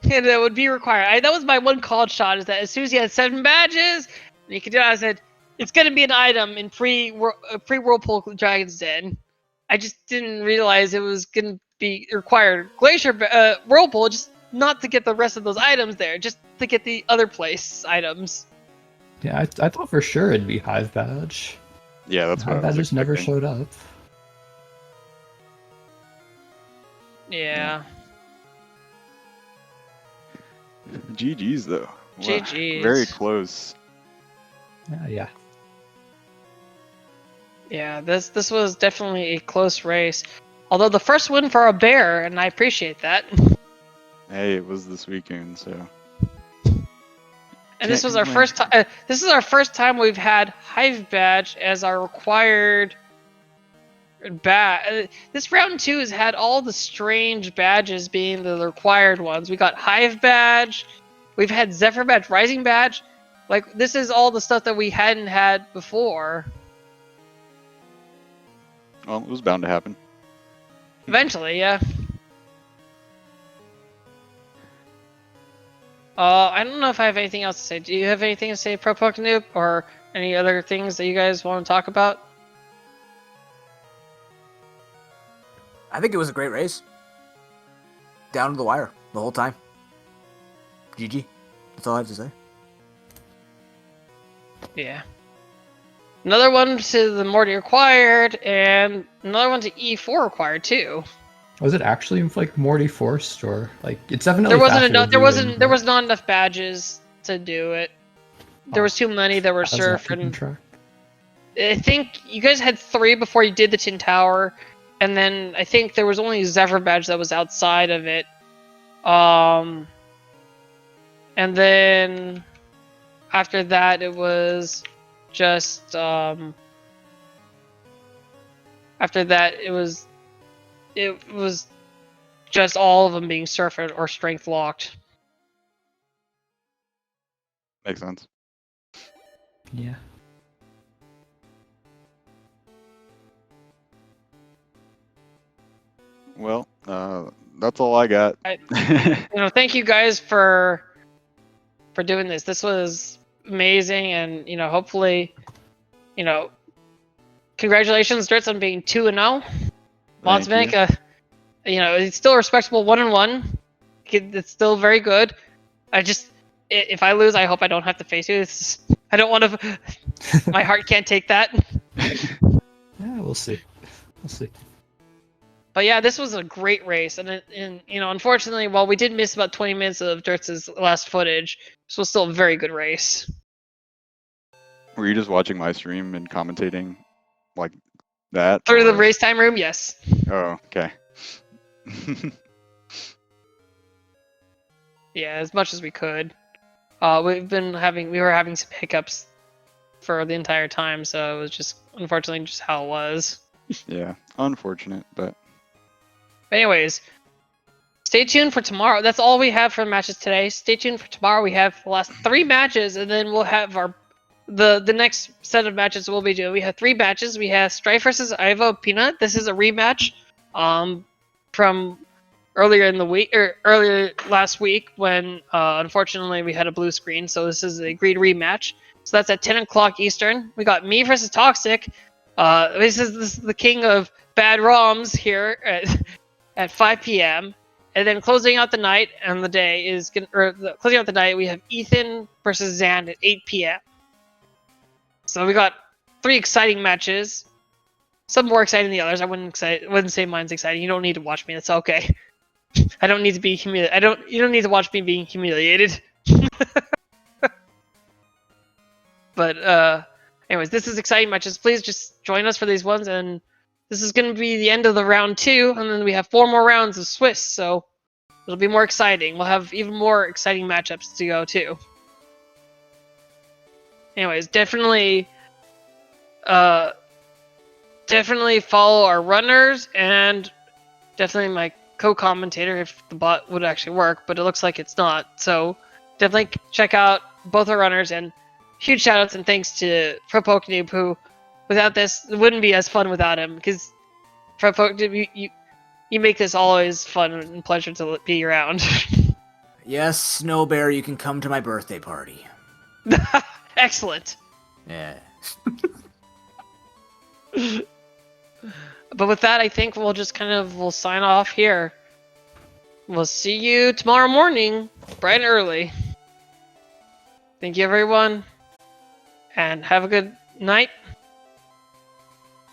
and that would be required. That was my one called shot, is that as soon as you had 7 badges, and you could do it, I said, it's going to be an item in pre-Whirlpool Dragon's Den. I just didn't realize it was going to be required. Glacier Whirlpool, just not to get the rest of those items there, just to get the other place items. Yeah, I thought for sure it'd be Hive Badge. Yeah, that's what Hive Badge just never showed up. Yeah. GG's though. Wow. GG's. Very close. Yeah. Yeah, this was definitely a close race. Although the first win for a bear, and I appreciate that. Hey, it was this weekend, so. And this was our first time. This is our first time we've had Hive Badge as our required badge. This round 2 has had all the strange badges being the required ones. We got Hive Badge. We've had Zephyr Badge, Rising Badge. Like, this is all the stuff that we hadn't had before. Well, it was bound to happen. Eventually, yeah. I don't know if I have anything else to say. Do you have anything to say, Pro Noob, or any other things that you guys want to talk about? I think it was a great race. Down to the wire the whole time. GG. That's all I have to say. Yeah. Another one to the Morty required, and another one to E4 required too. Was it actually like Morty forced, or like it's definitely there wasn't faster enough? to There do wasn't. in, There was not enough badges to do it. There was too many that were how's that surf, keeping and track? I think you guys had 3 before you did the Tin Tower, and then I think there was only Zephyr Badge that was outside of it. And then after that, it was just after that it was just all of them being surf or strength locked. Makes sense. Yeah. Well, that's all I got. Thank you guys for doing this. This was amazing, and hopefully, congratulations, Dirts, on being 2-0. Mountebank, it's still a respectable 1-1. It's still very good. If I lose, I hope I don't have to face you. I don't want to. My heart can't take that. Yeah, we'll see. We'll see. But yeah, this was a great race, and unfortunately, while we did miss about 20 minutes of Dirts' last footage, this was still a very good race. Were you just watching my stream and commentating like that? Through the race time room, yes. Oh, okay. Yeah, as much as we could. We were having some hiccups for the entire time, so it was just unfortunately just how it was. Yeah, unfortunate, but anyways, stay tuned for tomorrow. That's all we have for matches today. Stay tuned for tomorrow. We have the last 3 matches, and then we'll have the next set of matches we'll be doing. We have 3 matches. We have Strife versus Ivo Peanut. This is a rematch from earlier in the week, or earlier last week, when unfortunately we had a blue screen. So this is the agreed rematch. So that's at 10 o'clock Eastern. We got me versus Toxic. This is the king of bad ROMs here at 5 p.m. And then closing out the night and the day closing out the night, we have Ethan versus Zand at 8 p.m. So we got 3 exciting matches. Some more exciting than the others. I wouldn't say mine's exciting. You don't need to watch me. That's okay. I don't need to be humiliated. You don't need to watch me being humiliated. But anyways, this is exciting matches. Please just join us for these ones, and this is going to be the end of the round 2, and then we have 4 more rounds of Swiss, so it'll be more exciting. We'll have even more exciting matchups to go too. Anyways, definitely follow our runners, and definitely my co-commentator if the bot would actually work, but it looks like it's not. So definitely check out both our runners, and huge shoutouts and thanks to FredPokeNoob, who without this it wouldn't be as fun without him, because FredPokeNoob, you make this always fun and pleasure to be around. Yes, Snow Bear, you can come to my birthday party. Excellent. Yeah. But with that, I think we'll just we'll sign off here. We'll see you tomorrow morning, bright and early. Thank you, everyone, and have a good night.